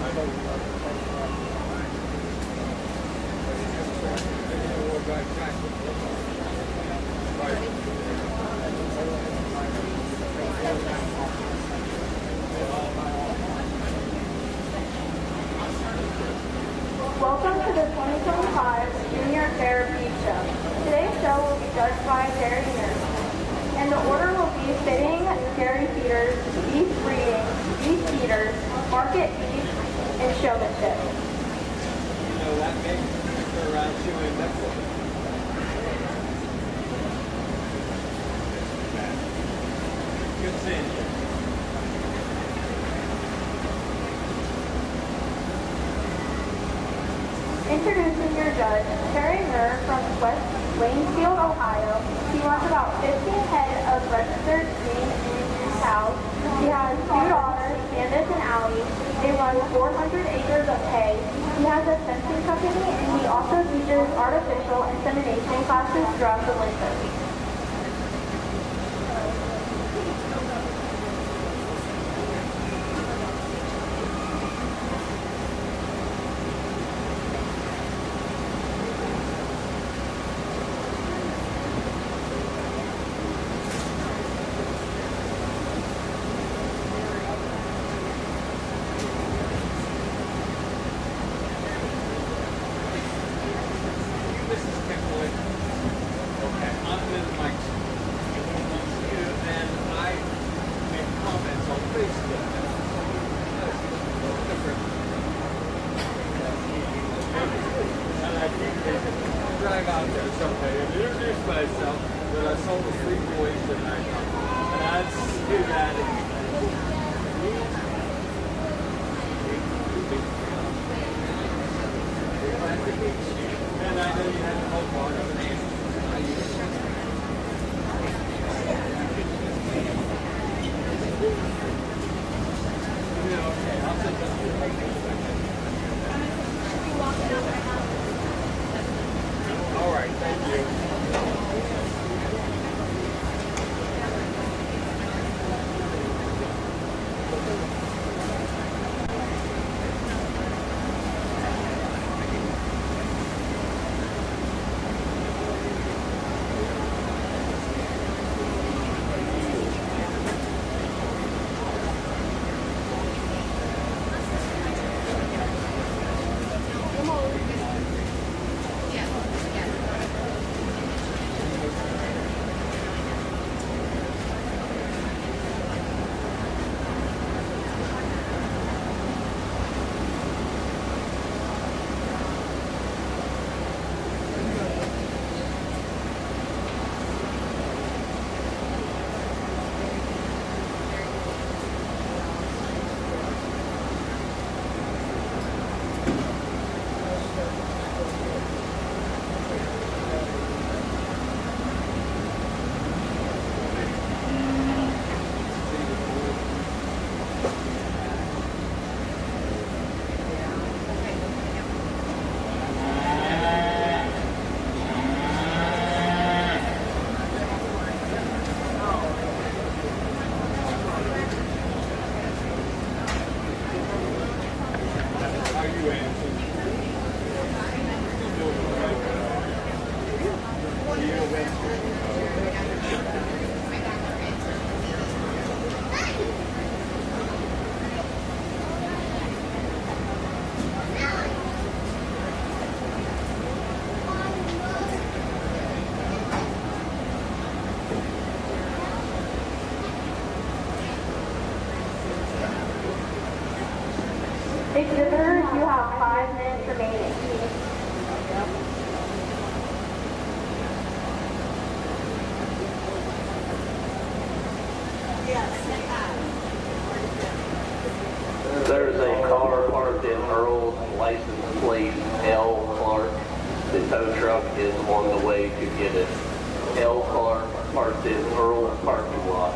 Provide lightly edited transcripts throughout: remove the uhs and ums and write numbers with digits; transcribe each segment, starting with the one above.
Welcome to the 2025 Junior Fair Beef Show. Today's show will be judged by dairy nurses, and the order will be fitting dairy feeders, beef breeding, beef feeders, market beef, and showmanship. You know, that makes me go around chewing nipples. Good seeing you. Introducing your judge, Terry Murr from West Waynesfield, Ohio. He runs about 15 head of registered green cows. He has 2 daughters, Candace and Allie. They run 400 acres of hay. He has a fencing company, and he also teaches artificial insemination classes throughout the winter. Drive out there someday and introduce myself that I sold the 3 boys tonight. And I'd do that and I know you had the whole part of an answer. Yeah, okay, I'll sit down here. All right, thank you. Exhibitors, you have 5 minutes remaining. There's a car parked in Earl's, license plate L. Clark. The tow truck is on the way to get it. L. Clark parked in Earl's parking lot.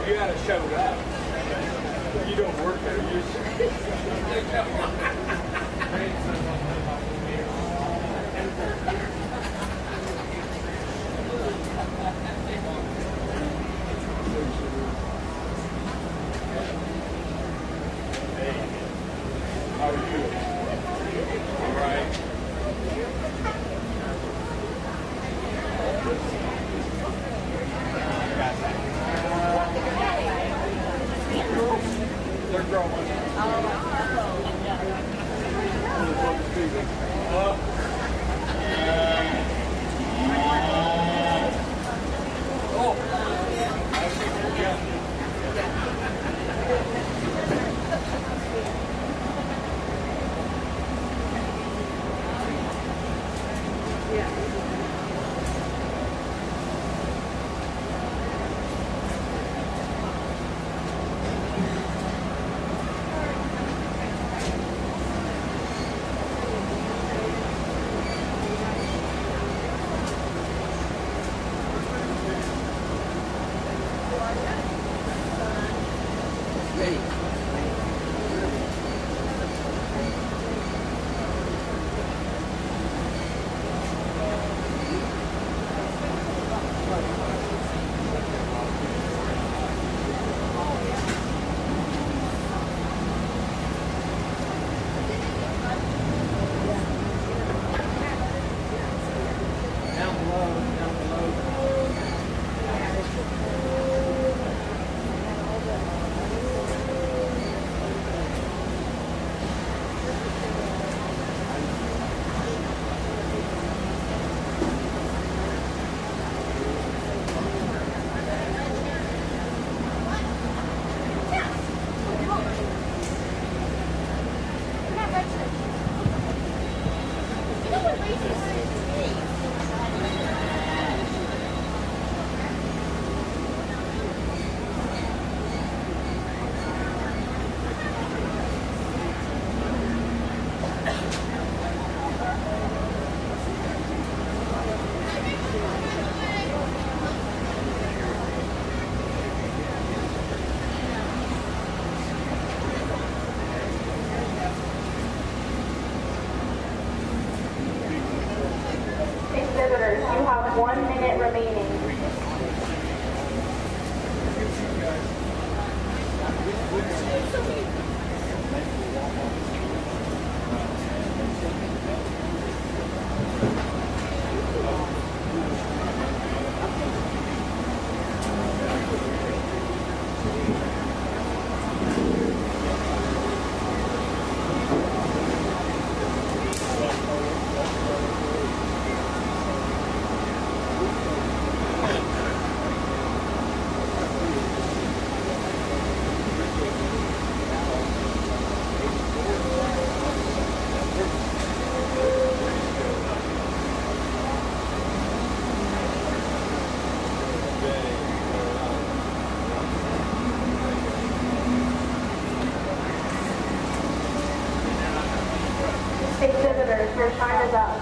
You gotta show up. You don't work there. You how are you? All right. They're growing. Exhibitors, you have 1 minute remaining. Exhibitors, your time is up.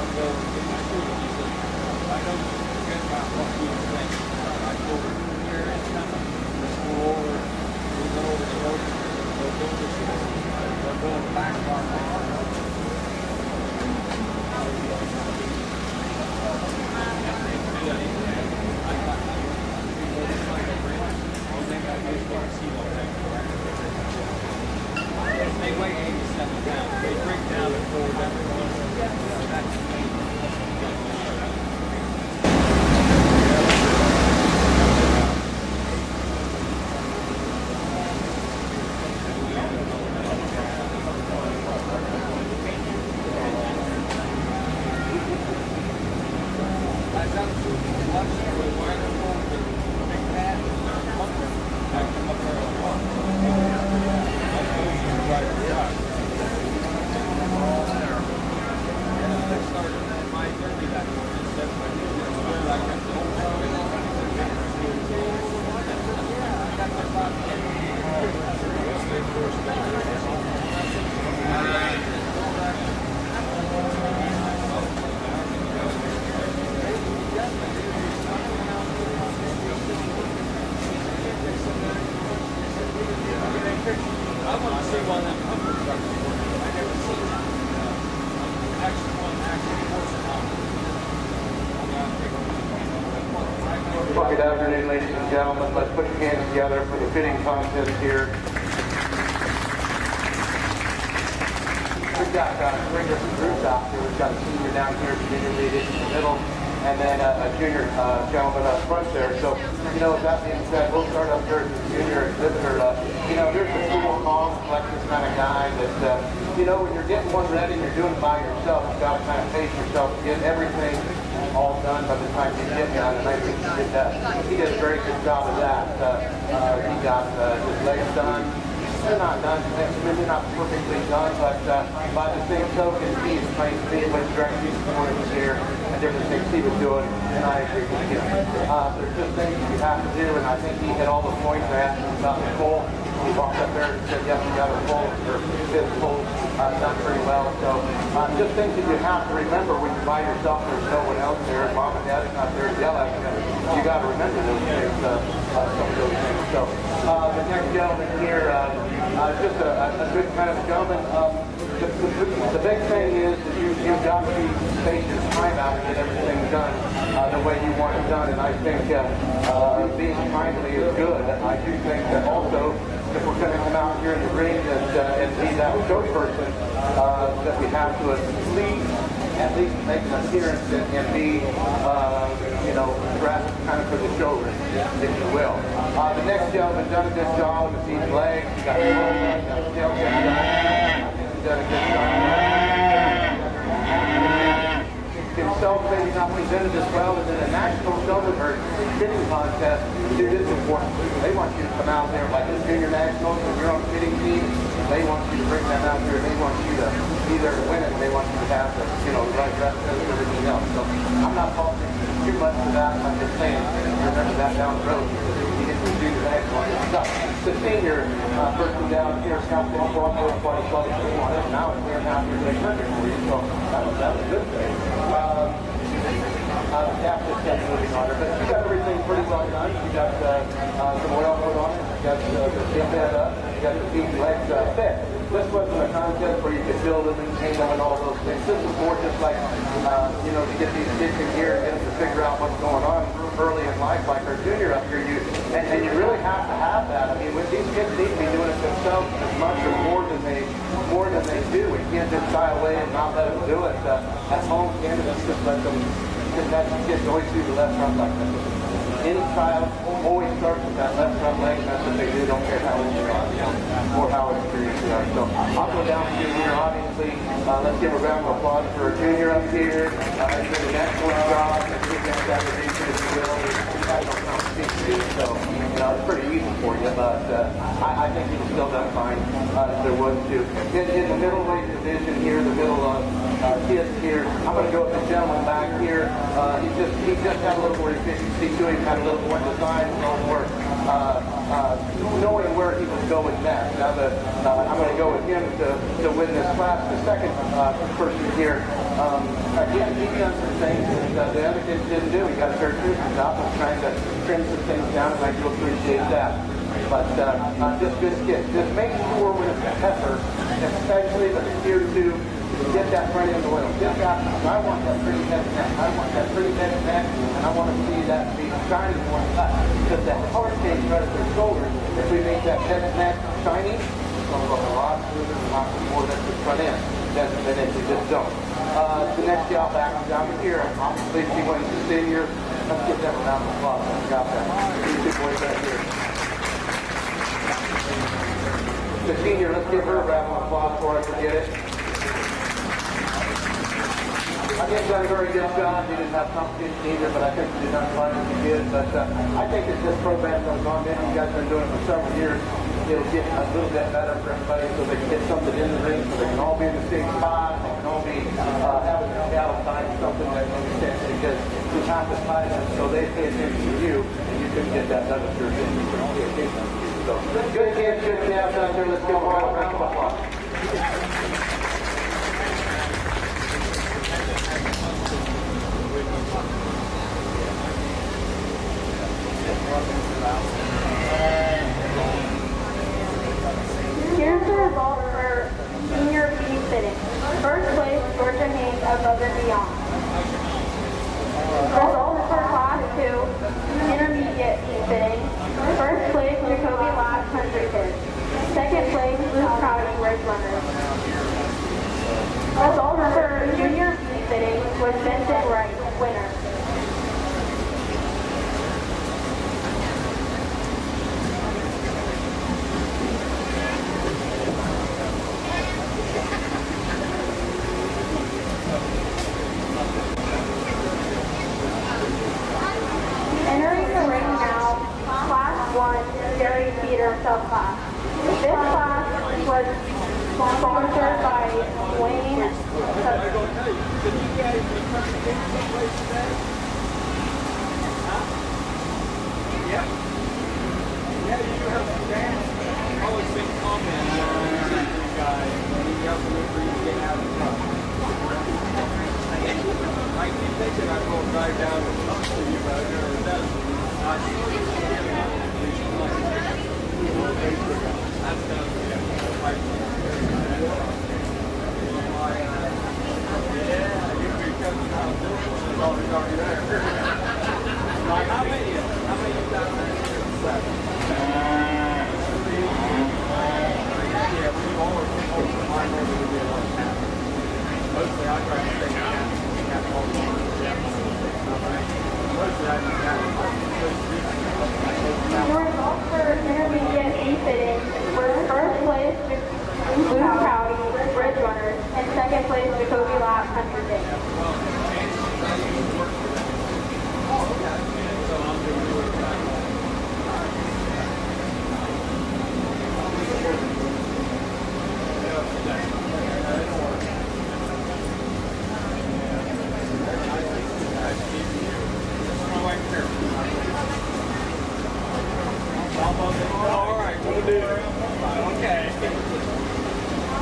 I'll go get my shoes. He said, I don't forget about what you think. I go here and come to school or we go over the road or go to school or go back on my car. They weigh 87 pounds. They break down at 4 Well, good afternoon, ladies and gentlemen. Let's put your hands together for the fitting contest here. We've got three different groups out here. We've got a senior down here, junior lead in the middle, and then a junior gentleman up front there. So, you know, with that being said, we'll start up here as the junior exhibitor. You know, there's a cool, calm, collected kind of guy that, you know, when you're getting one ready and you're doing it by yourself, you've got to kind of pace yourself to get everything all done by the time you get done, and I think he did that. He did a very good job of that. He got his legs done. They're not done. They're not perfectly done, but by the same token, he is trying to see what direction he's going here and different things he was doing, and I agree with him. There's just things you have to do, and I think he hit all the points. I asked him about the pull. He walked up there and said, yes, you got a pull, or his pull done pretty well. So just things that you have to remember when you're by yourself, there's no one else there, mom and dad's not there to yell at you. You got to remember those things, some of those things. So the next gentleman here, just a good kind of gentleman. The big thing is that you've got to space your time out and get everything done the way you want it done. And I think being timely is good. I do think that also, if we're going to come out here in the ring and be that show person, that we have to at least make an appearance and be, you know, dressed kind of for the show ring, if you will. The next gentleman done a good job with these legs. He got the full leg, got the tail get done. I think he's done a good job. Himself maybe not presented as well as in a national showman or fitting contest. It is important. They want you to come out there like this junior nationals when you're on the fitting team. They want you to bring them out there. They want you to be there to win it. They want you to have the, you know, the right dress and everything else. So I'm not faulting too much for that. I'm just saying, remember that down the road. You get to do the national stuff. The senior person down here, South Bend, quite close. Now it's clear out here. They turned it for you. So that was a good thing. The cap just kept moving on her, but you got everything pretty well done. You got some oil put on it. You got the hip head up. You got the feet and legs fit. This wasn't a contest where you could build them and paint them and all those things. This was more just like, you know, to get these kids in here and get them to figure out what's going on early in life, like our junior up here. And you really have to have that. I mean, with these kids need to be doing it themselves as much or more than they do. We can't just shy away and not let them do it. At home, candidates just let them. That kids always do the left front like that. Any child always starts with that left front leg, and that's what they do. Don't care how old you are, or how experienced you are. So I'll go down to junior, obviously. Let's give a round of applause for a junior up here. He did an excellent job. He did that division as well. He had no competition, so you know it's pretty easy for you. But I think he was still done fine if there was to. In the middleweight division here, the middle kids here, I'm going to go with the gentleman back here. He just had a little more efficiency to him, had a little more design, a little more knowing where he was going next. Now I'm going to go with him to win this class. The second person here, again, he's done some things that the other kids didn't do. He got a pair of scissors up and trying to trim some things down, and I do appreciate that. But just good skit. Just make sure when it's a heifer, especially the steer two, get that front end oil. Get that. I want that pretty head neck. I want that pretty head neck, and I want to see that be shiny one cut. Because that hard case right at their shoulders, if we make that head neck shiny, it's going to look a lot smoother and a lot more than the front end than if you just don't. The next gal back down here, obviously she went to senior. Let's get them around the clock. I got that. These two boys right here. The senior, let's give her a round of applause before I forget it. I think he's done a very good job. He didn't have competition either, but I think he did not quite as he did. But I think that this program goes on. Man, you guys have been doing it for several years. It'll get a little bit better for everybody so they can get something in the ring, so they can all be in the same spot, they can all be having a battle time, something that makes sense because you have to fight them so they pay attention to you, and you couldn't get that done if you're in. You can all pay attention to you. So good kids, good calves out there. Let's give them all a round of applause. Here's the result for senior beef fitting. First place, Georgia Haynes, Above and Beyond. Results for class 2, intermediate beef fitting. First place, Jacoby Last, Country Kids. Second place, Luke Crowdy, Ridge Runners. Results for junior beef fitting was Vincent Wright, winner. Entering the ring now, Class 1, Dairy Feeder Subclass. This class was sponsored by Wayne. Yeah, you have some fans. Always been commenting on you guys. You have to look for you to get out of the truck. I keep thinking I'm going to drive down and talk to you, but I've never done it. That's done. Yeah, you can come down. It's already there. How many you got there? 7. Yeah, we all are over mine over to be like that. Mostly I try to stay down. All the time. Mostly I do that. The results for intermediate beef fitting were first place, Luke Crowdy, Ridge Runners, and second place, Jacoby Last, Country Kids. So I'm doing it.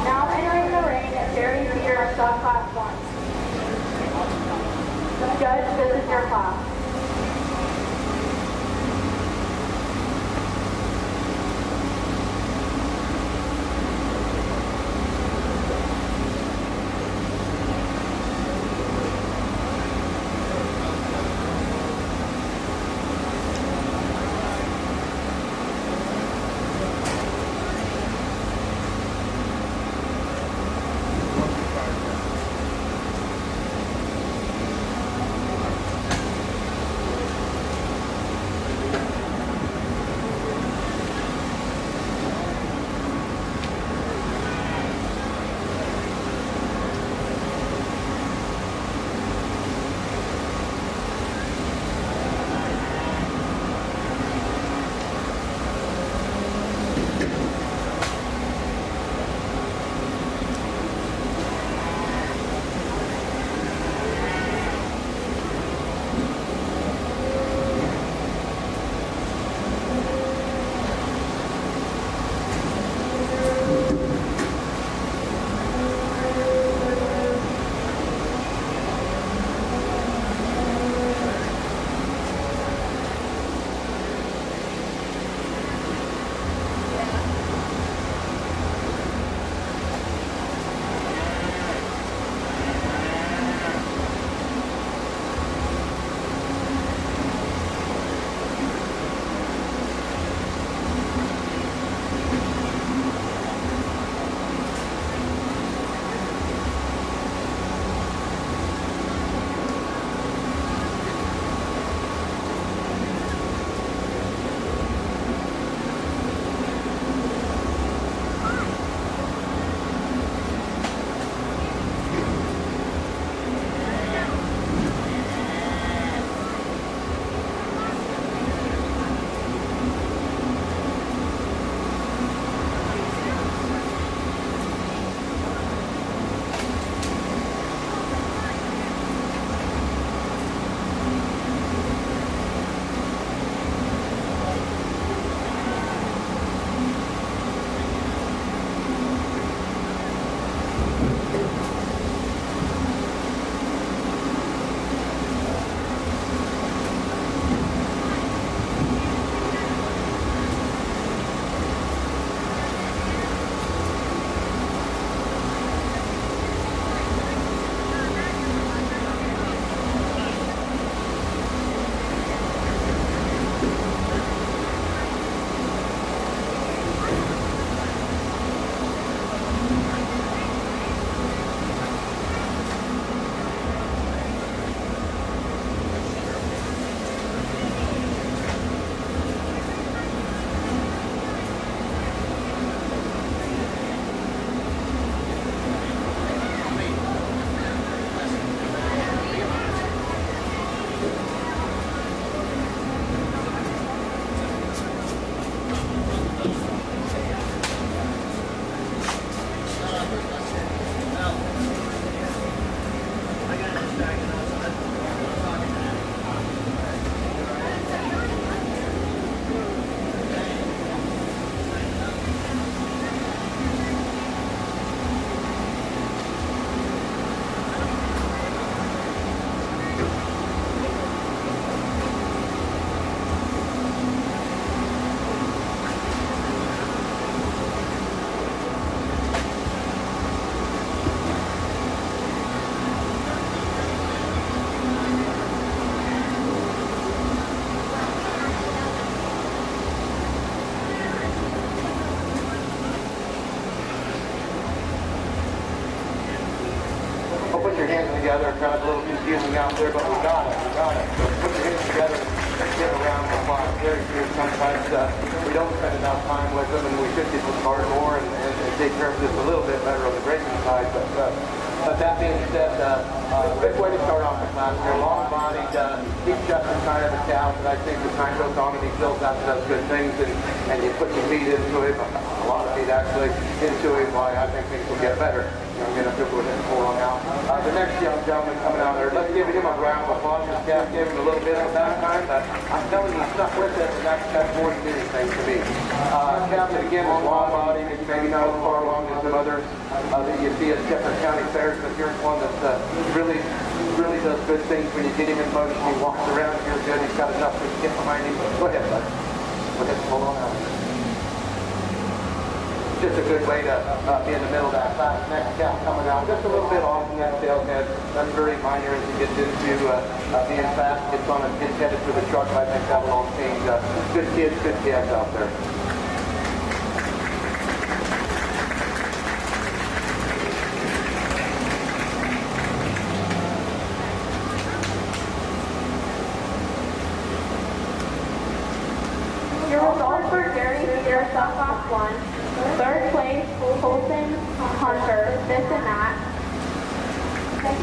Now entering the ring, Dairy Feeder Subclass 1. Judge, this is your class. together, kind of a little confusing out there, but we got it. So put your hands together and get around the clock. Very few. Sometimes we don't spend enough time with them, and we should get the card more and take care of this a little bit better on the racing side. But that being said, good way to start off the class. They're long-bodied. He's just kind of a cow, but I think the time goes on and he builds out and does good things, and you put some feed into him, a lot of feed actually, into him, why I think things will get better. I'm going to go ahead and pull on out. The next young gentleman coming out there, let's give him a round of applause. This guy gave him a little bit of a bad time, but I'm telling you, he stuck with it, and that's more than anything to me. Captain, again, is long-bodied, maybe not as far along as some others that you see at different county fairs, but here's one that really does good things when you get him in motion. He walks around here good. He's got enough to get behind him. Go ahead, bud. Go ahead, pull on out. Just a good way to be in the middle of that class. Next cow coming out just a little bit off in that tail head. That's very minor as he gets into being fast. Gets headed for the truck. I think that will all change. Good kids out there. Your results for Jerry Feeder Southbox 1. Third place, Colton Hunter, this and that.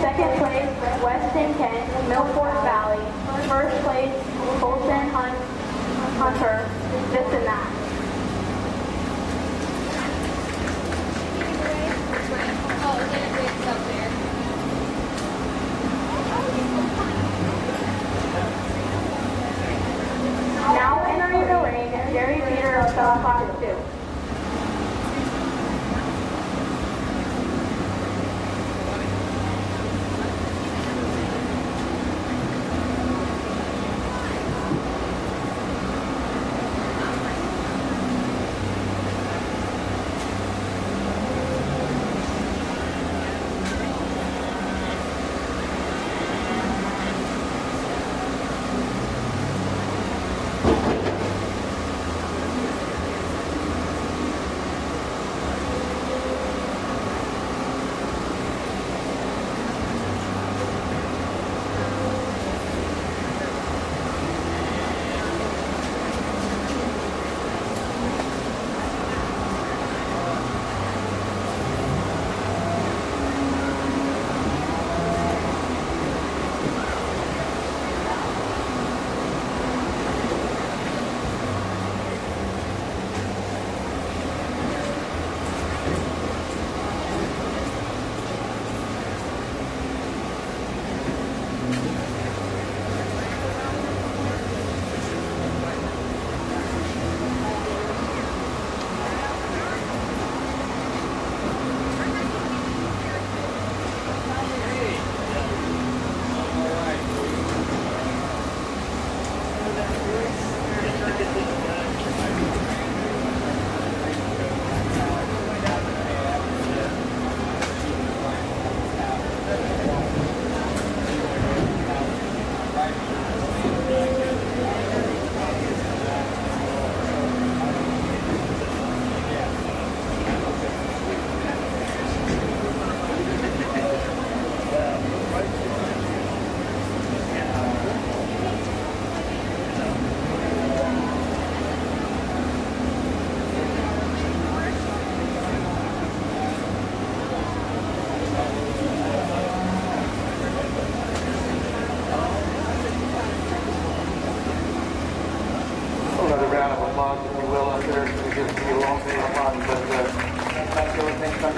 Second place, Weston Kent, Milford Valley. First place, Colton Hunter, this and that. Now entering the ring, Jerry Feeder of Southbox 2.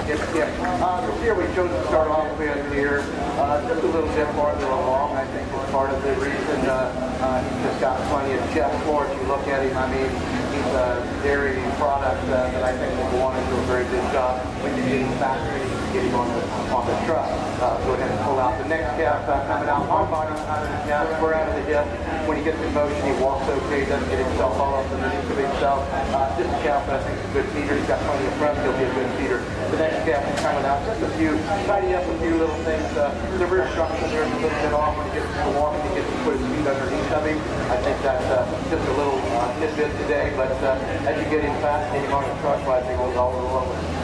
This year we chose to start off with here just a little bit farther along. I think it's part of the reason he's just got plenty of chest for it. You look at him, I mean, he's a dairy product that I think will go on and do a very good job when you get him factory, get him on the truck. Go ahead and pull out the next calf coming out one body out of the calf, square out of the hip. When he gets in motion, he walks okay, doesn't get himself all up underneath of himself. This calf, I think, is a good feeder. He's got plenty of thrust. He'll be a good feeder. The next calf is coming out. Just a few, tidy up a few little things. The rear structure there is a little bit off. When he gets to walking, he gets to put his feet underneath of him. I think that's just a little tidbit today. But as you get him fast, get him on the truck, I think we'll go a little lower.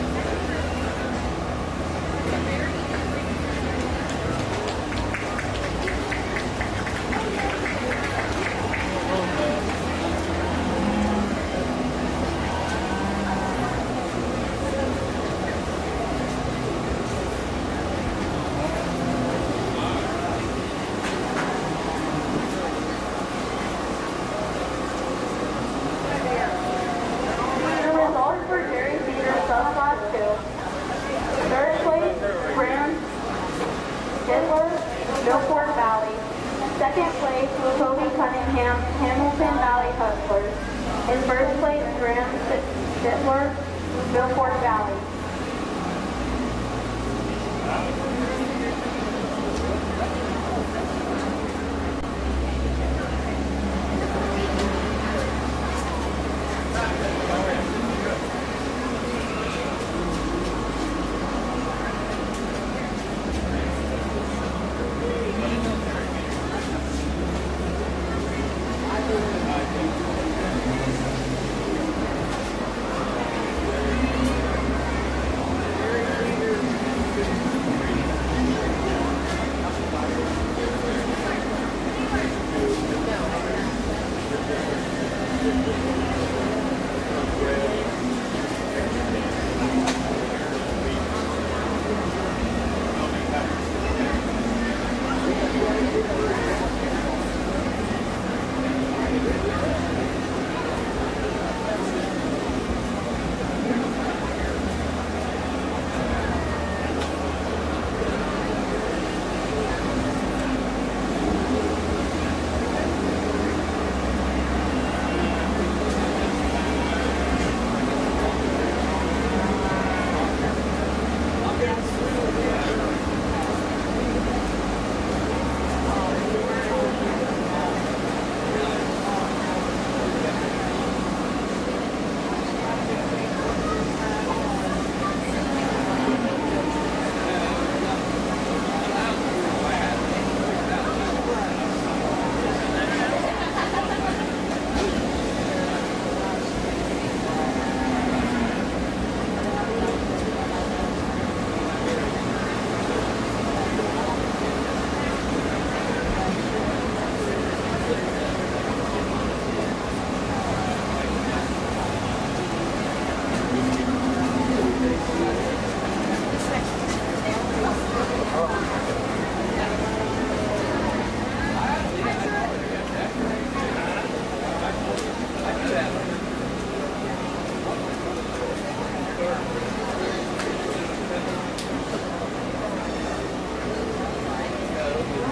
Milford Valley. Second place, Toby Cunningham, Hamilton Valley Hustlers. In first place, Graham Sittler, Milford Valley.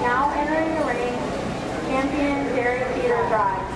Now entering the ring, champion Jerry Peter Drive.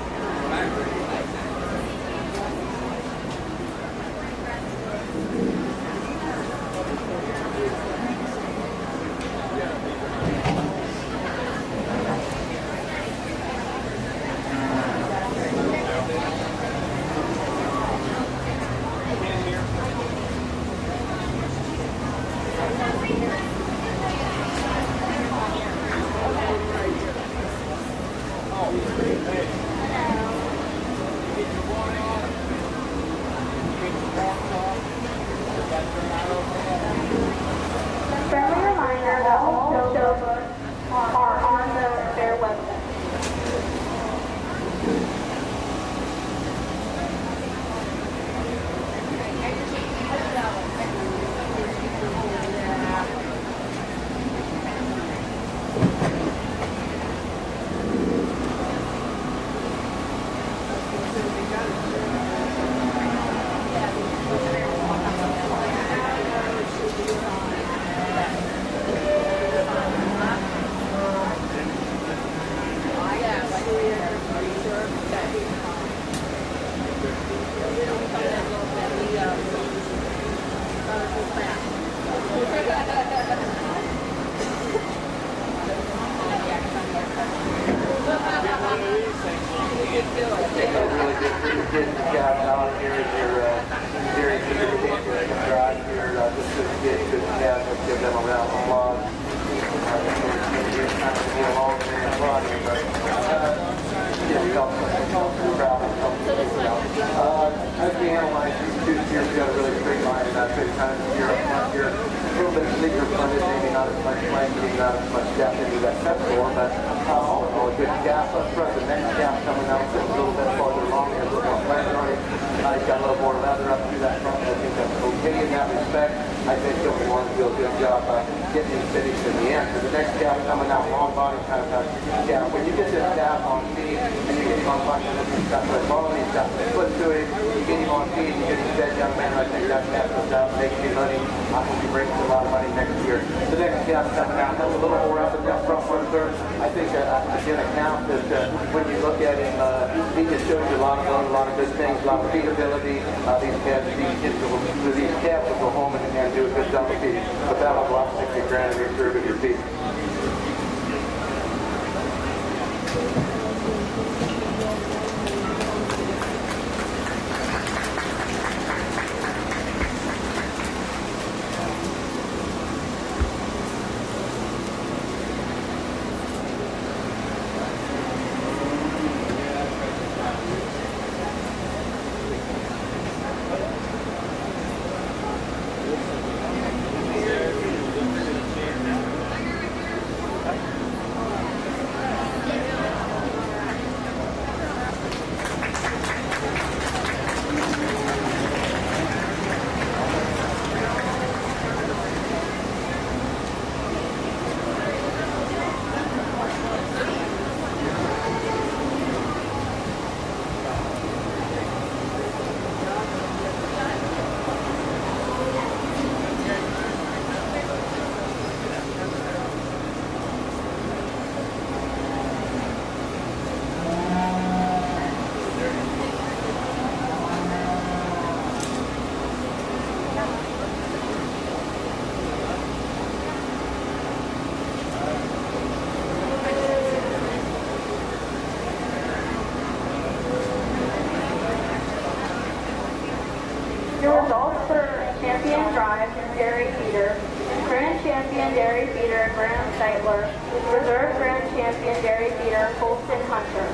Friendly reminder that all show books are on their website. As we analyze these two steers, we got a really straight line, and that's good kind of steer up front here. A little bit sleeker funded, maybe not as much lengthening, not as much depth into that step door, but all in all, a good gap up front. The next gap coming out sits a little bit farther along here, a little more flat on it. He's got a little more leather up through that front, and I think that's okay in that respect. I think he'll want to do a good job getting him finished in the end. So the next gap coming out, long body kind of gap. When you get this gap on speed, and you get him on body, he's got the body, he's got the foot to it, you get him on speed, you get him dead young man, I think that gap goes out, making you money. I hope he brings a lot of money next year. The next gap coming out, that's a little more up and down front, in a calf that when you look at him, he just shows you a lot of good things, a lot of feedability. These calves will go home and do a good job of feeding. But that'll go up 60 grand in your serve of your feed. Your results for Champion Drive Dairy Feeder, Grand Champion Dairy Feeder Graham Seitler, Reserve Grand Champion Dairy Feeder Colston Hunter.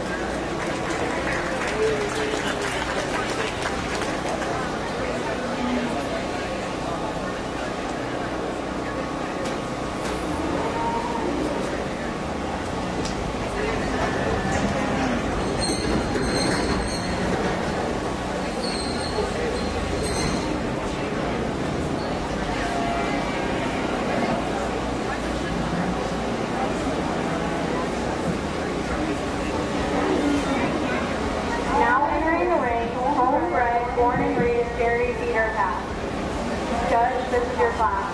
Now entering the ring, homebred, born and raised dairy Feedercalf. Judge, this is your class.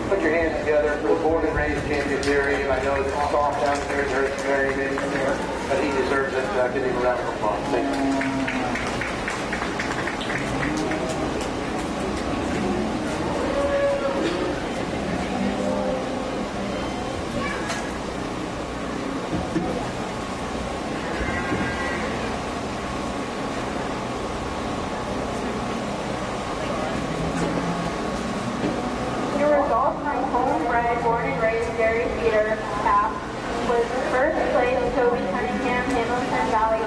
Put your hands together for the born and raised champion dairy. I know it's soft down there, it hurts very many, but he deserves it. Give him a round of applause. Thank you. Your results from homebred, born and raised dairy feeder calf was first place Toby Cunningham, Hamilton Valley.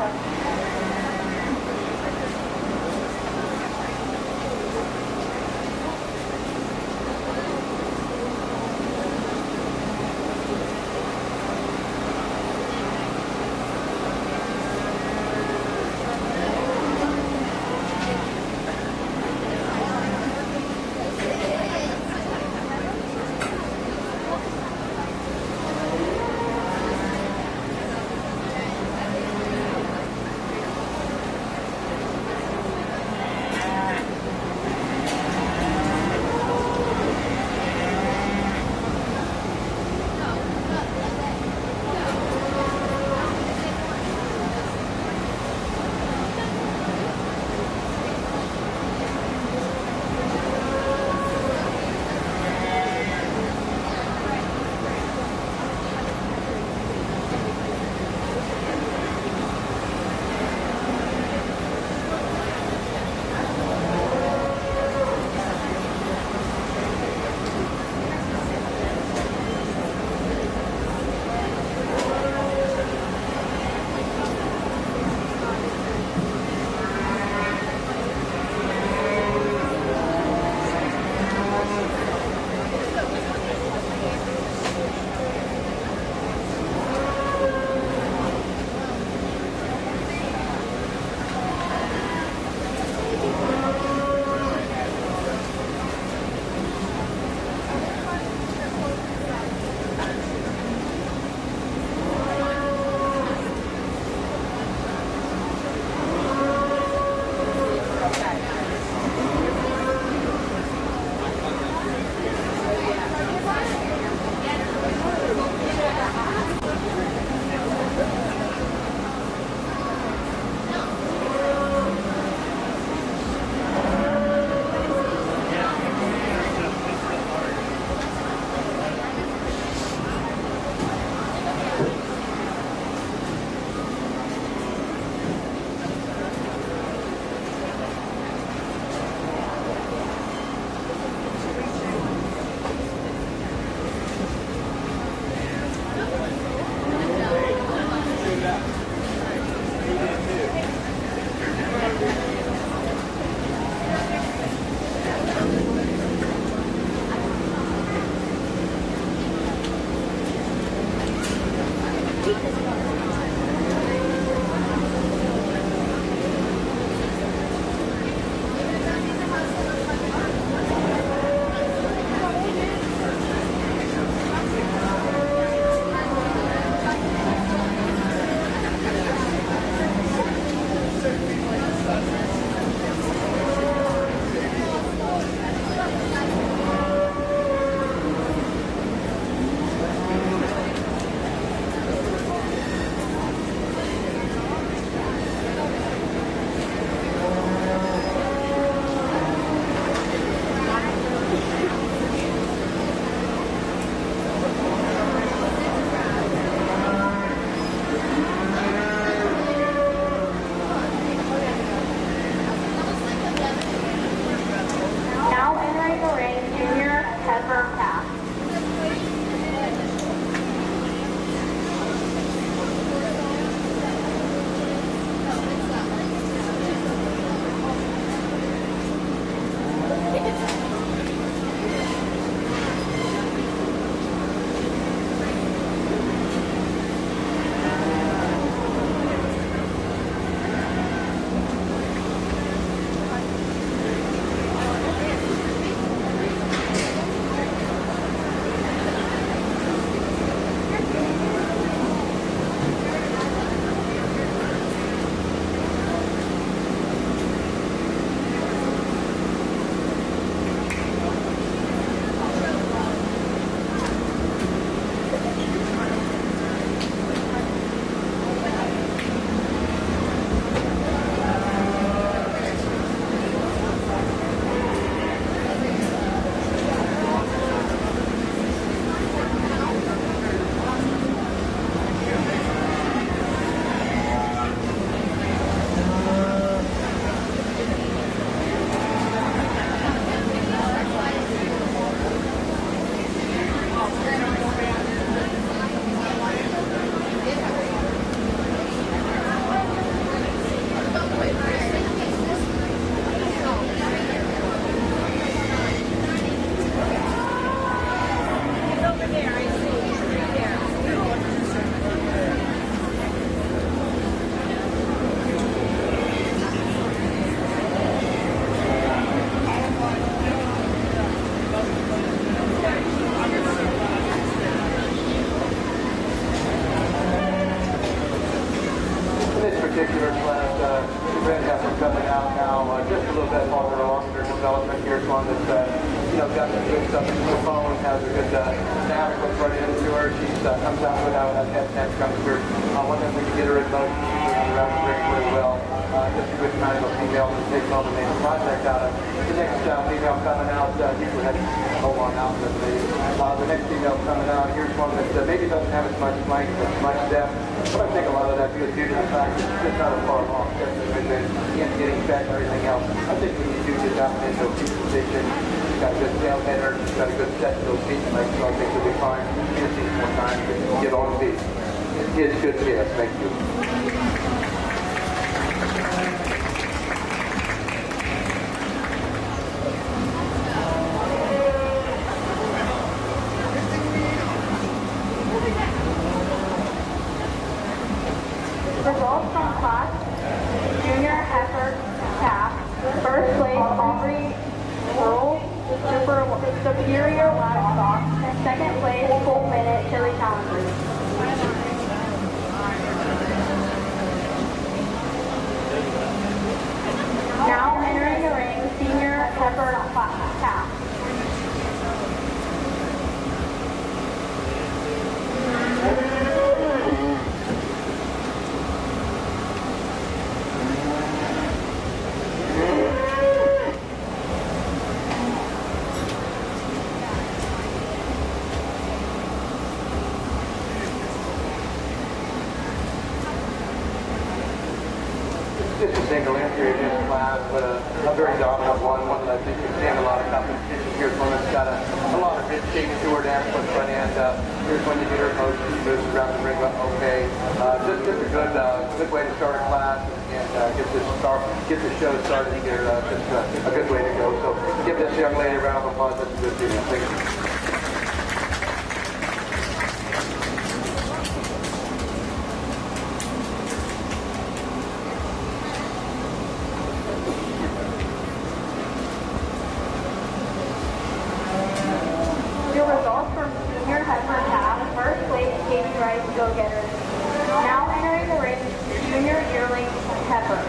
up into the phone, has a good dynamic with right into her. She comes out without a head comes through. One thing we can get her in motion, she's moving around the ring really well. Just a good kind of a female to take home and make a project out of. The next female coming out, usually has hold on out with the next female coming out. Here's one that maybe doesn't have as much length, as much depth, but I think a lot of that is due to the fact that it's just not as far along. Getting fed and everything else. I think when you do get down into a feet position, you've got a good tail header, you've got a good set to those feet legs, so I think you'll be fine. You'll see some more time to get on feet. It's good to see us. Thank you. Results from class junior heifer calf. First place Aubrey Rural Superior Livestock. Second place full minute Chili Challengers. Now entering the ring senior heifer calf. Just a single entry in this class, but a very dominant one that I think can stand a lot of competition. Here's one that's got a lot of good shape to her dance on the front end. Here's when you get her motion, she moves around the ring okay. Just a good way to start a class and get the show started here. Just a good way to go. So give this young lady a round of applause. That's a good video. Thank you. Your results from junior heifer calf. First place Katie Rice go-getters. Now entering the ring junior yearling heifer.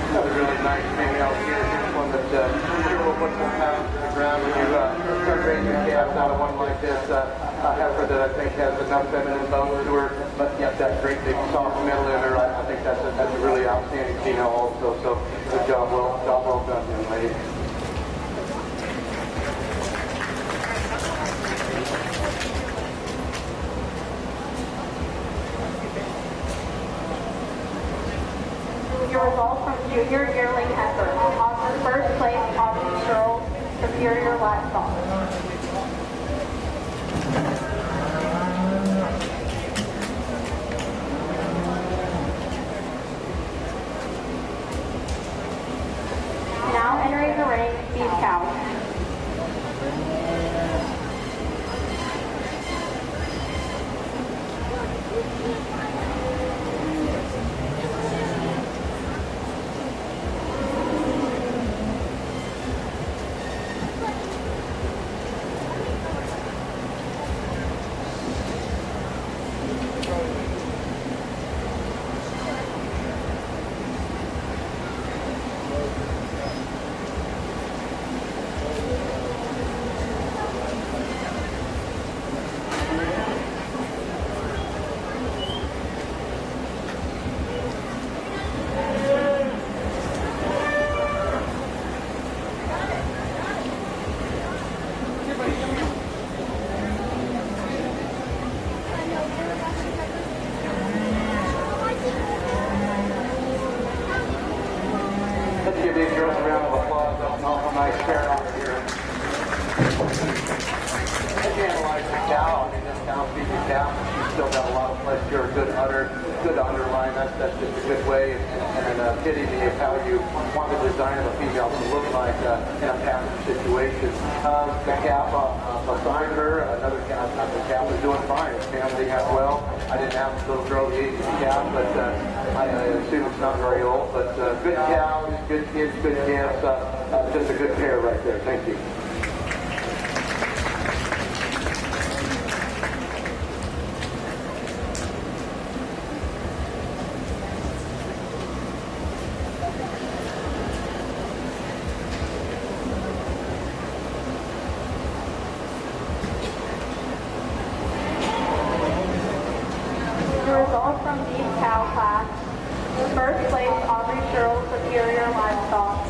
Another really nice female here. This one that here will put some pounds to the ground when you start raising calves out of one like this. A heifer that I think has enough feminine bones to her, but yet that great big soft middle in her. I think that's a really outstanding female also. So good job, well done, young lady. Your results from junior yearling heifer. First place Aubrey Rural Superior Livestock. Now entering the ring, Feedercalf. Let's give these girls a round of applause. That's an awful nice pair over here. As you analyze the cow, I mean, this cow feeds you down, but she's still got a lot of flesh here, a good udder, good underline. That's just a good way and a kidding me of how you want the design of a female to look like in a passive situation. The calf behind her, another calf, the calf is doing fine. It's family as well. I didn't have the little girl the age of the calf, but I assume it's not very old. But good cows, good kids, good calves. Just a good pair right there. Thank you. The results from the cow class. First place, Aubrey Sherrill, Superior Livestock.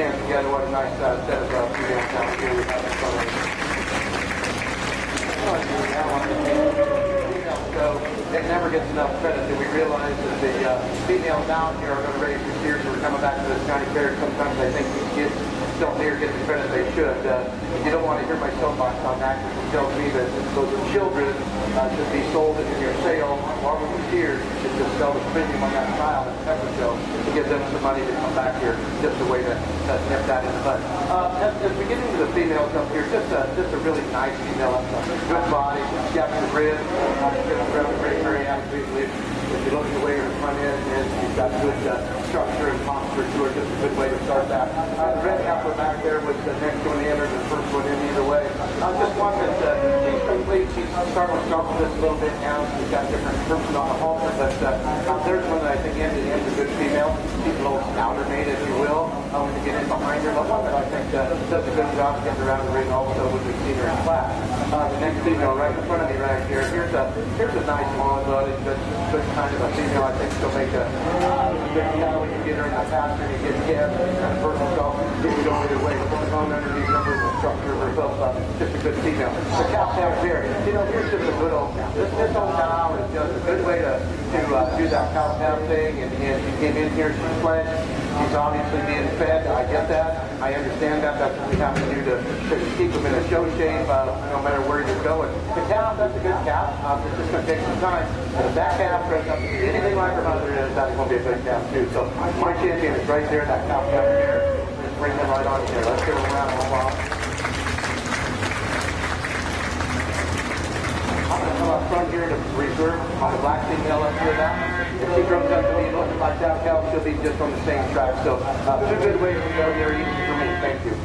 hands together. What a nice set of females down here we have in front of us. So it never gets enough credit that we realize that the females down here are going to raise these steers who are coming back to this county fair. Sometimes I think these kids don't near get the credit they should. You don't want to hear my soapbox on that because it tells me that those children should be sold in your sale along with the steers. You should just sell the premium on that child at the Heifer show to give them some money to come back here. Just a way to nip that in the bud. As we get into the females up here, just a really nice female up there. Good body, she's got some ribs, very actively. If you look at the way her front end is, she's got good structure and posture to her. Just a good way to start that. The red heifer back there was the next one in or the first one in either way. Just one that she's complete. She's starting to start with this a little bit now. She's got different terms on the halter, but there's one that I think ends a good female. She's a little stouter made, if you will, when you get in behind her. But one that I think does a good job getting around the ring also when we see her in class. The next female right in front of me right here. Here's a nice long-blooded, good kind of a female. I think she'll make a good cow when you get her in the pasture and you get calves and kind of birth herself. She can go either way. But going on underneath her with the structure of herself, just a good female. The cow down here, here's just a good old cow. This old cow is just a good way to do that cow calf thing. And she came in here, she's fledged. She's obviously being fed. I get that. I understand that. That's what we have to do to keep them in a show shape, no matter where you're going. The calf, that's a good calf. It's just going to take some time. But if that calf turns up to be anything like her mother is, that's going to be a good calf too. So my champion is right there, that calf down here. Just bring them right on here. Let's give them a round of applause. I'm going to come up front here to reserve on the black female up here now. If she comes up to me looking like that cow, she'll be just on the same track. So two good ways to go there, easy for me. Thank you.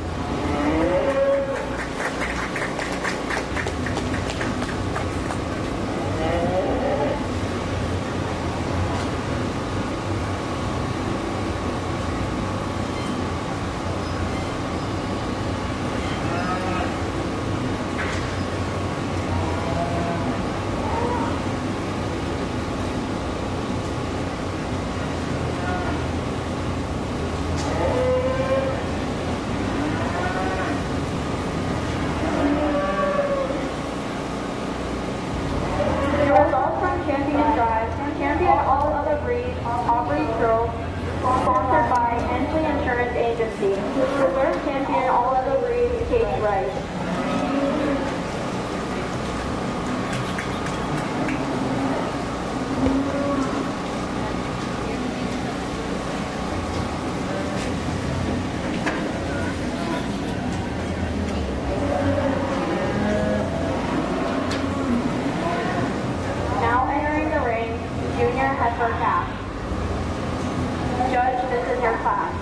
Judge, this is your class.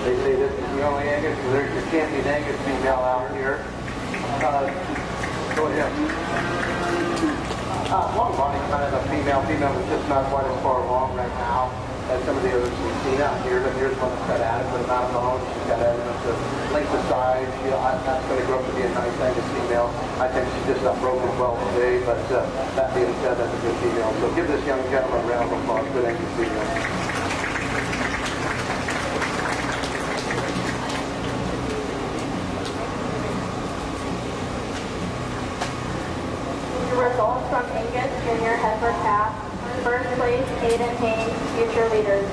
They say this is the only Angus, so there's your champion Angus female out here. Go ahead. Long body, kind of a female. Female is just not quite as far along right now as some of the others we've seen out here, but here's one that's got adequate amount of bone. She's got evidence of length of size. That's going to grow up to be a nice Angus female. I think she's just not broken well today, but that being said, that's a good female. So give this young gentleman a round of applause. Good Angus female. Results from Angus Junior Heifer Calf. First place, Aiden Haynes, future leaders.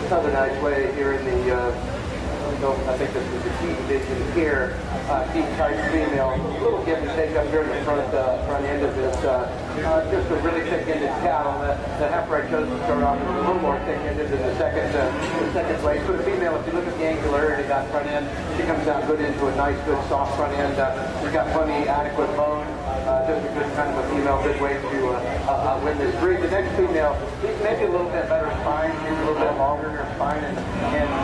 another nice way here in the, I think this is the key division here, key type female. A little give and take up here in the front end of this. Just a really thick-ended cattle. The heifer I chose to start off with a little more thick-ended than the second place. For the female, if you look at the angularity of that front end, she comes down good into a nice, good, soft front end. She's got plenty adequate bone. Just a good kind of a female, good way to win this breed. The next female, she's maybe a little bit better spine. She's a little bit longer in her spine, and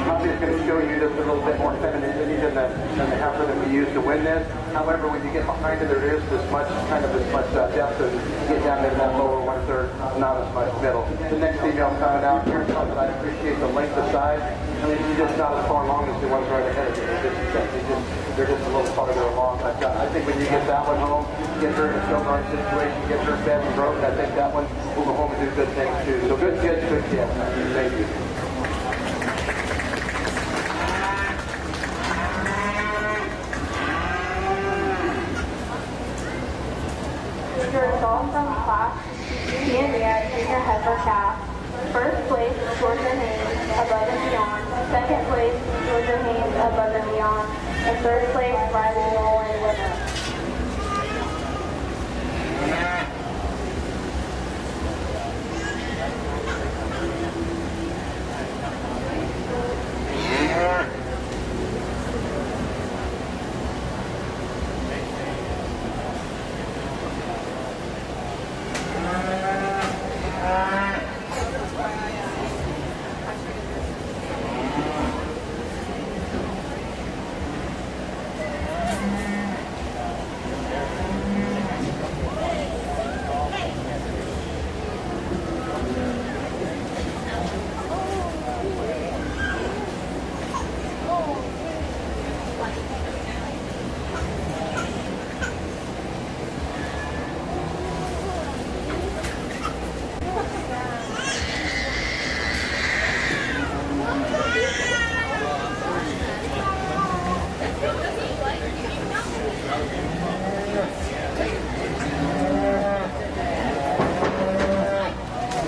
probably is going to show you just a little bit more femininity than the heifer that we use to win this. However, when you get behind her, there is this much depth, and get down into that lower 1/3, not as much middle. The next female coming out here, something I appreciate the length of size. I mean, she's just not as far along as the ones right ahead of you. They're just a little farther along. But I think when you get that one home, get her in a showrun situation, get her fed and broken, I think that one will go home and do good things too. So good kids, good kids. Thank you. Your result from Class Junior Heifer Calf. First place, Georgia Haynes, above and beyond. Second place, Georgia Haynes, above and beyond. And third place, Riley Nolan, winner.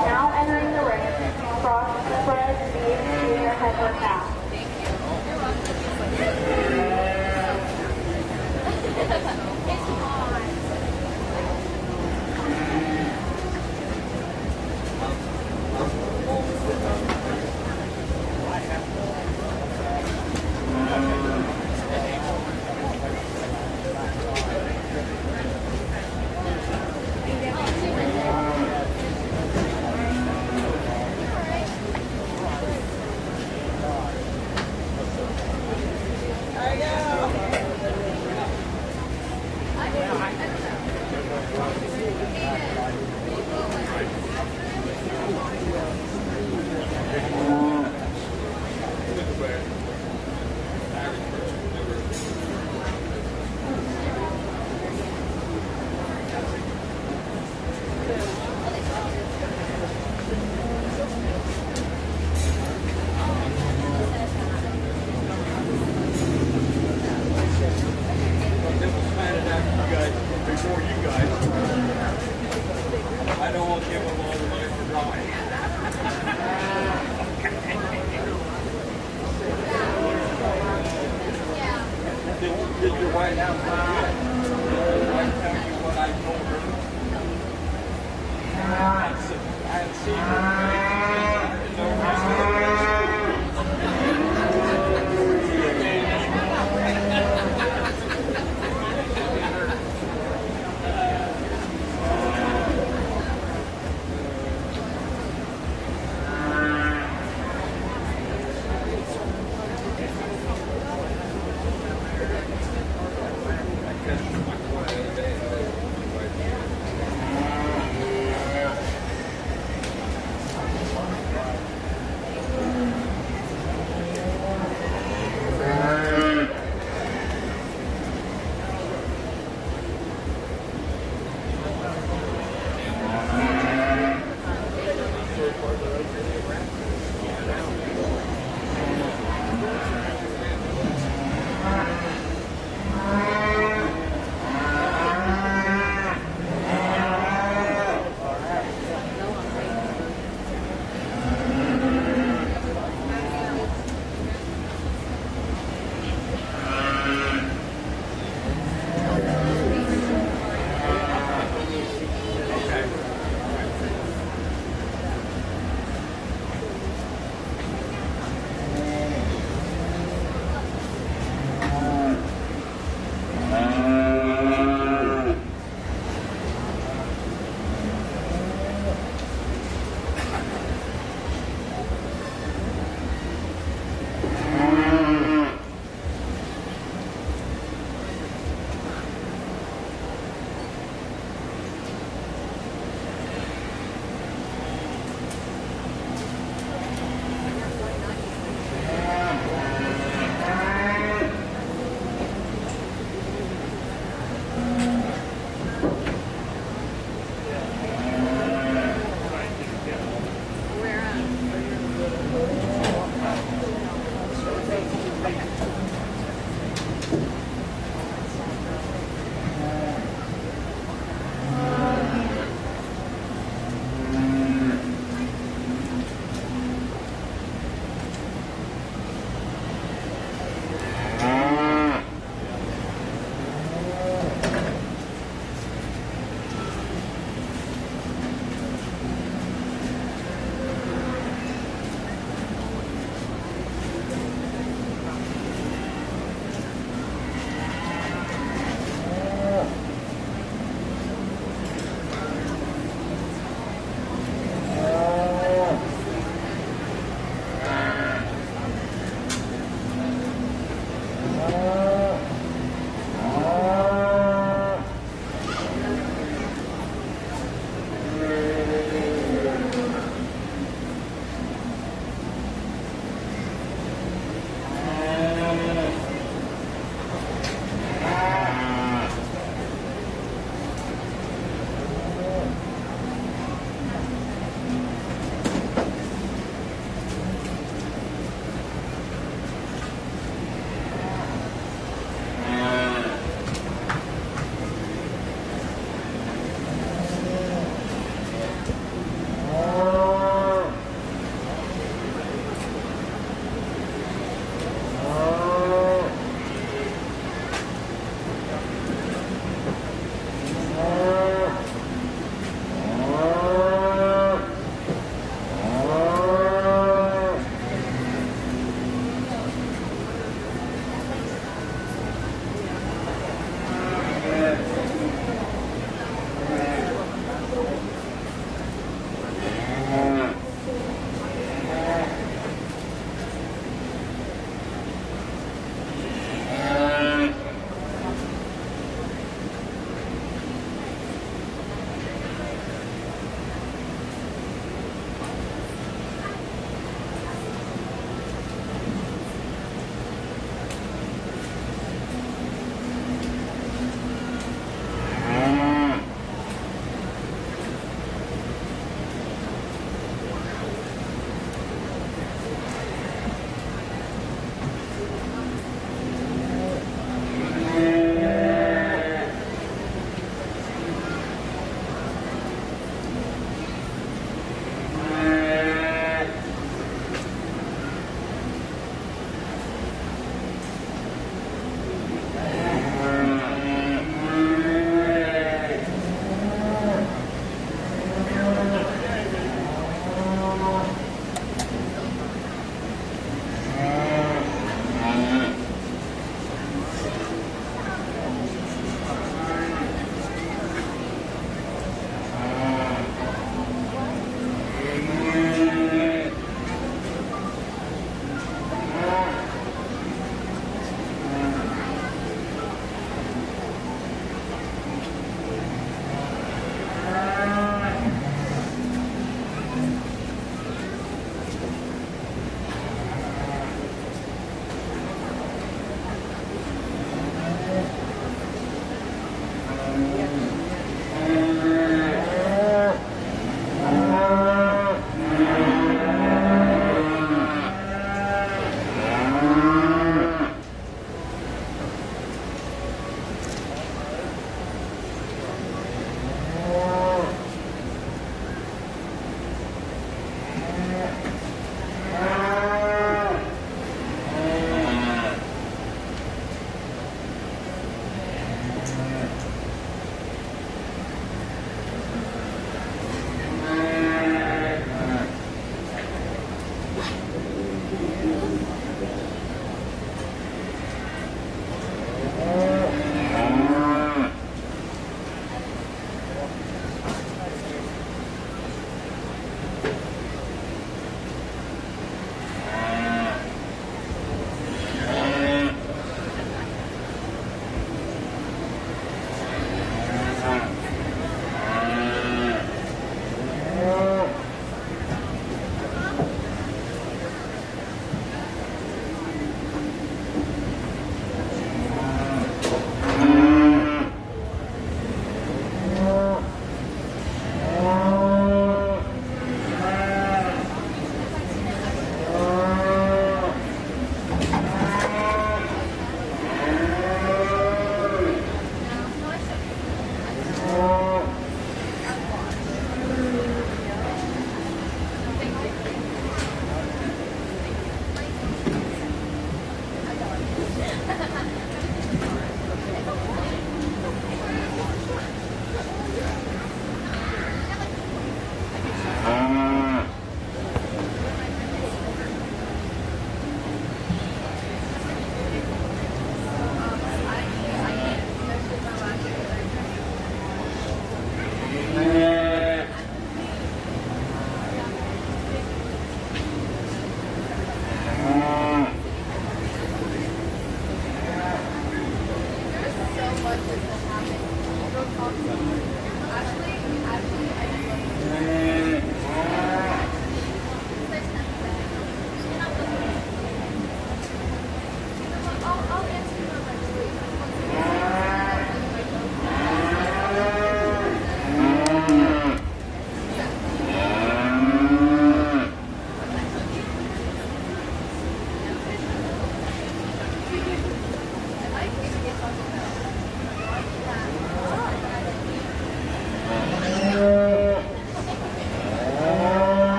Now entering the ring, crossbred Junior Heifer Calf.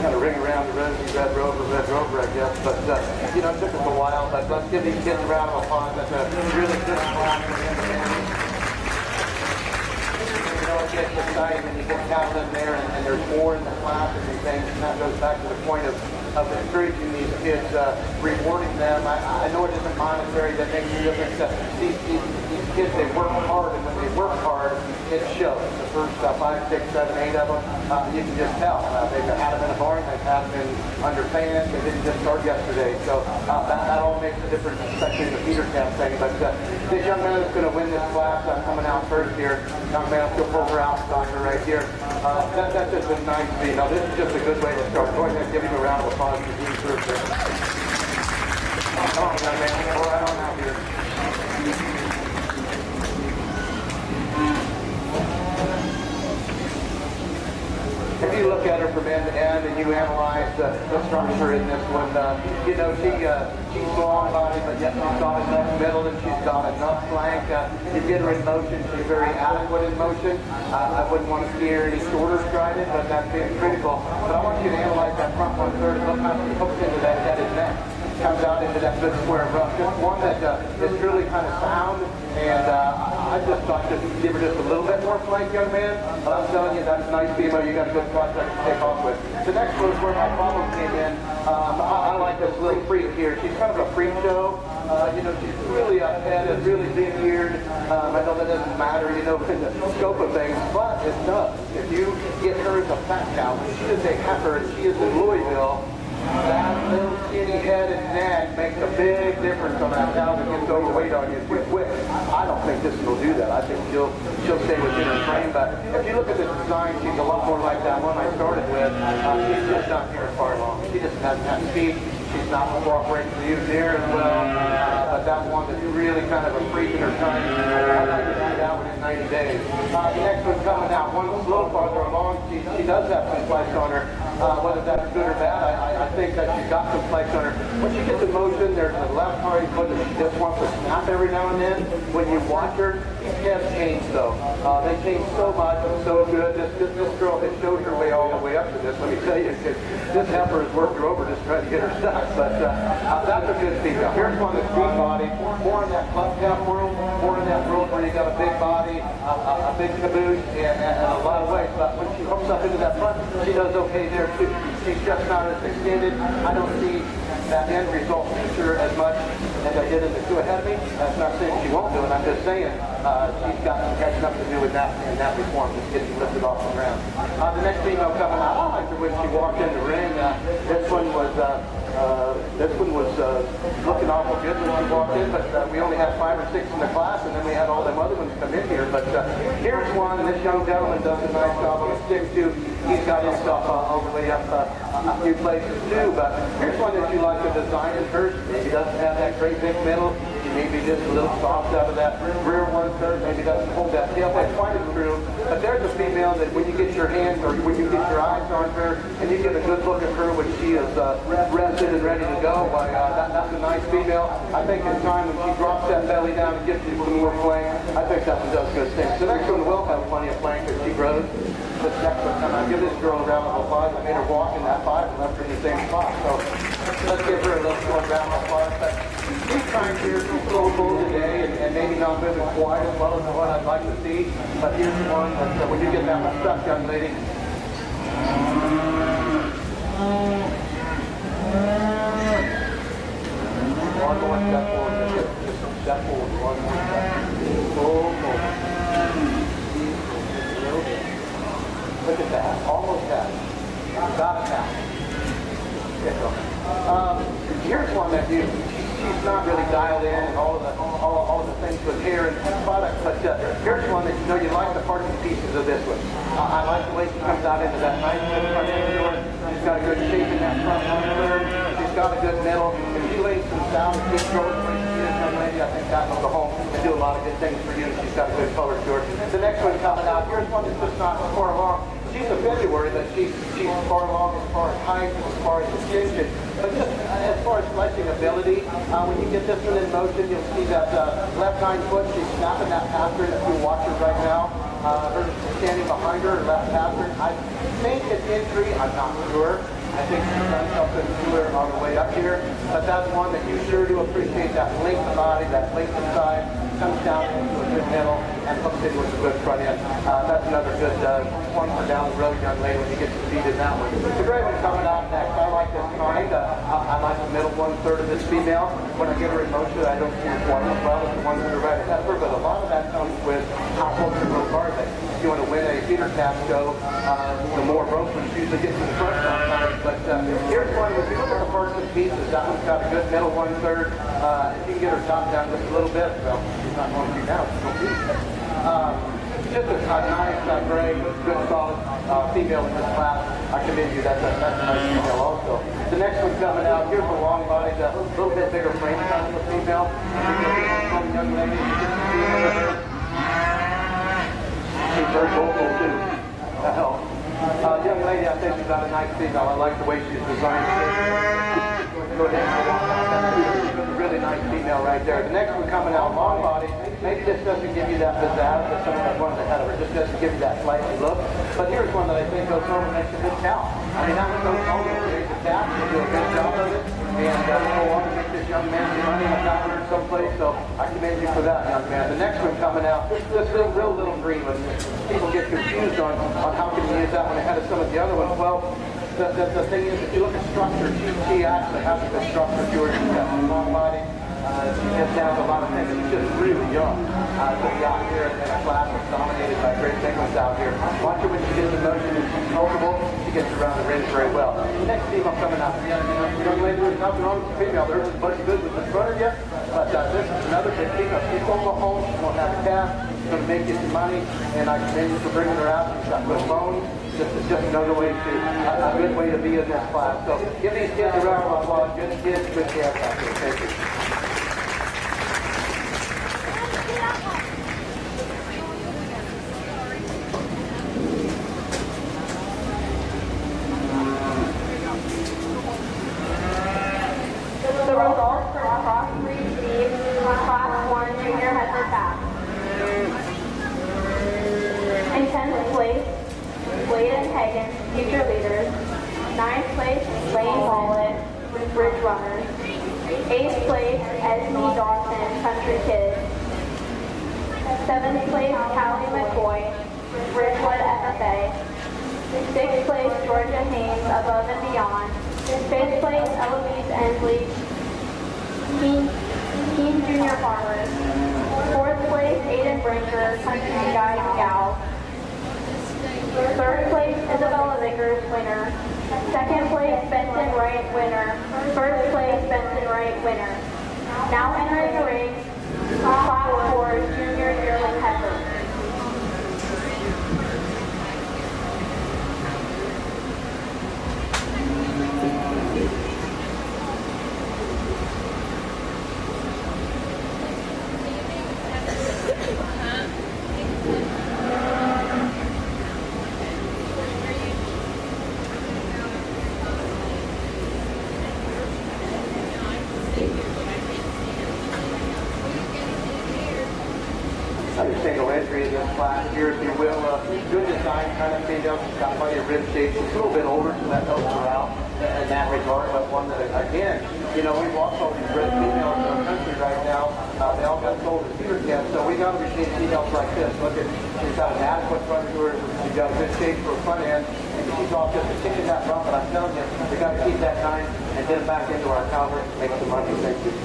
Kind of ring around the rosy Red Rover, I guess. But, you know, it took us a while, but let's give these kids a round of applause. That's a really good class for them. You know, it gets exciting when you get cattle in there and there's more in the classes and things, and that goes back to the point of encouraging these kids, rewarding them. I know it isn't monetary that makes a difference. These kids, they work hard, and when they work hard, it shows. The first 5, 6, 7, 8 of them, you can just tell. They've had them in a barn, they've had them under fans, they didn't just start yesterday. So that all makes a difference, especially in the Feedercalf thing. But this young man is going to win this class. I'm coming out first here. Young man, still pull her out, Doctor, right here. That's just a nice thing. Now, this is just a good way to start. Go ahead and give him a round of applause for being first there. Come on, young man. Go right on out here. If you look at her from end to end and you analyze the structure in this one, you know, she's long body, but yet she's got enough middle and she's got enough flank. You get her in motion, she's very adequate in motion. I wouldn't want to see her any shorter strided, but that's being critical. But I want you to analyze that front 1/3 and look how she hooks into that head and neck. Comes out into that good square rough. Just one that is really kind of sound, and I just thought just give her just a little bit more flank, young man. I'm telling you, that's a nice female. You got a good prospect to take off with. The next one is where my problem came in. I like this little freak here. She's kind of a freak show. You know, she's really up-headed, really big-eared. I know that doesn't matter, you know, in the scope of things, but it does. If you get her as a fat cow, she is a heifer, and she is in Louisville. That little skinny head and neck makes a big difference on that cow that gets overweight on you quick. I don't think this one will do that. I think she'll stay within her frame. But if you look at the design, she's a lot more like that one I started with. She's just not near as far along. She just doesn't have speed. She's not cooperating with you there as well. But that one that's really kind of a freak in her time, I'd like to see that one in 90 days. The next one's coming out. One a little farther along. She does have some flex on her. Whether that's good or bad, I think that she's got some flex on her. When she gets in motion, there's a left hard foot that she just wants to snap every now and then. When you watch her, these calves change though. They change so much and so good. This girl has showed her way all the way up to this. Let me tell you, this heifer has worked her over just trying to get her stuck. But that's a good female. Here's one that's big body, more in that club calf world, more in that world where you got a big body, a big caboose, and a lot of weight. But when she hooks up into that front, she does okay there too. She's just not as extended. I don't see that end result feature as much as I did in the two ahead of me. That's not saying she won't do it. I'm just saying she's got some catching up to do with that in that reform, just getting lifted off the ground. The next female coming out, I liked her when she walked in the ring. This one was looking awful good when she walked in, but we only had 5 or 6 in the class, and then we had all them other ones come in here. But here's one, and this young gentleman does a nice job on the stick too. He's got himself overly up a few places too, but here's one that you like the design in her. She doesn't have that great big middle. She maybe just a little soft out of that rear 1/3, maybe doesn't hold that tail head quite as true. But there's a female that when you get your hands or when you get your eyes on her and you get a good look at her when she is rested and ready to go, why, that's a nice female. I think in time when she drops that belly down and gets you some more flank, I think that one does good things. The next one will have plenty of flank as she grows. This next one, I'll give this girl a round of applause. I made her walk in that 5 and left her in the same spot. So let's give her a little more round of applause. But she's trying here to full today and maybe not moving quite as well as the one I'd like to see. But here's one that when you get that much stuff, young lady. One more step forward. Just step forward. One more step. Full forward. Look at that, almost that. Got it now. Here's one that she's not really dialed in and all of the things with hair and products, but here's one that you like the parts and pieces of this one. I like the way she comes out into that nice front end door. She's got a good shape in that front 1/3. She's got a good middle. If she lays some sound and gets growth when she is young lady, I think that will go home and do a lot of good things for you. She's got a good color to her. The next one coming out, here's one that's just not far along. She's a February, but she's far along as far as height, as far as extension. But just as far as fleshing ability, when you get this one in motion, you'll see that left hind foot, she's snapping that pattern if you watch her right now. Her standing behind her, left pattern. I think it's entry, I'm not sure. I think she's done something to her on the way up here. But that's one that you sure do appreciate, that length of body, that length of side, comes down into a good middle, and hooks in with a good front end. That's another good one for down the road, young lady, when you get to feed in that one. The gray one coming out next. I like this kind. I like the middle 1/3 of this female. When I get her in motion, I don't see quite as well as the ones that are right ahead of her, but a lot of that comes with how close the rope are they. If you want to win a Feedercalf show, the more ropes would usually get to the front sometimes. But here's one with the parts and pieces. That one's got a good middle 1/3. If you can get her top down just a little bit, well, she's not going to do now. She's going to be. Just a nice, gray, good, solid female in this class. I commend you. That's a nice female also. The next one coming out, here's a long body, a little bit bigger frame kind of a female. Young lady, she's very vocal too. That helps. Young lady, I think she's got a nice female. I like the way she's designed. Go ahead and go on. She's a really nice female right there. The next one coming out, long body. Maybe this doesn't give you that pizzazz that some of the ones ahead of her. Just doesn't give you that flashy look. But here's one that I think goes home and makes a good cow. I mean, that one goes home and creates a cat. You do a good job of it. And go on and make this young man some money and found her someplace. So I commend you for that, young man. The next one coming out, this real little green one. People get confused on how can you use that one ahead of some of the other ones. Well, the thing is, if you look at structure, she actually has a good structure to her. She's got a long body. She gets down to a lot of things. She's just really young to be out here in a class that's dominated by great penguins out here. Watch her when she gets in motion and she's comfortable. She gets around the ring very well. The next female coming out, young lady, there's nothing wrong with the female. There's a bunch of good with the front of you. But this is another big female. She's going to go home. She won't have a calf. She's going to make you some money. And I commend you for bringing her out. She's got good bones. Just another way to, a good way to be in this class. So give these kids a round of applause. Good kids, good calves out here. Thank you. The results for cross-breed feed Class 1 Junior Heifer Calf. In 10th place, Wade and Hagen, future leaders. 9th place, Lane Wallet, Bridge Runners. 8th place, Esme Dawson, Country Kids. 7th place, Callie McCoy, Bridgewood FFA. 6th place, Georgia Haynes, Above and Beyond. 5th place, Eloise Ensley, Teen Junior Farmers. 4th place, Aiden Brinker, Country Guy Scout. 3rd place, Isabella Vickers, winner. 2nd place, Benson Wright, winner. 1st place, Benson Wright, winner. Now entering the ring, Class 4 Junior Yearling Heifer. class here, if you will. Good design kind of female. She's got plenty of rib shape. She's a little bit older, so that helps her out in that regard. But one that, again, you know, we've lost all these red females in our country right now. They all got sold as Feedercalf, so we got to receive females like this. Look at, she's got an adequate front to her. She's got a good shape for a front end. And she's off just a tick in that rump, but I'm telling you, we got to keep that nice and get it back into our cover and make some money. Thank you.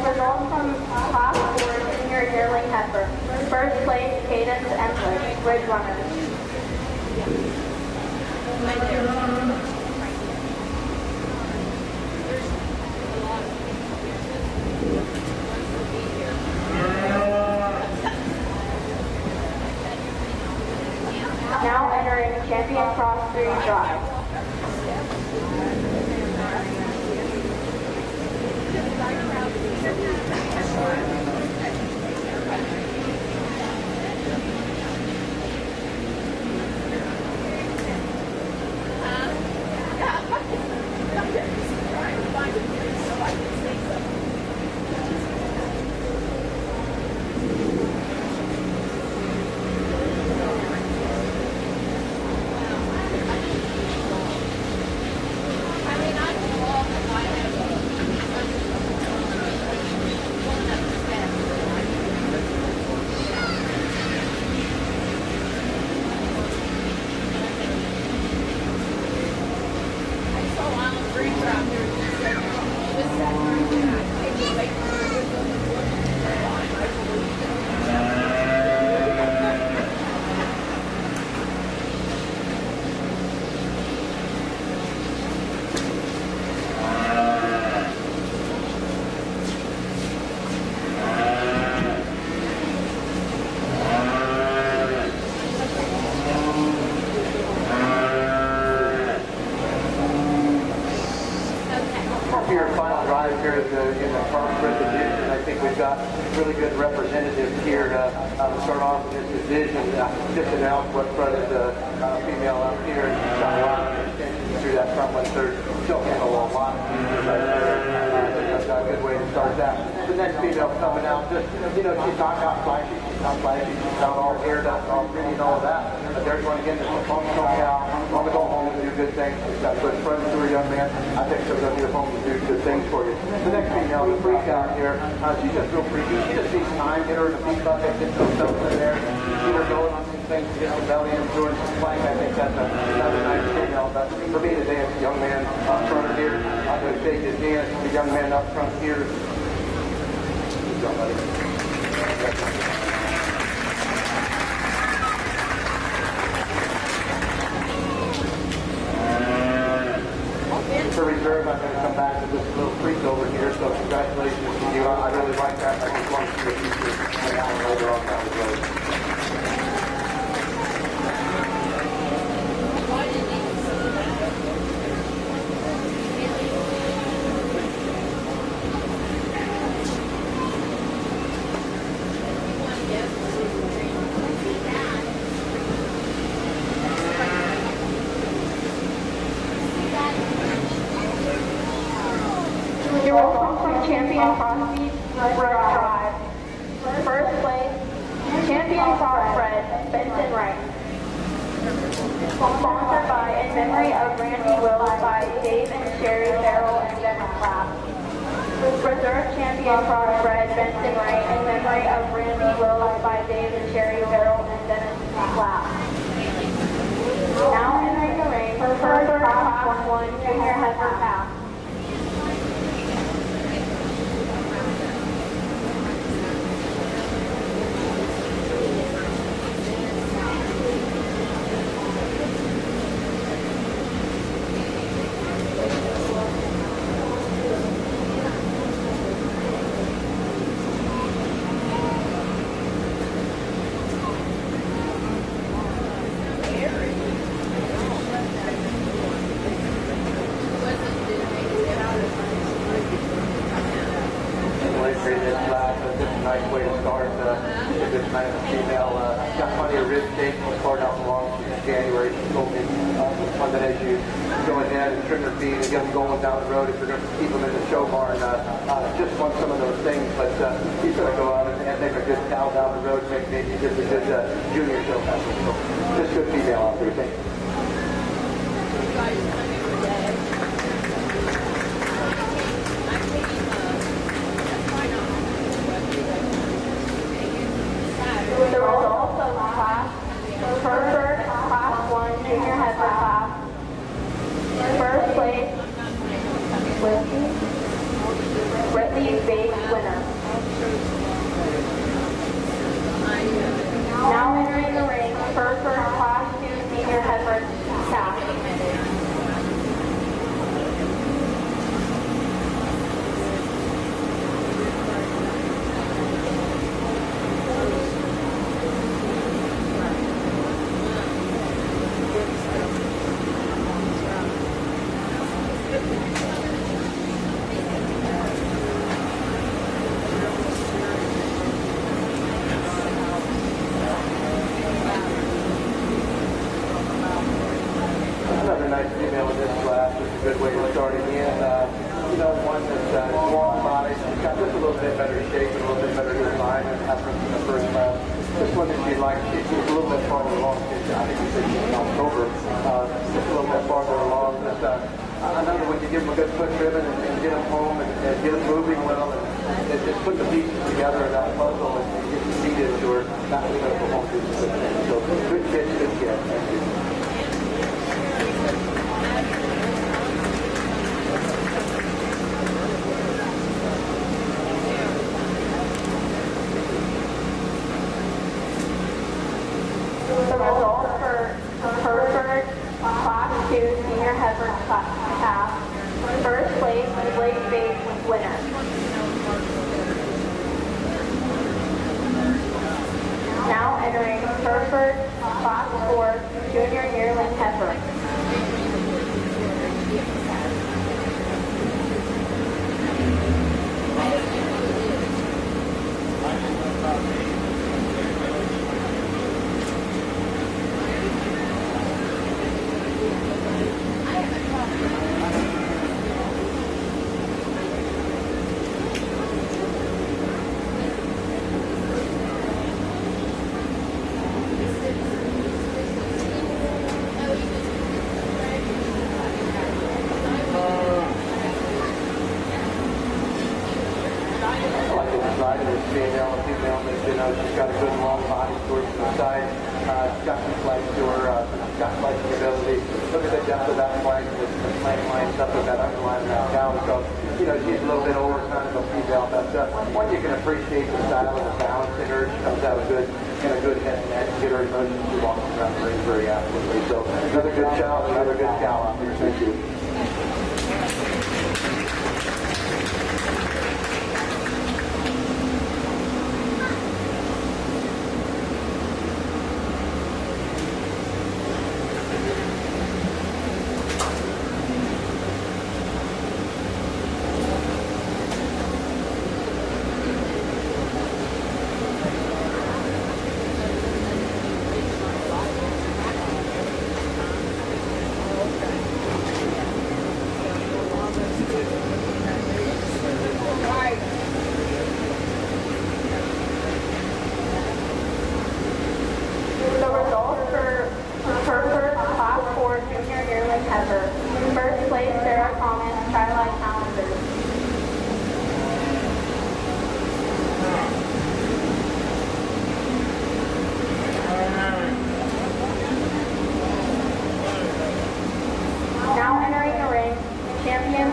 Results from Class 4 Senior Yearling Heifer. First place, Cadence Empress, Ridge Runners. Now entering Champion Cross 3 Drive. Your final drive here in the Farm division. I think we've got really good representatives here to start off with this division. Just announced what front is a female up here. She's got a lot of extensions through that front one third. She'll handle a lot of pieces right there. That's a good way to start that. The next female coming out, just, you know, she's not got flashy. She's not flashy. She's not all haired up, all pretty and all of that. But there's one again that's a functional cow. Want to go home and do good things. She's got good friends to her young man. I think she'll go to your home and do good things for you. The next female, the freak out here, she's just real freaky. She just needs time. Get her in the feed bucket, get some stuff in there. Get her going on some things, get some belly and doing some plank. I think that's another nice female. But for me today, it's a young man up front here. I'm going to shake his hand. The young man up front here. Good job, buddy. For reserve, I'm going to come back to this little creek over here, so congratulations to you. I really like that. I just want to see a future and now later on down the road. Your results from Champion Crossbreed Drive. First place, Champion Crossbred, Benson Wright. Sponsored by In Memory of Randy Wills by Dave and Sherry Farrell and Dennis Clapp. Reserve Champion Crossbred, Benson Wright, in memory of Randy Wills by Dave and Sherry Farrell and Dennis Clapp. Now entering the ring for further Class 1 Junior Heifer Pass. Nice way to start. This kind of female, got plenty of rib shape, part out long. January. She told me this one that as you go ahead and trim their feet and get them going down the road, if you're going to keep them in the show barn, just want some of those things. But he's going to go out and make a good cow down the road, make maybe just a good junior show heifer. So just good female out there. Thank you. The results of class, Hereford Class 1 Junior Heifer class. First place, Whitley Bates winner. Now entering the ring, Hereford Class 2 Senior Heifer calf. Another nice female in this class. It's a good way of starting in. One that's long body, got just a little bit better shape and a little bit better design and heifer in the first class. This one that she liked, she's a little bit farther along. I think you said she's in October. Just a little bit farther along. But another one, you give them a good foot ribbon and get them home and get them moving well and just put the pieces together in that puzzle and get the feet into her. Not really going to go home to the good thing. So good kid, good kid. Thank you. The results for Hereford Class 2 Senior Heifer calf. First place, Blake Bates winner. Now entering Hereford Class 4 Junior Yearling Heifer. She's got a good long body towards the side. She's got some flight to her. She's got flighting ability. Look at the depth of that flight with the flank lines up with that underline back down. So, she's a little bit over kind of a female. But one, you can appreciate the style and the balance in her. She comes out in a good head and neck. Get her emotions. She walks around the ring very actively. So, another good child, another good cow out there. Thank you.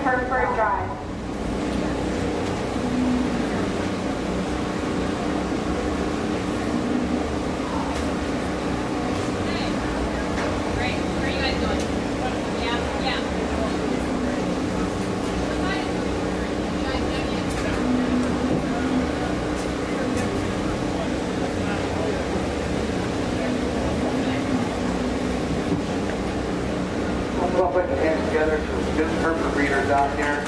Hereford Drive. Put your hands together, some good Hereford breeders out here.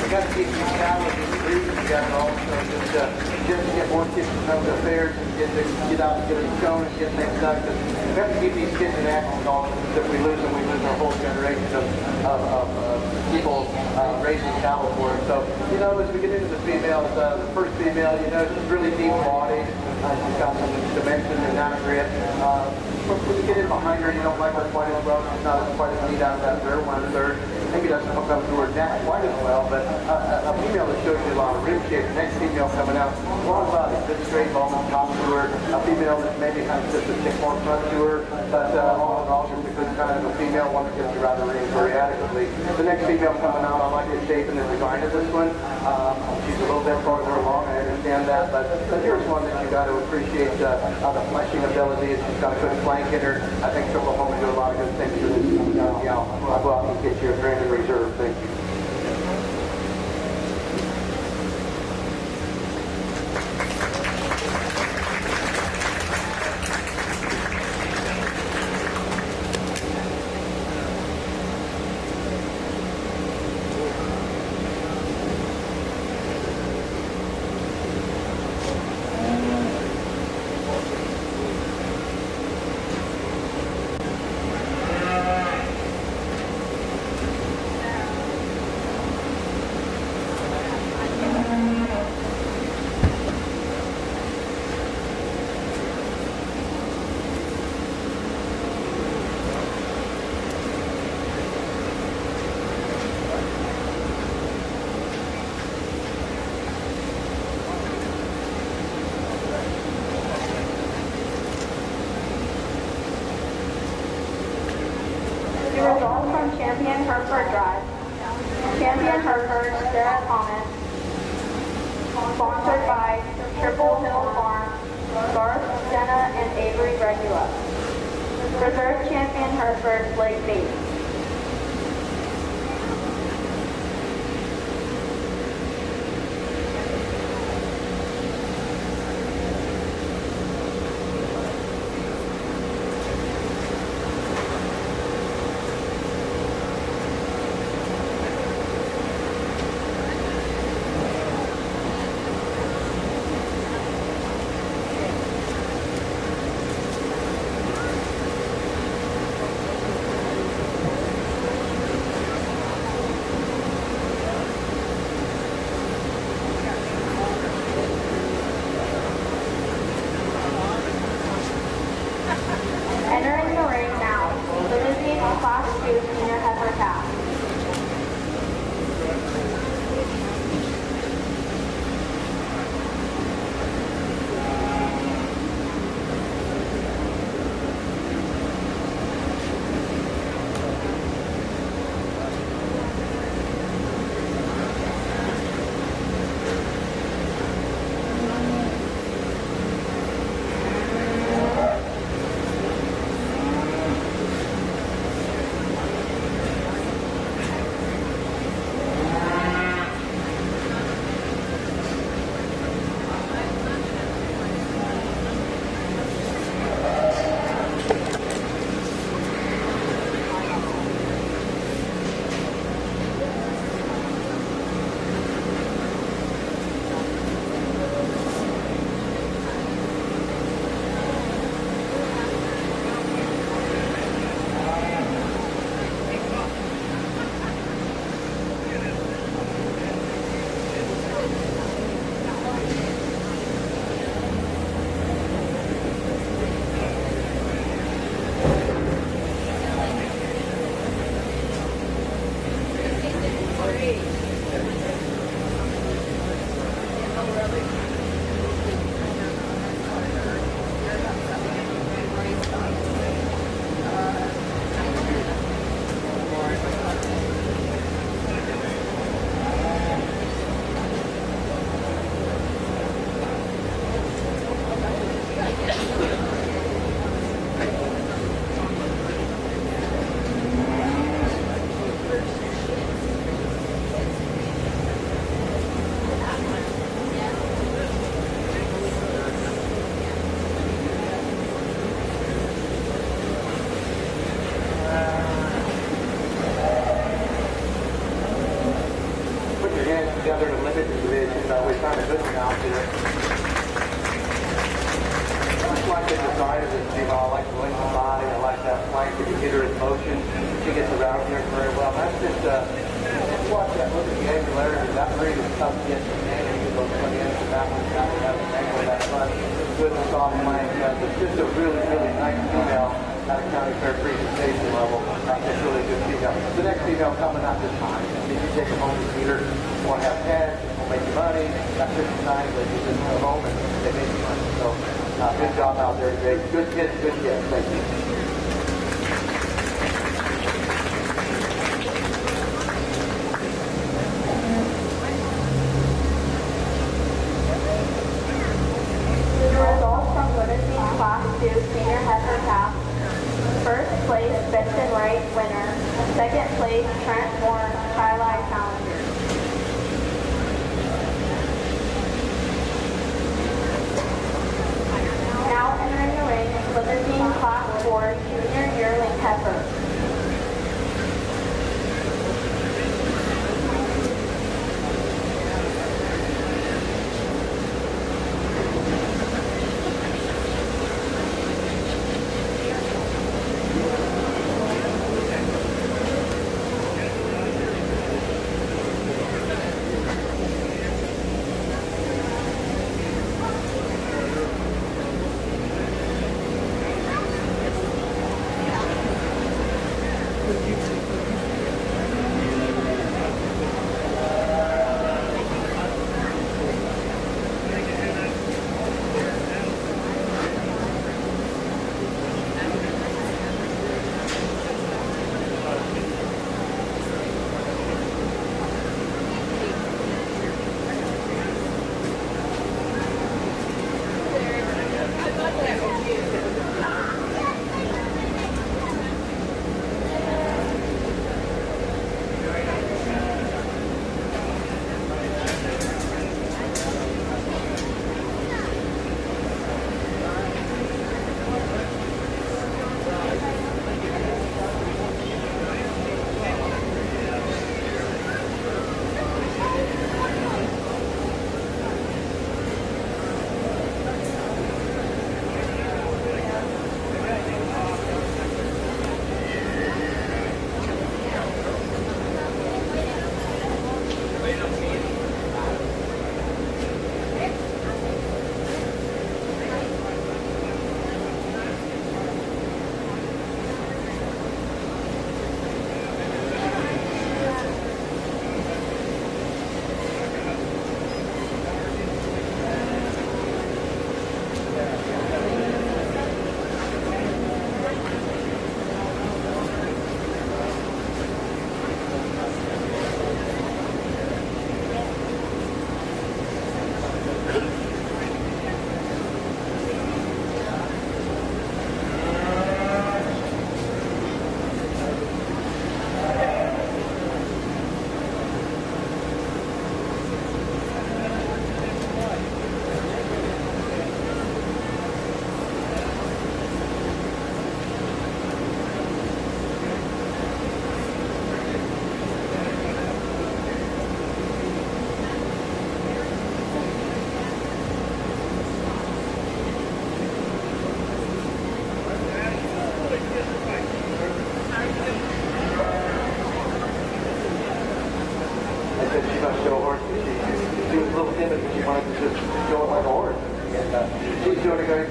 We got to keep these cattle and these breeds together. at it all. So just to get more kids to know the fairs and get out and get them shown and get things done. Because we have to keep these kids in action and all. If we lose them, we lose our whole generation of people raising cattle for us. So, you know, as we get into the females, the first female, you know, she's really deep-bodied. She's got some dimension and anatomy. When you get in behind her, you don't like her quite as well. She's not quite as neat out of that rear 1/3. Maybe doesn't hook up to her neck quite as well, but a female that shows you a lot of rib shape. The next female coming out, a lot of good straight bone top to her. A female that maybe has just a tick more front to her, but all in all, just a good kind of a female, one that gets you around the ring very adequately. The next female coming out, I like the shape and the design of this one. She's a little bit farther along, I understand that, but here's one that you got to appreciate the fleshing ability. She's got a good flank in her. I think she'll go home and do a lot of good things to this young gal. I'll go out and get you a grand in reserve. Thank you. Results from Champion Hereford Drive. Champion Hereford, Sarah Thomas. Sponsored by Triple Hill Farm, Garth, Jenna, and Avery Regula. Reserve Champion Hereford, Blake Bates. Entering the ring now, limousine Class 2 Senior Heifer Calf. here. I just like the design of this female. I like the length of body. I like that flank. If you get her in motion, she gets around here very well. That's just, watch that. Look at the angularity. That breed is tough to get to the end. You can go 20 inches and that one's got to have an angle in that front. Good and soft flank. It's just a really, really nice female at a county fair presentation level. It's really a good female. The next female coming out this time. If you take them home to feeder, you want to have heads, will make you money. That's 59, but you just go home and they make you money. So good job out there today. Good kids, good kids. Thank you. The results from witnessing Class 2 Senior Heifer Calf. First place, Benson Wright, winner. Second place, Trent Bourne, Highlight Challenger. Now entering the ring, witnessing Class 4 Junior Yearling Heifer.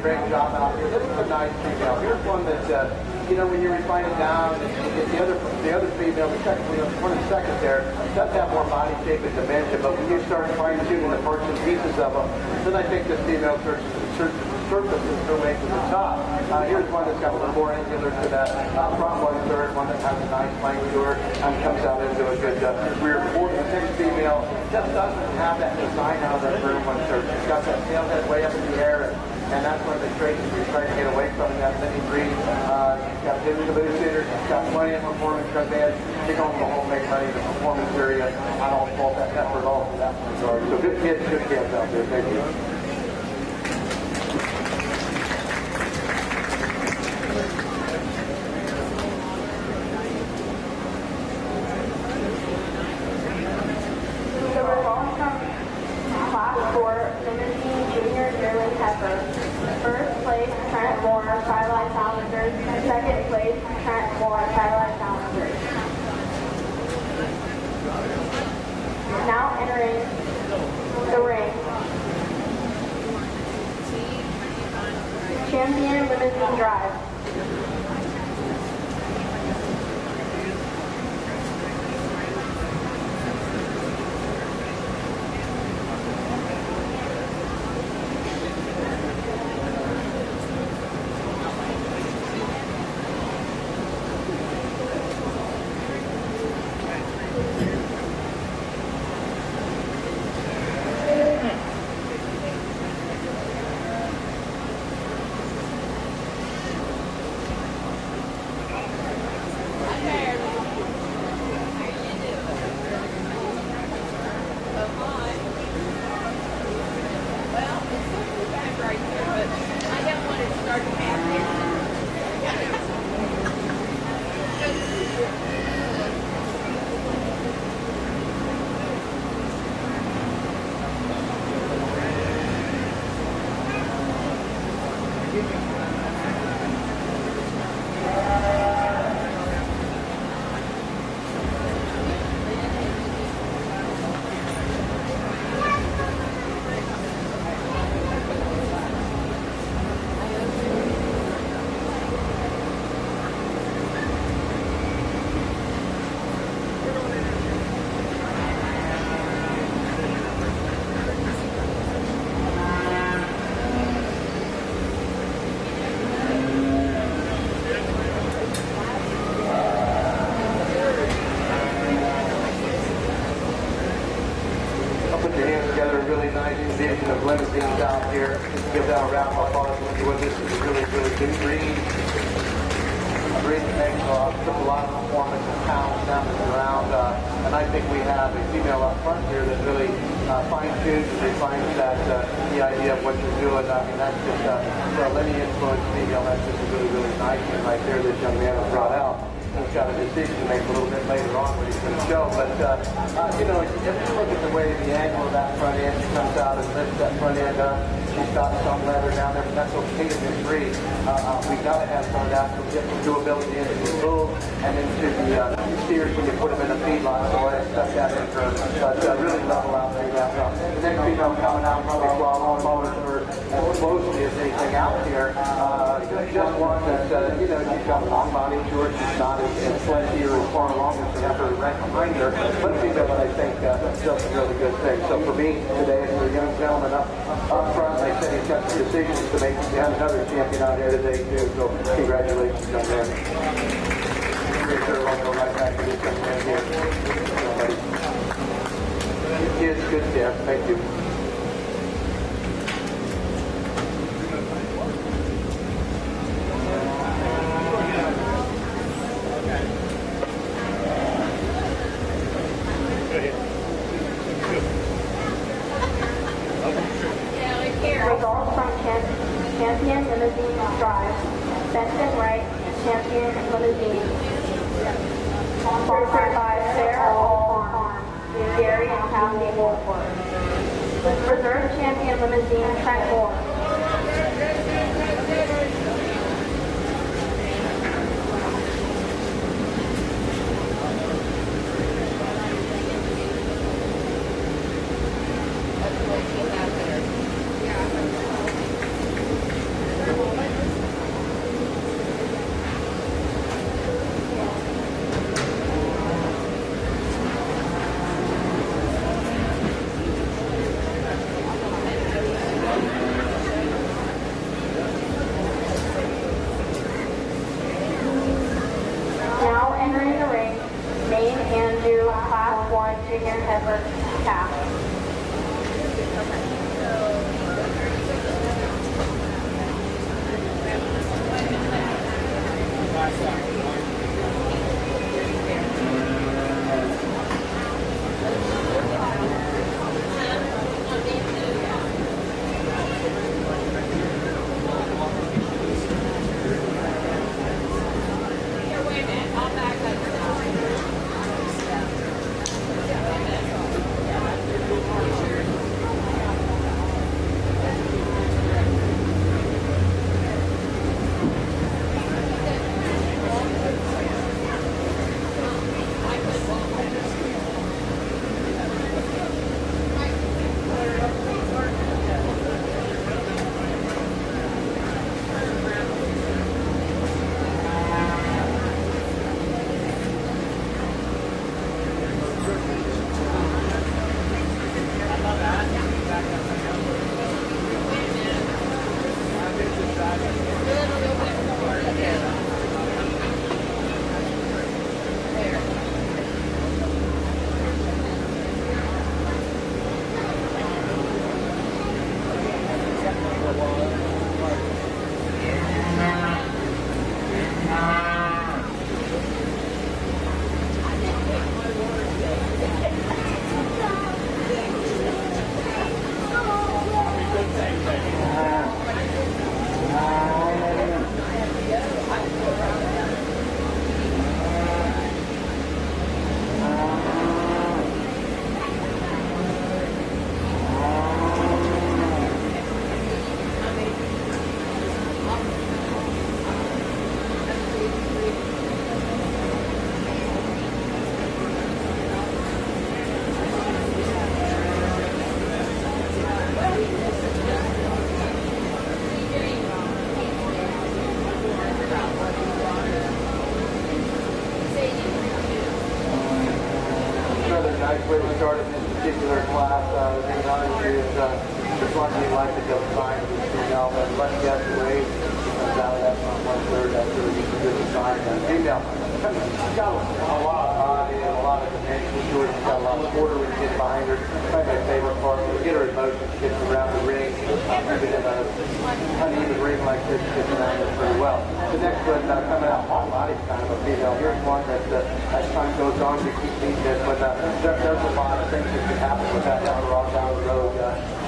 Great job out here. This is a nice female. Here's one that, when you refine it down, and the other female, the one in second there, does have more body shape and dimension, but when you start fine-tuning the parts and pieces of them, then I think this female surfaces her way to the top. Here's one that's got a little more angular to that front one-third, one that has a nice flank to her, and comes out into a good rear quarter. The next female just doesn't have that design out of that rear one-third. She's got that tail head way up in the air, and that's one of the traits that we're trying to get away from in that mini breed. She's got dividend ability, she's got plenty of performance because they had to go the home, make money in the performance area. I don't fault that effort at all in that regard. So good kids out there. Thank you. The results from Class 4 Women's second place, Trent Moore, Cadillac Challenger. Now entering the ring, Champion Limousine Drive. Division of limousines out here. Give that a round of applause. This is a really, really good breed. A breed that makes took a lot of performance and talent down and around. And I think we have a female up front here that really fine-tunes and refines that the idea of what you're doing. I mean, that's just for a lineage influence female. That's just a really, really nice one right there. This young man has brought out. He's got a decision to make a little bit later on when he's going to show. But, you know, if you look at the way the angle of that front end, she comes out and lifts that front end up. She's got some leather down there, but that's okay to this breed. We've got to have some of that from different durability into the move and into the steers when you put them in a feedlot. So I stuck that in for but really level out there. The next female coming out probably 12 motors or as closely as anything out here. Just one that, you know, she's got a long body to her. She's not as plenty or as far along as the effort right behind her. But female that I think does a really good thing. So for me today, as a young gentleman up front, like I said, he's got some decisions to make. We have another champion out here today too. So congratulations, young man. Pretty sure I'll go right back to this young man here. Kids, good step. Thank you. Results from Champion Limousine Drive. Benson Wright, Champion Limousine. Sponsored by Fair All Farm, Gary and Kathy Wolford. Reserve Champion Limousine, Trent Moore. Nice way to start in this particular class. The thing I is just wanting you like to go sign with this female, but let you have to wait. Comes out of that front 1/3, that's really a good sign. Female, she's got a lot of body and a lot of dimension to her. She's got a lot of quarter when you get behind her. Probably my favorite part. When you get her in motion, she gets around the ring. Even in a uneven ring like this, she gets around it pretty well. The next one coming out hot body kind of a female. Here's one that as time goes on, we keep beating it, but there's a lot of things that can happen with that down the road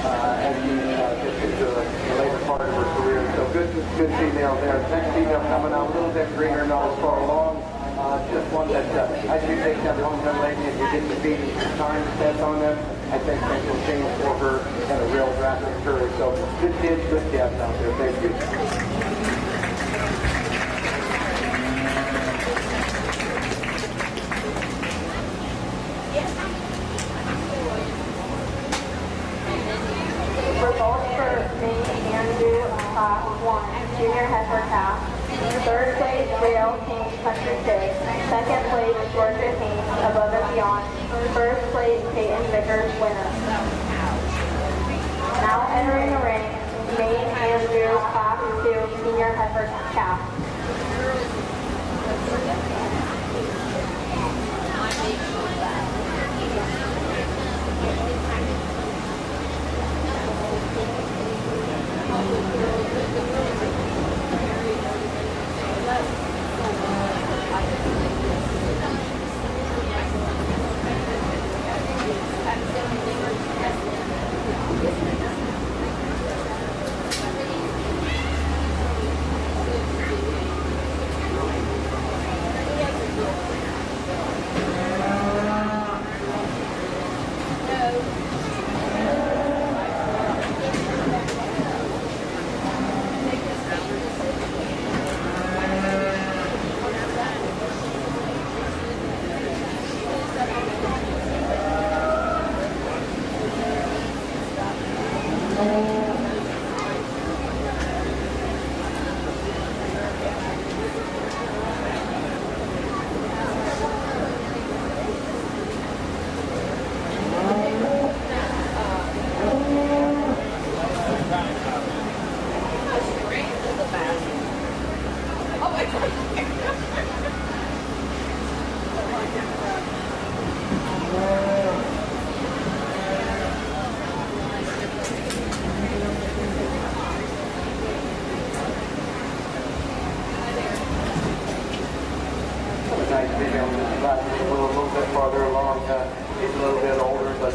as you get into the later part of her career. So good female there. Next female coming out a little bit greener, not as far along. Just one that as you take that long gun lady and you get to beat time test on them, I think things will change for her in a real drastic hurry. So good kids, good cats out there. Thank you. Results for main Andrew Class 1 Junior Heifer Calf. Third place, Rail Kings Country Kid. Second place, Georgia Kings Above and Beyond. First place, Peyton Vickers winner. Now entering the ring, main Andrew Class 2 Senior Heifer Calf. Nice female, a little bit farther along. She's a little bit older, but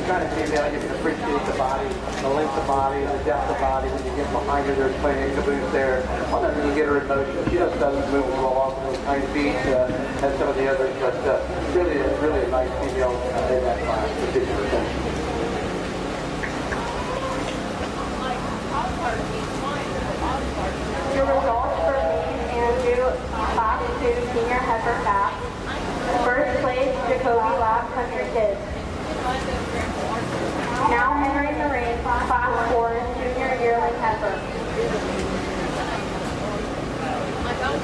kind of female, you can appreciate the body, the length of body, the depth of body. When you get behind her, there's plenty of caboose there. Well, then when you get her in motion, she just doesn't move along those kind of feet as some of the others, but really a nice female in that class. Your results for main Andrew Class 2 Senior Heifer Calf. First place, Jacoby Lab Country Kids. Now entering the ring, Class 4 Junior Yearling Heifer. I got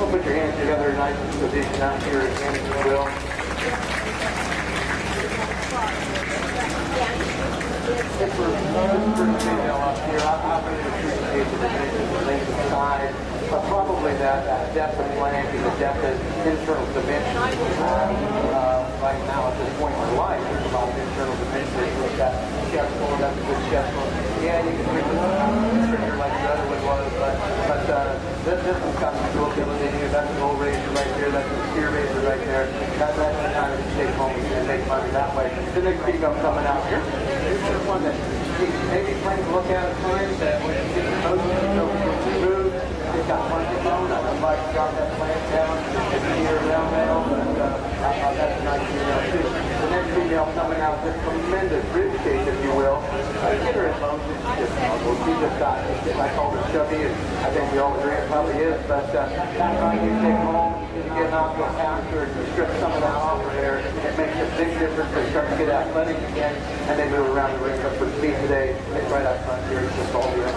Put your hands together, nice position out here again, if you will. This is female up here. I really appreciate the dimensions, the length and size, but probably that depth of flank and the depth of internal dimensions. Right now, at this point in my life, there's about internal dimensions. We've got chest bone, that's a good chest bone. Yeah, you can bring this here like the other one was, but this one's got some durability here. That's an old razor right there. That's a steer razor right there. That's the time to take home and make money that way. The next female coming out here. Here's just one that you maybe plan to look at times that when you see the motion, you know, it's smooth. It's got plenty of bone. I would like to drop that plant down and see her down there, but that's a nice female too. The next female coming out, this tremendous rib shape, if you will. Get her in motion. She just got, I call her chubby, and I think we all agree it probably is, but that right you take home, you get an outdoor pasture, and you strip some of that off of there, it makes a big difference. They start to get athletic again, and they move around the ring. But for me today, it's right out front here. It's just all the way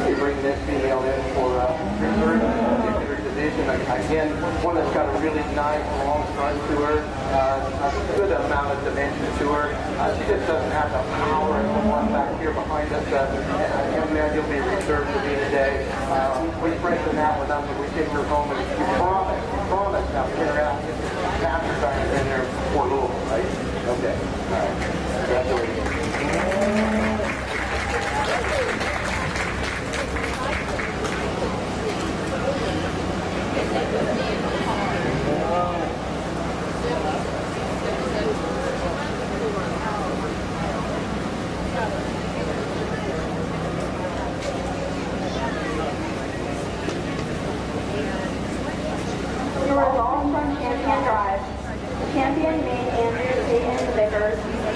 We bring this female in for her particular division. Again, one that's got a really nice long front to her, a good amount of dimension to her. She just doesn't have the power as the one back here behind us. Young man, you'll be reserved to me today. We strengthen that one up and we take her home, and you promise now to interact with the pastor time in there for Louisville, right? Okay. All right. Congratulations.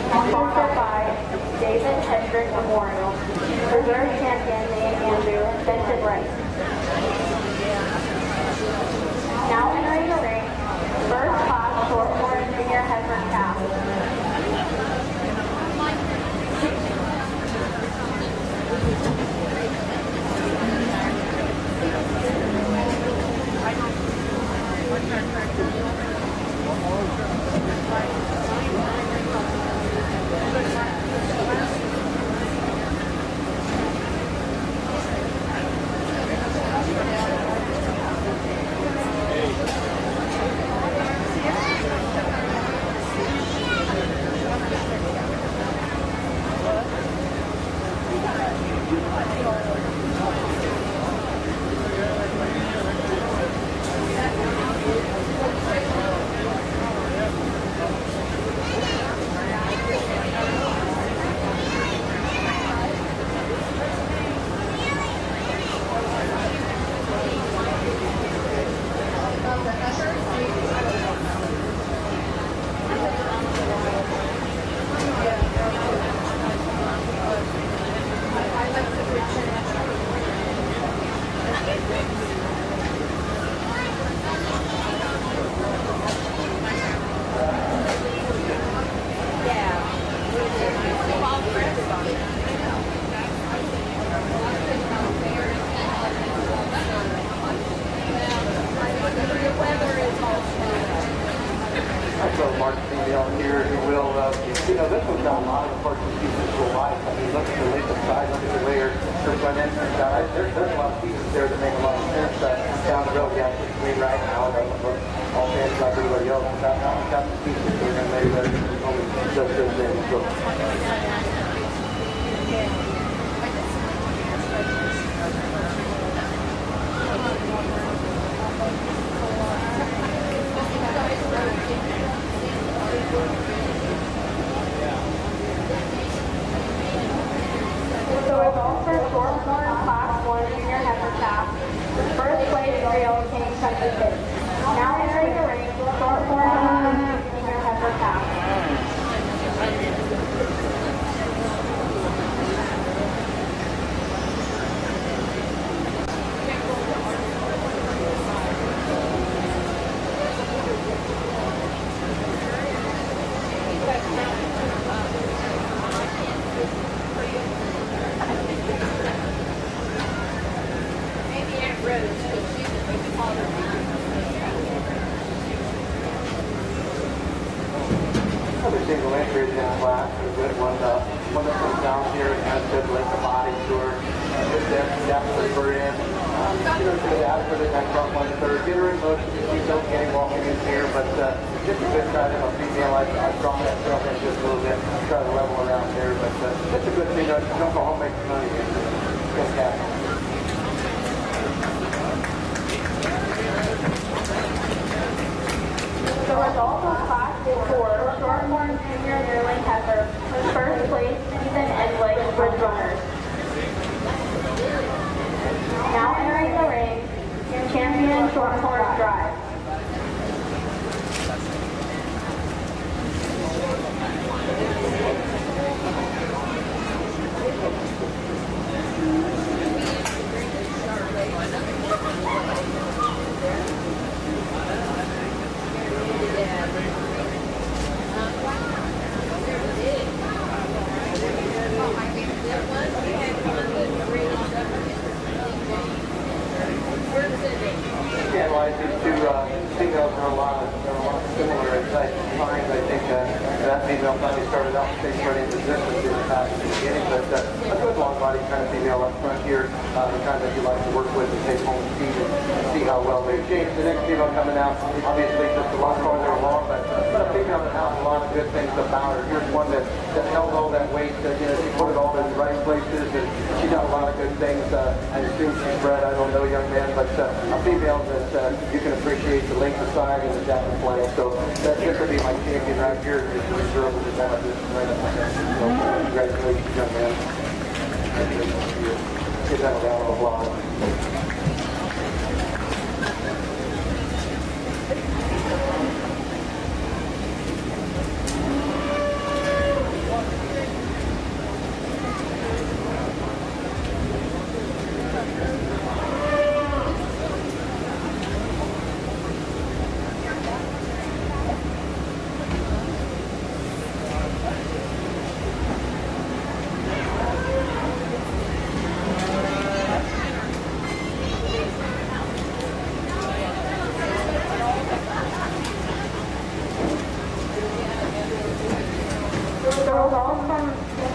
Sponsored by David Hendrick Memorial. Reserve champion named Andrew Benton Rice. Now entering the ring, first class short horn junior heifer calf.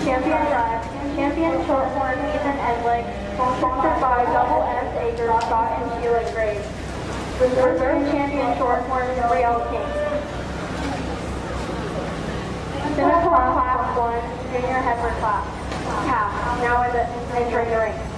Champion Red, Champion Shorthorn Ethan Edlick, sponsored by Double S Acres, Scott and Sheila Graves. Reserve Champion Shorthorn Brielle King. Pinnacle Class 1, Junior Heifer Class. Calf, now entering the ring.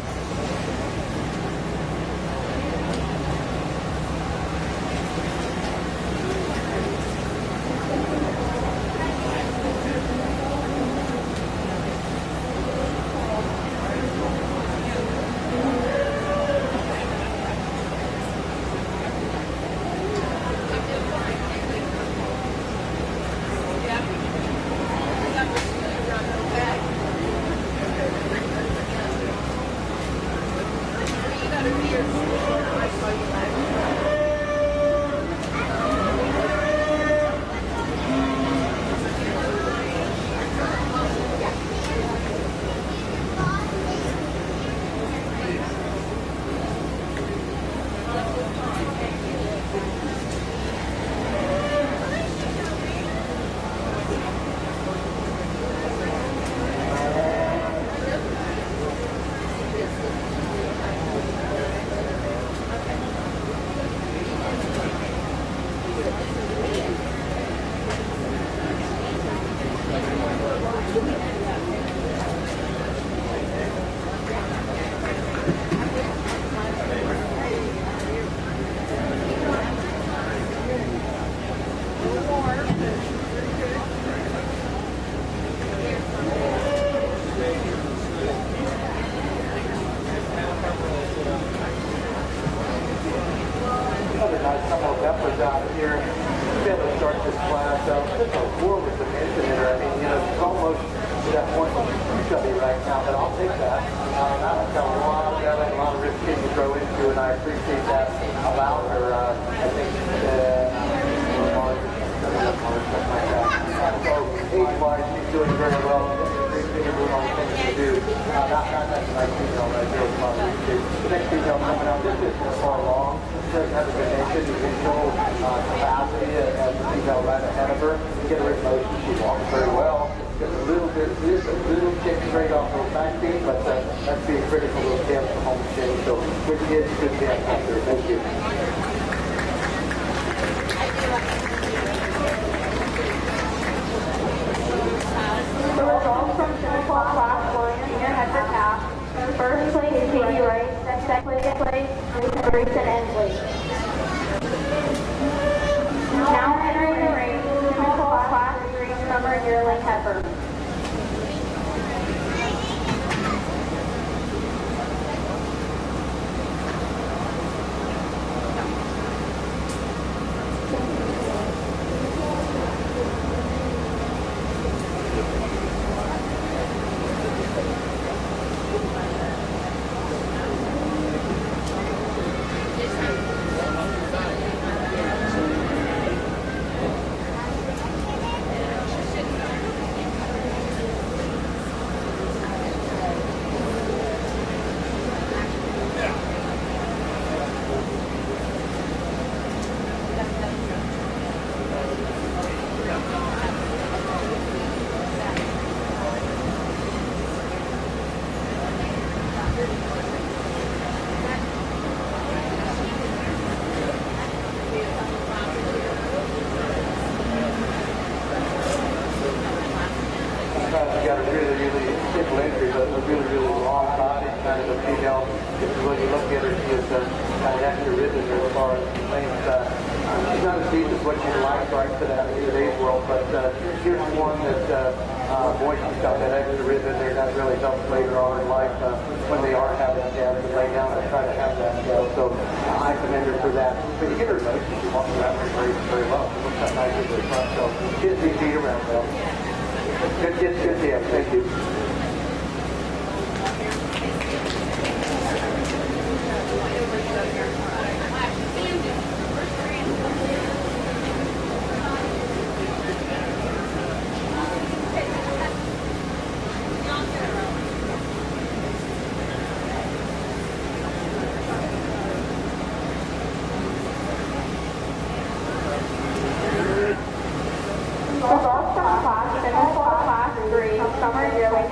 Class 3, Summer Yearling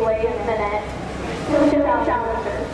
Blaze Minute Challengers.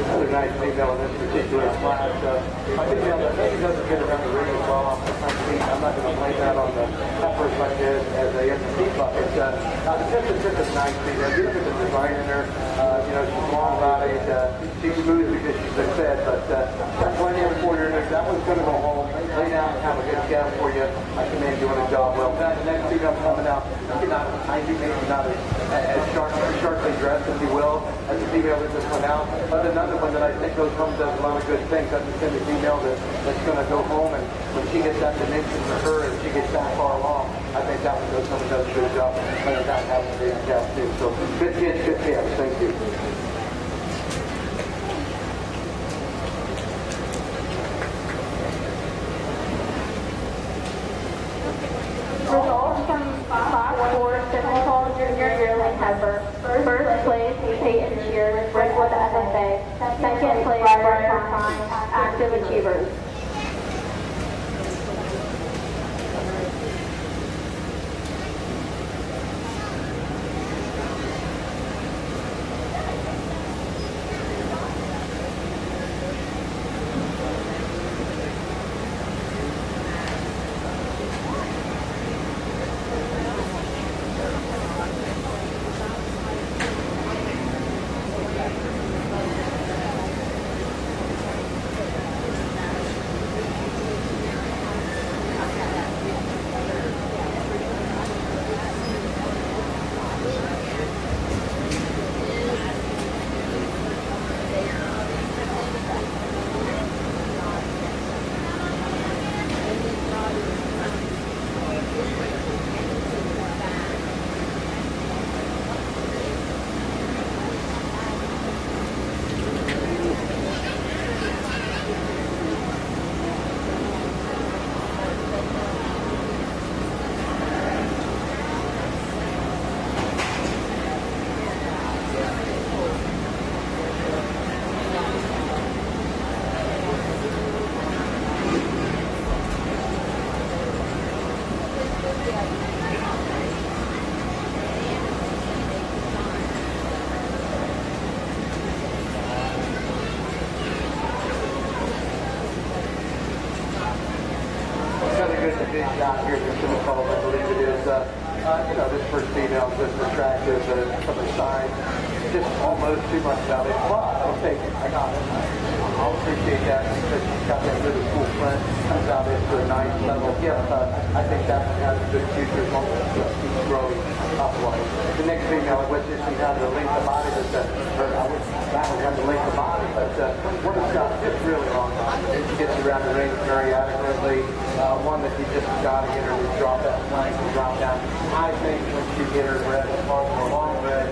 Another nice female in this particular class. I think that maybe doesn't get around the ring as well. I'm not going to blame that on the Heifer like this as a S&P bucket. Just a nice female. You look at the design in her. She's long-bodied. She's smooth because she's been fed, but got plenty of quarter in her. That one's going to go home. Lay down and have a good scout for you. I commend you doing a job well. Now, the next female coming out, maybe not as sharply dressed, if you will, as the female that just went out. But another one that I think goes home does a lot of good things. That's the female that's going to go home, and when she gets that dimension for her and she gets that far along, I think that one goes home and does a good job. And that happens to be a cat too. So good kids, good cats. Thank you. Results from Class 4 Typical Junior Yearling Heifer. First place, Peyton Shears, Brentwood FFA. Second place, Briar Pine, Active Achievers. Out here in the Feedercalf, I believe it is. This first female is just attractive from the side. Just almost too much about it. But I'll take it. I got it. I'll appreciate that because she's got that really cool front. Comes out into a nice level. Yes, I think that one has a good future as long as it keeps growing upward. The next female, which is she has a length of body that one has a length of body, but one that's got just really long body. She gets around the ring very adequately. One that you just got to get her to drop that plank and drop down. I think when you get her red as far as a long red,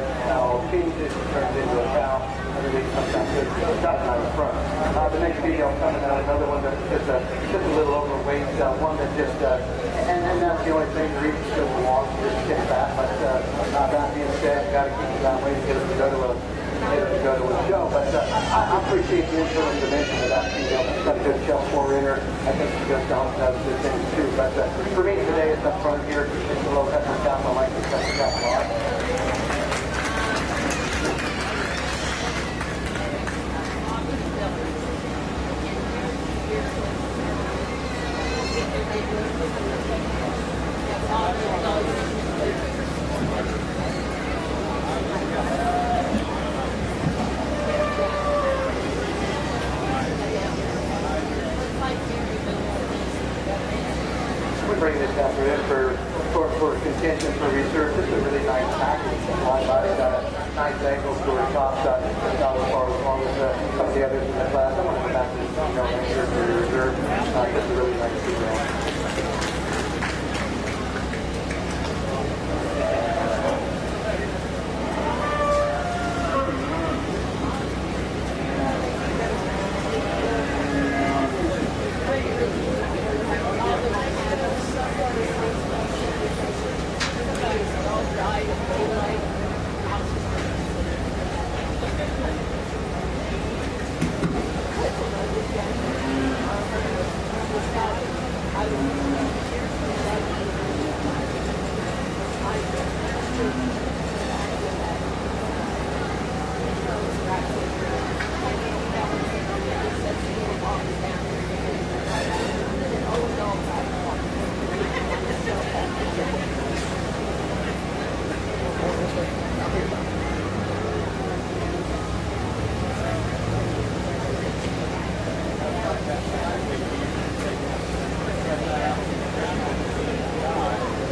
she just turns into a cow. And really sometimes good. Got it out in front. The next video coming out, another one that's just a little overweight, one that just, and that's the only thing, the reason she doesn't walk, she just gets fat, but that being said, got to keep it that way to get her to go to a show. But I appreciate the influence and dimension of that female. She's got a good shelf for in her. I think she goes down to other good things too. But for me today, it's up front here. It's a little Feedercalf. I like this Feedercalf a lot. We bring this after in for contention, for research. This is a really nice package. It's got a nice angle to her top shot. It's not as far along as some of the others in the class. I want to go back to this, research for reserve. This is a really nice female.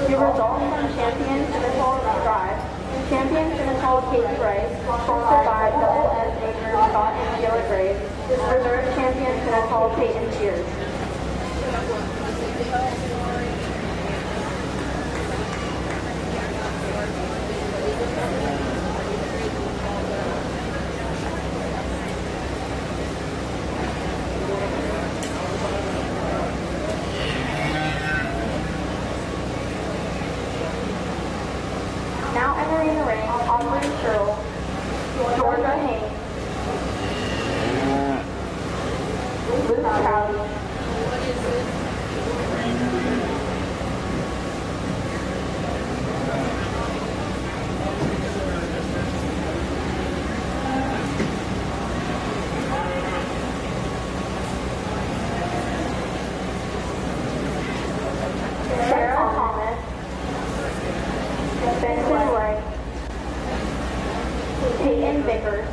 Your results from champion Feedercalf Drive. Champion Feedercalf Katie Rice, sponsored by Double S Acre Scott and Sheila Graves. Reserve champion Feedercalf Peyton Shears. Now entering the ring, Aubrey Sherrill, Georgia Haynes, Luke Crowley, Sarah Thomas, Benson Wright, Peyton Vickers,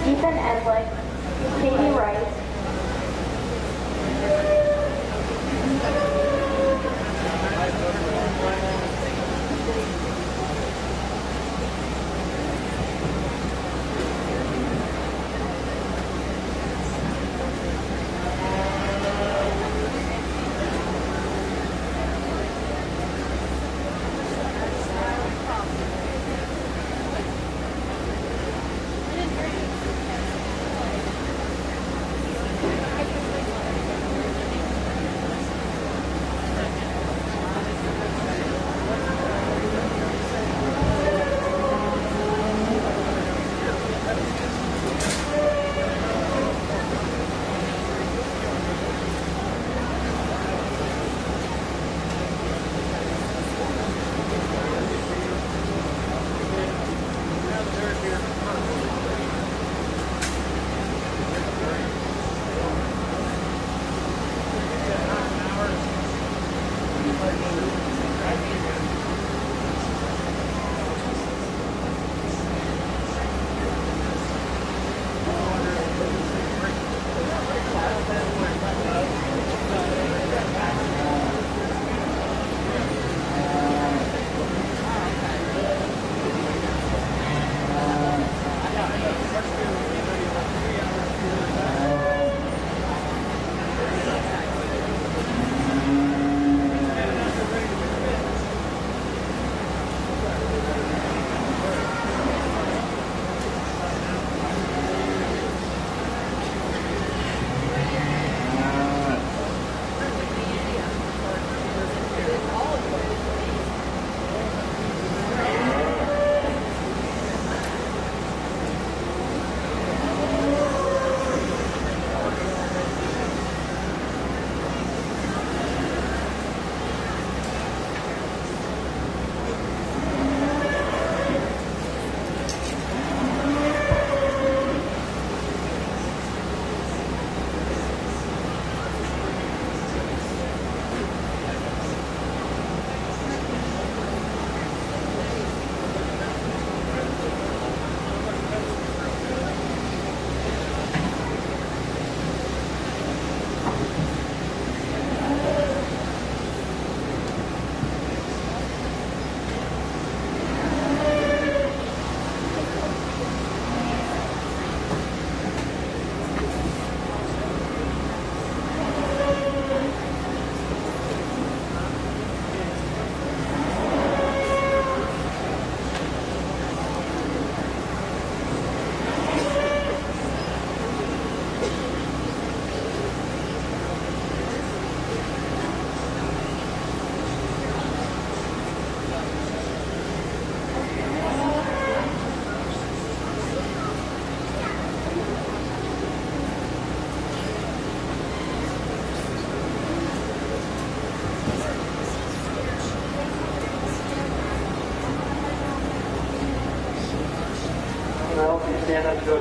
Ethan Edlick, Katie Rice,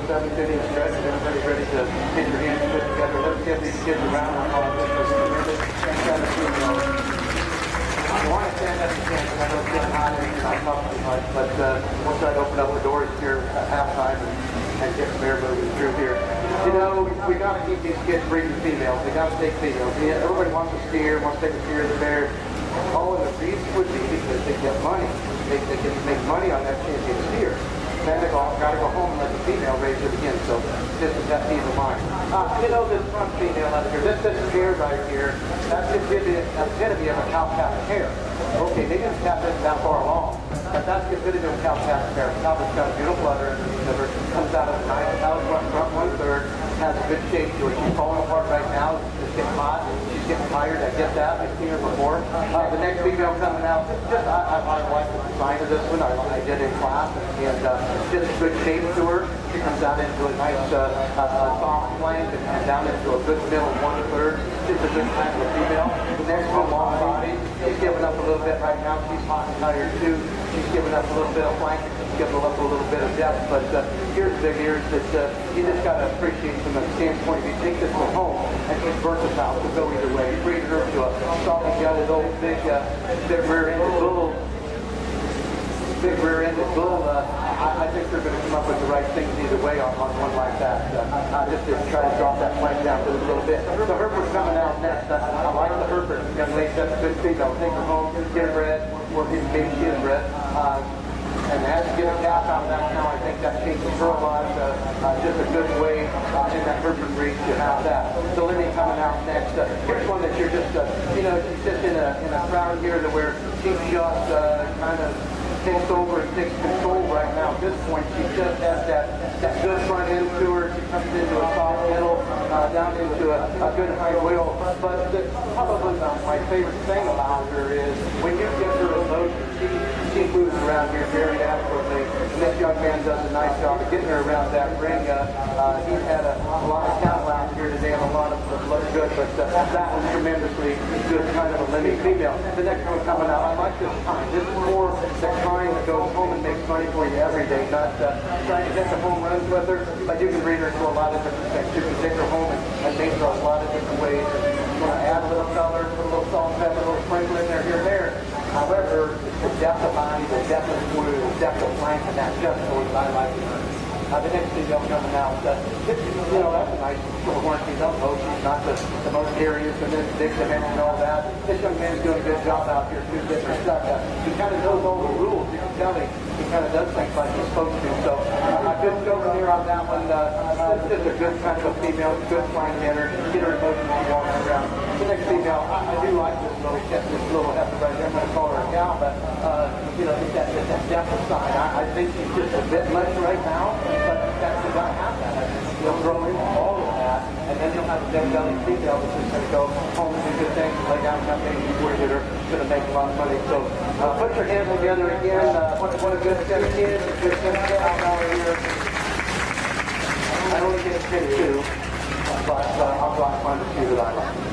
7 inning stretch. Everybody's ready to get your hands put together. Let's give these kids a round of applause. This was tremendous. I want to stand up again because I know it's getting hot and not talking much, but we'll try to open up the doors here at halftime and get some air moving through here. You know, we got to keep these kids breeding females. They got to take females. Yeah, everybody wants a steer, wants to take a steer of the bear. Oh, and the reason would be because they get money. They can make money on that champion steer. Then they got to go home and let the female raise it again. So just with that peace of mind. You know, this front female up here, this hair right here, that's the epitome of a cow-calf hair. Okay, they didn't have this that far along, but that's the epitome of a cow-calf hair. Cow that's got a beautiful udder, liver, comes out of the nice cow's front 1/3, has a good shape to it. She's falling apart right now. It's getting hot. She's getting tired. I get that. I've seen her before. The next female coming out, I like the design of this one. I did in class, and just good shape to her. She comes out into a nice soft flank and down into a good middle 1/3. Just a good kind of a female. The next one, long body. She's giving up a little bit right now. She's hot and tired too. She's giving up a little bit of flank. She's giving up a little bit of depth. But here's the big ears that you just got to appreciate from the standpoint. If you take this one home and she's versatile, to go either way. You breed her to a solid gutted old big rear-ended bull. Big rear-ended bull, I think they're going to come up with the right things either way on one like that. Just to try to drop that flank down just a little bit. So Herbert's coming out next. I like the Herbert young lady. That's a good female. Take her home, get her bred, or maybe she is bred. And as you get a calf out of that cow, I think that changes her a lot. Just a good way in that Herbert breed to have that. So Lindy coming out next. Here's one that you're just, you know, she's just in a crowd here to where she's just kind of takes over and takes control right now. At this point, she just has that good front end to her. She comes into a soft middle, down into a good high wheel. But probably my favorite thing about her is when you get her in motion, she moves around here very adequately. And this young man does a nice job of getting her around that ring. He's had a lot of cattle out here today and a lot of them look good, but that was tremendously good, kind of a linear female. The next one coming out, I like this kind. This is more the kind that goes home and makes money for you every day, not trying to get the home runs with her, but you can breed her to a lot of different things. You can take her home and make her a lot of different ways. You want to add a little color, put a little salt, pepper, a little sprinkle in there, here and there. However, the depth of body, the depth of food, the depth of flank, and that just what I like in her. The next female coming out, you know, that's a nice little horn female. No, she's not the most serious and then big dimension and all that. This young man's doing a good job out here too, getting her stuck. He kind of knows all the rules. You can tell he kind of does things like he's supposed to. So I couldn't go from here on that one. This is a good kind of a female, good flying getter. Get her emotionally walking around. The next female, I do like this little heifer right there. I'm going to call her a cow, but you know, that depth of side. I think she's just a bit much right now. But that's the guy have that. He'll grow into all of that, and then you'll have a dead belly female that's just going to go home and do good things, lay down that baby before you are going to make a lot of money. So put your hands together again. What a good set of kids, a good set of cows out here. I only get a pick two, but I'll go out and find a few that I like.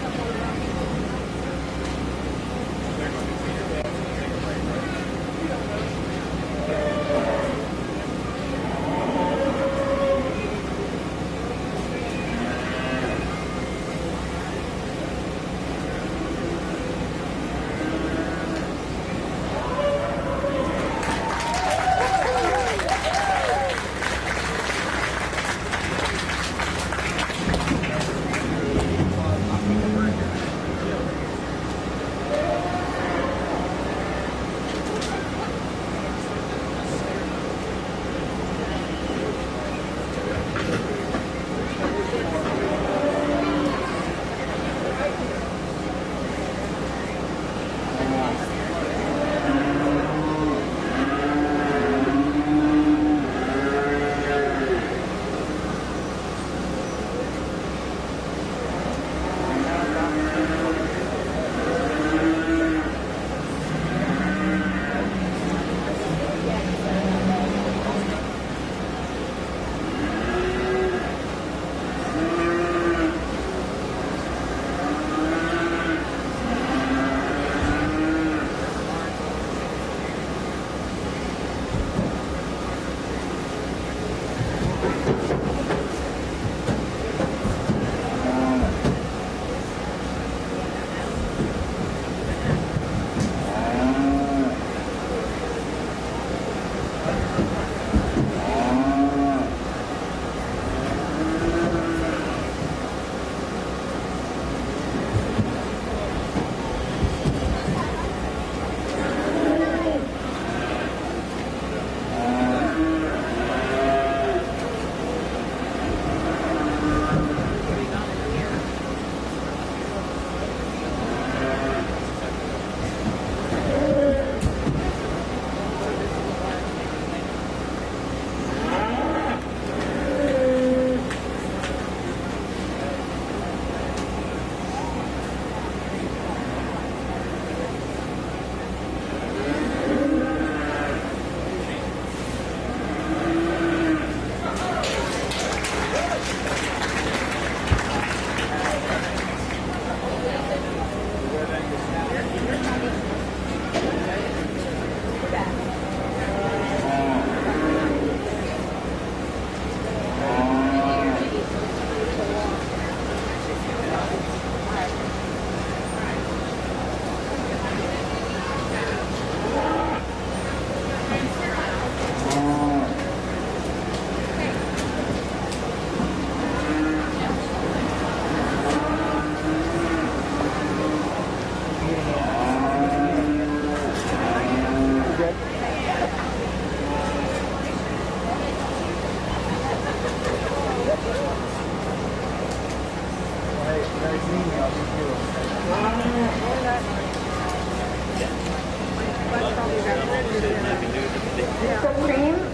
Supreme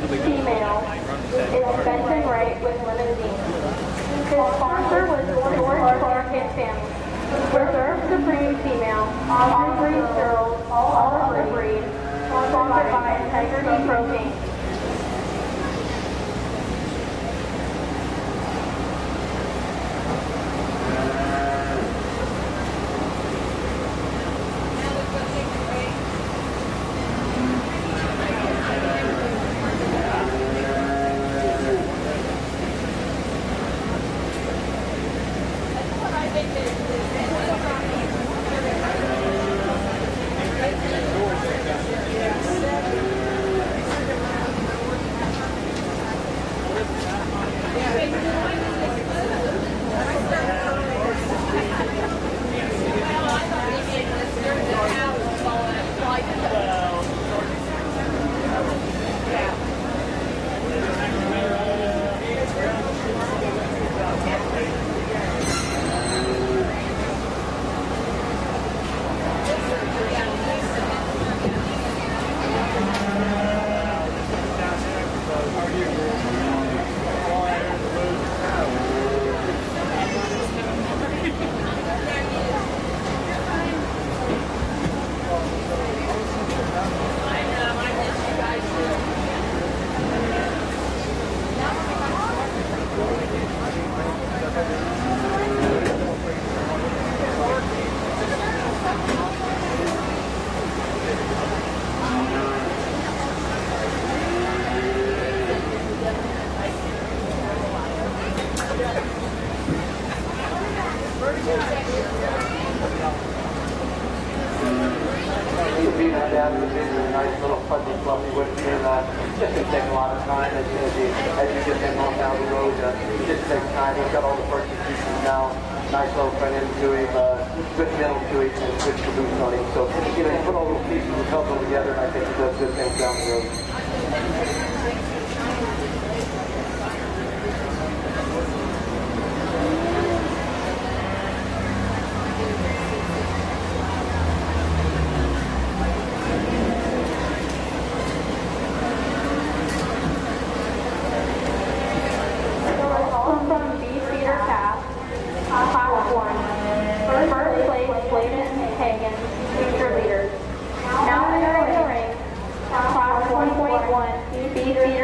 female is Benton Wright with Limousine. His sponsor was George Clark and family. Reserve Supreme female, Aubrey Searles, all of the breed, sponsored by Integrity Propane. Nice little fuzzy fluffy whip here. Just going to take a lot of time. As you get them on down the road, it just takes time. We've got all the purchase pieces now. Nice little front end to him, good middle to him, and good caboose on him. So, you put all those pieces and couple them together, and I think it does good things down the road. From the Feedercalf, Class 1. First place, Bladen Hagen, future leaders. Now entering the ring, Class 1.1, BC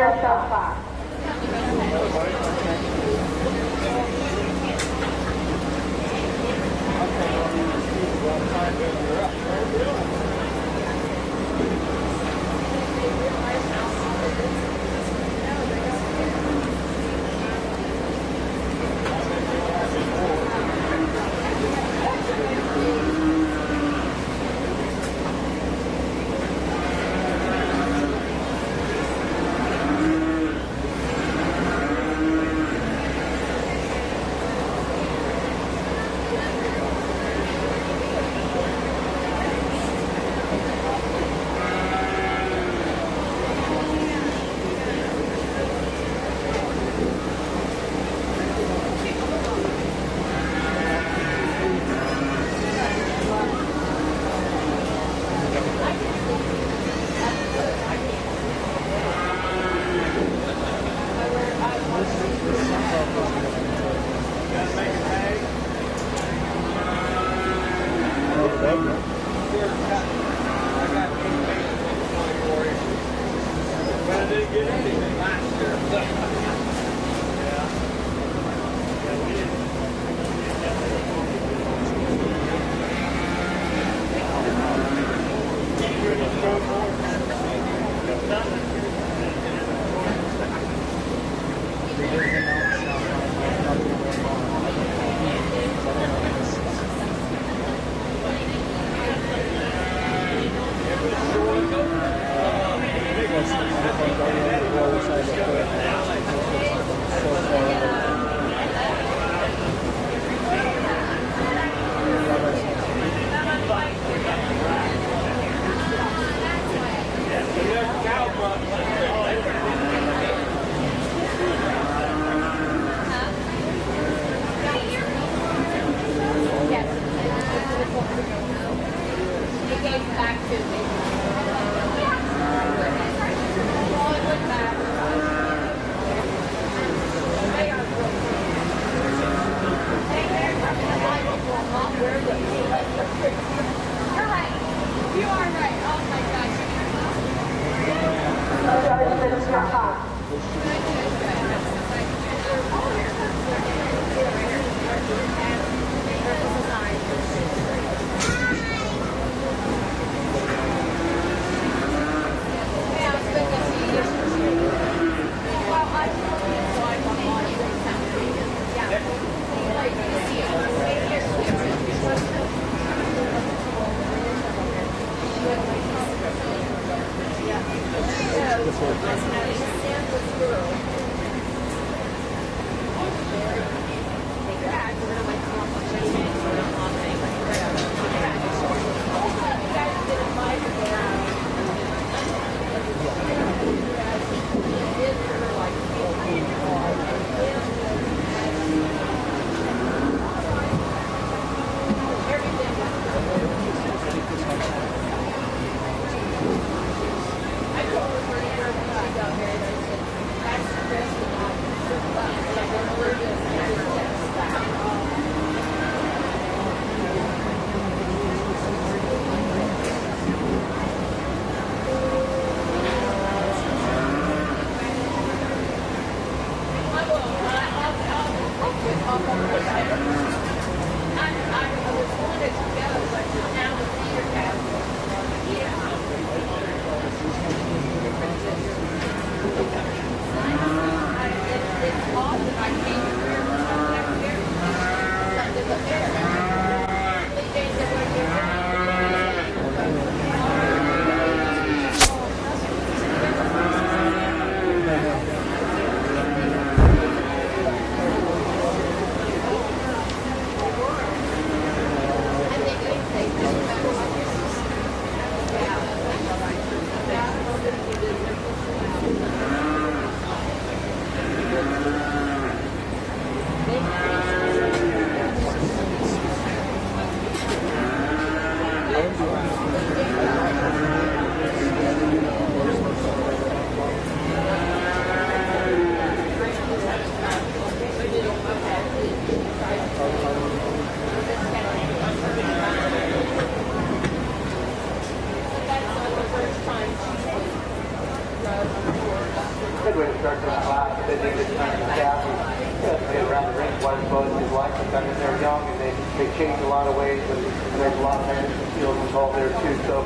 they changed a lot of ways, and there's a lot of management skills involved there too. So,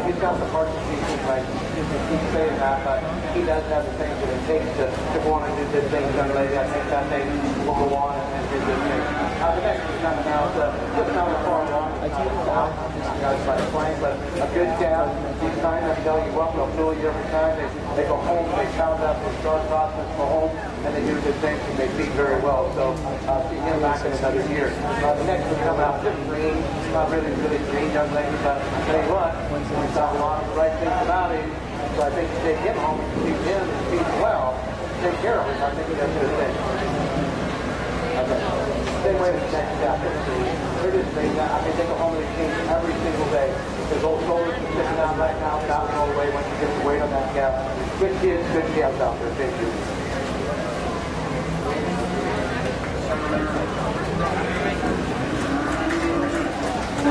he's got the heart to see things like, he keeps saying that, but he does have the things that it takes to go on and do good things, young lady. I think that thing will go on and do good things. The next is coming out, just not as far along. It's not south, by the flank, but a good calf. These kind of tell you what, they'll fool you every time. They go home, they pound up, they start process, go home, and they do good things, and they feed very well. So, see him back in another year. The next will come out just green, not really green, young lady, but I tell you what, we saw a lot of the right things about him. So I think to take him home and feed him and feed him well, take care of him, I think that's a good thing. Okay. Same way with the next chapter. They're just things that I mean, they go home and they change every single day. There's old shoulders sticking out right now, down all the way once you get the weight on that calf. Good kids, good calves out there. Thank you.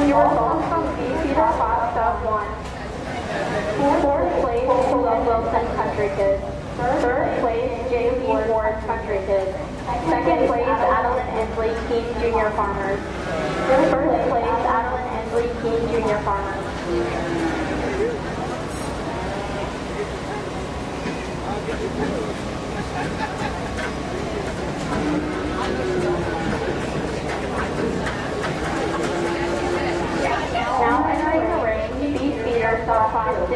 Your results from Feedercalf Sub 1. Fourth place, Colette Wilson Country Kids. Third place, J. Lee Ward Country Kids. Second place, Adeline Inslee King Junior Farmers. First place, Adeline Inslee King Junior Farmers. Now entering the ring, beef feeder sub class 2.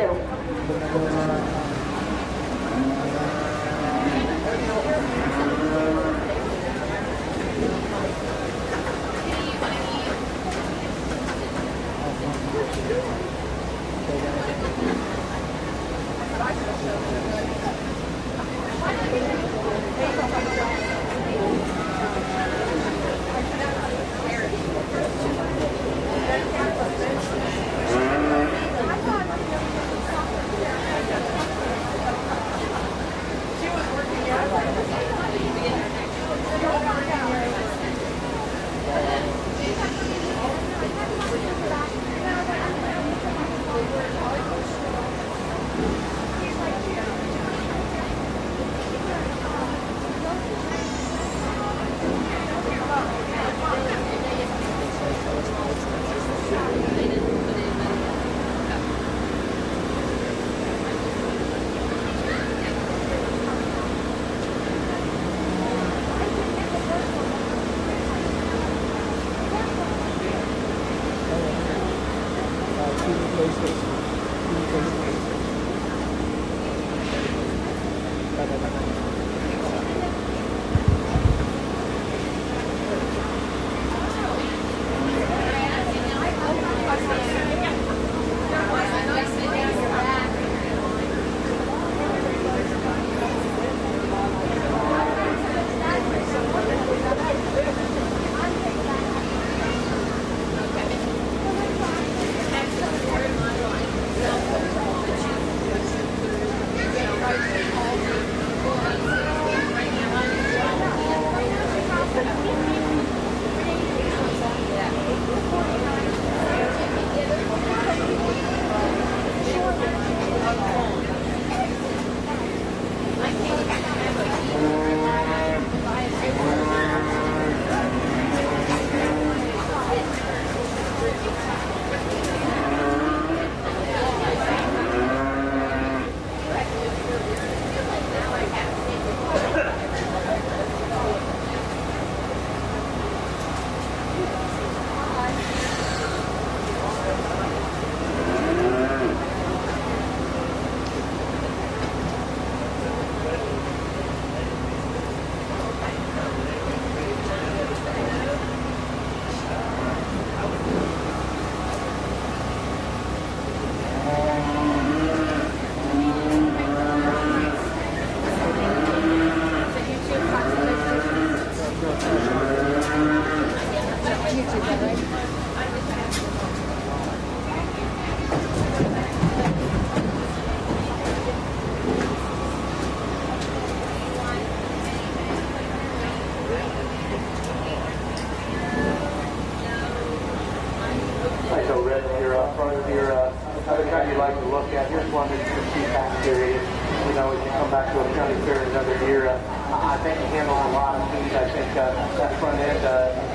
Other kind you like to look at. Here's one that you can see back period. You know, as you come back to a county fair another year, I think he handled a lot of feed. I think that front end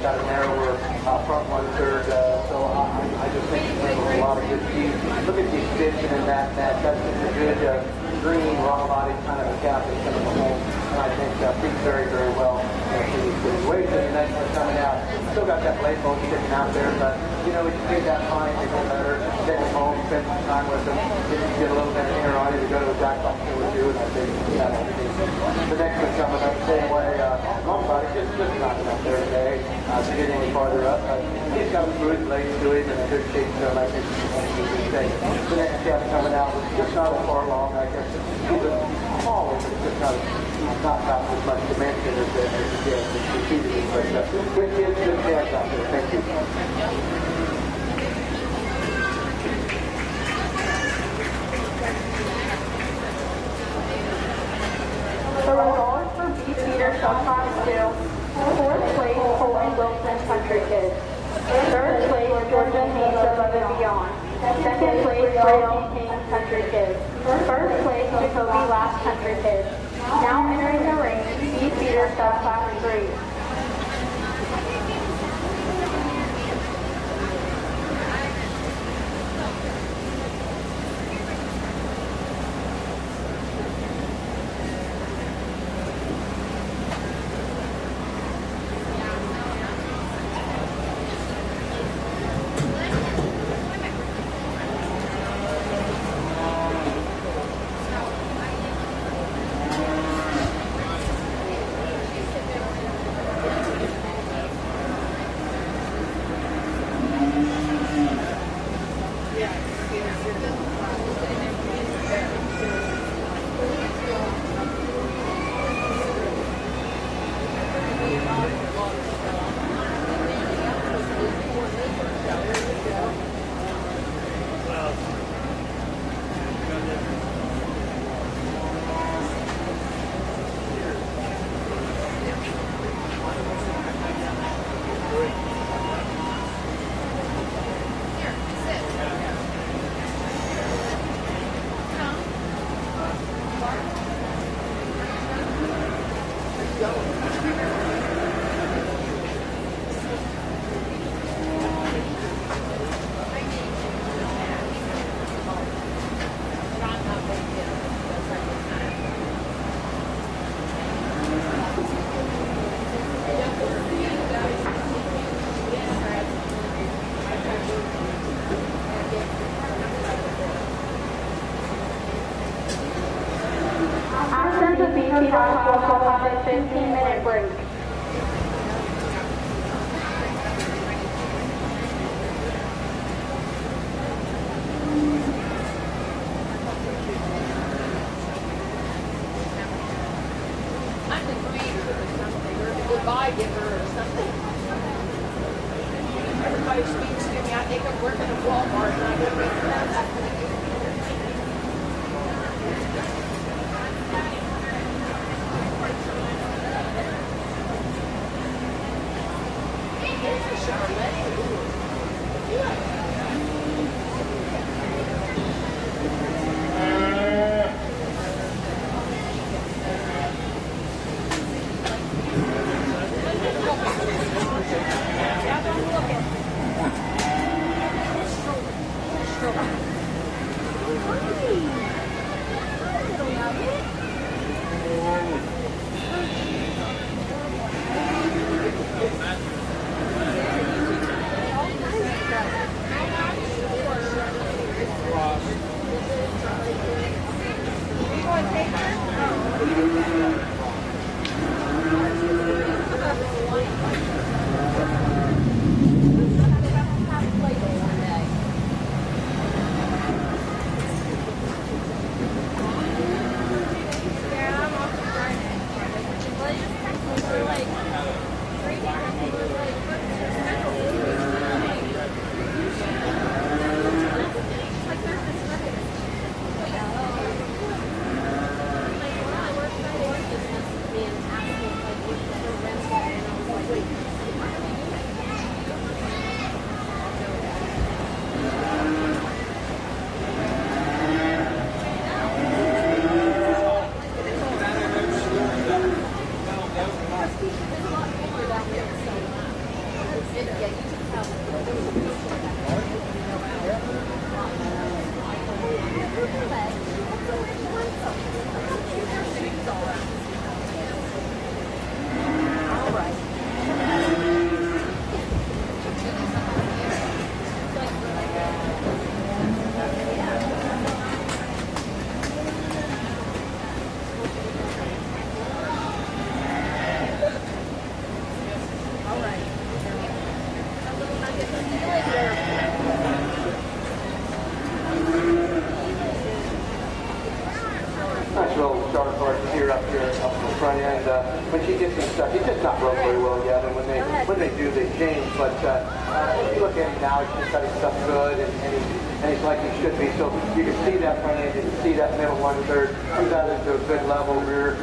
got a narrower front 1/3. So I just think he handled a lot of good feed. Look at the extension in that. That's just a good green, raw body kind of a cap that's going to home. And I think feeds very, very well for these situations. The next one coming out. Still got that blade bone sticking out there, but you know, if you take that time, they go better. Take them home, spend some time with them. If you get a little bit of hair on it, you go to a jack box or two, and I think the next one coming up, same way, long body, just not enough there today to get any farther up. He's got a smooth blade to him and a good shape to him. I think he's going to do good thing. The next calf coming out was just not as far along. I guess he's a smaller, but it's just not got as much dimension as the preceded. But good kids, good calves out there. Thank you. The results for beef feeder subclass 2. 4th place, Colton Wilson Country Kids. 3rd place, Georgia Haynes Above and Beyond. 2nd place, Braille King Country Kids. 1st place, Jacoby Last Country Kids. Now entering the ring, beef feeder subclass 3. Feedercalf will have a 15-minute break. I'm the greeter or something, or the goodbye giver or something. Everybody speaks to me. I think I'm working at Walmart and I go to that. just not broke very well yet. And when they do, they change. But if you look at him now, he's just got his stuff good, and he's like he should be. So you can see that front end, you can see that middle 1/3. He's out into a good level rear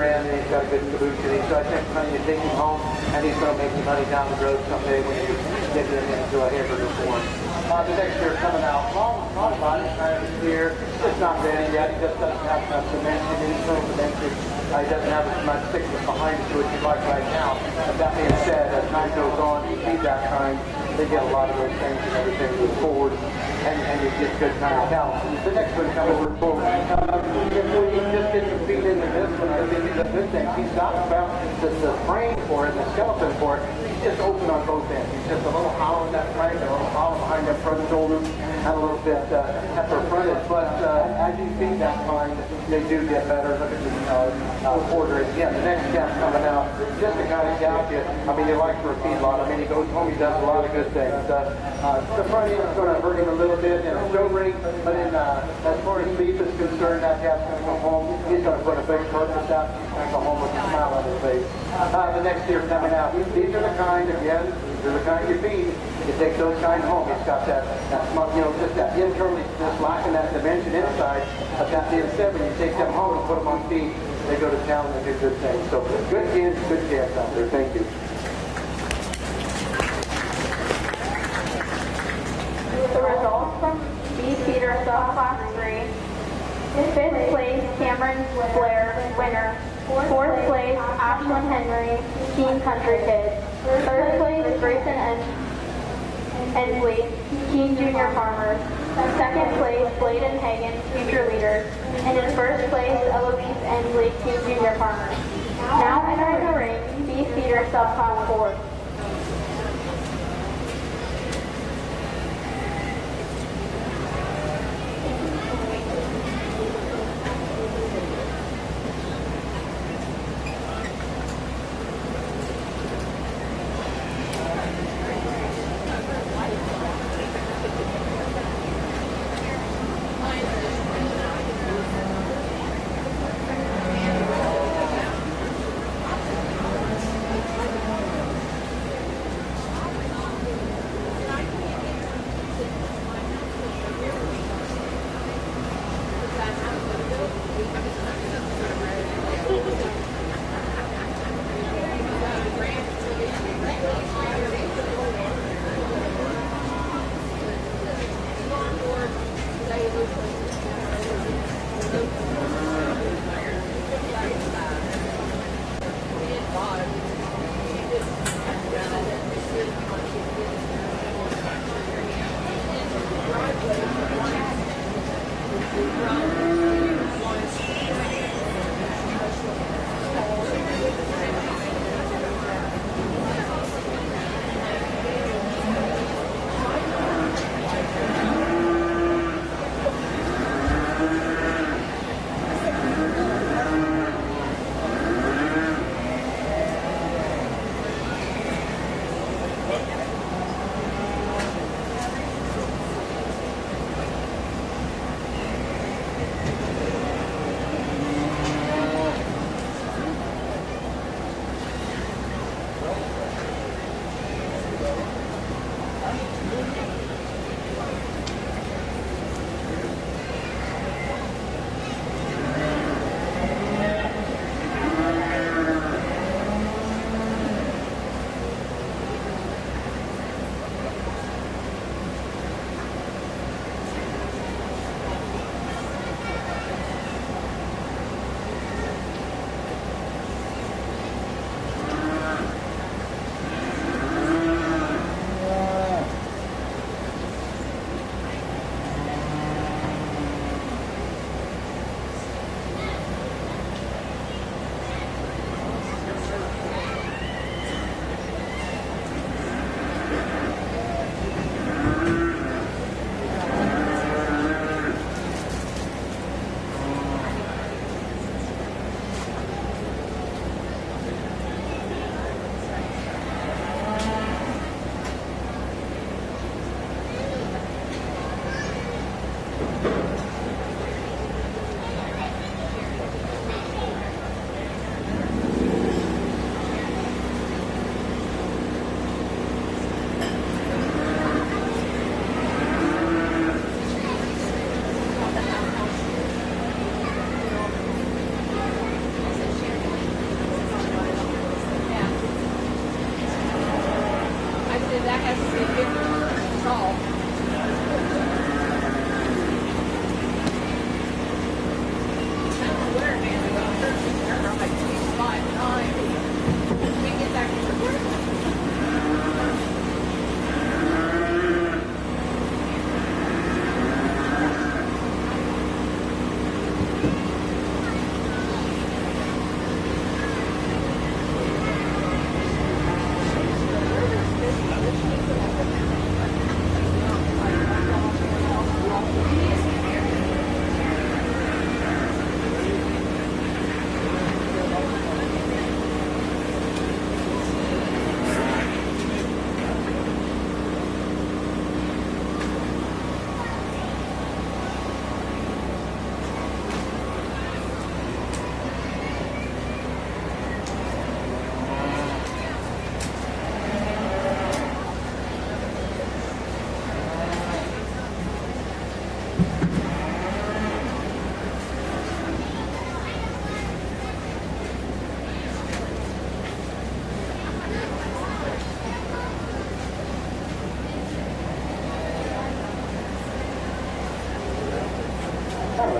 end, and he's got a good caboose in him. So I think when you take him home, and he's going to make some money down the road someday when you get him into a Heifer form. The next year coming out, long body kind of clear. It's not ready yet. He just doesn't have enough dimension, internal dimension. He doesn't have as much thickness behind it to what you like right now. But that being said, as time goes on, you feed that kind, they get a lot of those things and everything moves forward, and you get good kind of talent. The next one coming over forward. If we just get some feet into this one, I think it's a good thing. He's got about the frame for it, the skeleton for it. He's just open on both ends. He's just a little hollow in that frame, a little hollow behind that front shoulder, and a little bit heifer fronted. But as you feed that kind, they do get better. Look at the quarter again. The next calf coming out, just to kind of gouge you. I mean, he likes for a feedlot. I mean, he goes home, he does a lot of good things. The front end is going to hurt him a little bit in a show ring, but as far as beef is concerned, that calf's going to come home. He's going to put a big purpose out. He's going to go home with a smile on his face. The next year coming out, these are the kind, again, these are the kind you feed. You take those kind home. He's got that just that internally, just lacking that dimension inside. But that being said, when you take them home and put them on feed, they go to town and they do good things. So good kids, good calves out there. Thank you. The results from Beef Feeder Subclass 3. 5th place, Cameron Blair, winner. 4th place, Ashlyn Henry, Teen Country Kid. 3rd place, Grayson Ensley, Teen Junior Farmers. 2nd place, Bladen Hagen, Future Leaders. And in 1st place, Eloise Ensley, Teen Junior Farmers. Now entering the ring, Beef Feeder Subclass 4.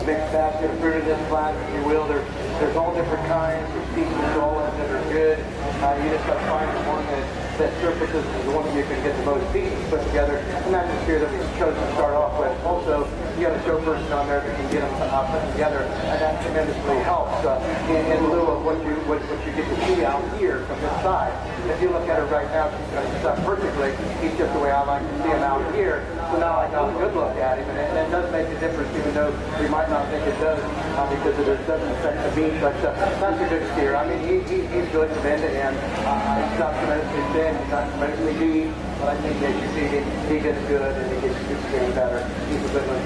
mixed basket of fruit in this flat, if you will. There's all different kinds. There's species all of them that are good. You just got to find the one that surfaces is the one that you can get the most pieces put together. And that's the steer that we chose to start off with. Also, you got a show person on there that can get them put together, and that tremendously helps in lieu of what you get to see out here from this side. If you look at it right now, she's done perfectly. He's just the way I like to see him out here. So now I got a good look at him, and it does make a difference, even though we might not think it does because it doesn't affect the meat. But that's a good steer. I mean, he's good from end to end. He's not tremendously thin, he's not tremendously deep, but I think as you see, he gets good and he gets getting better. He's a good one.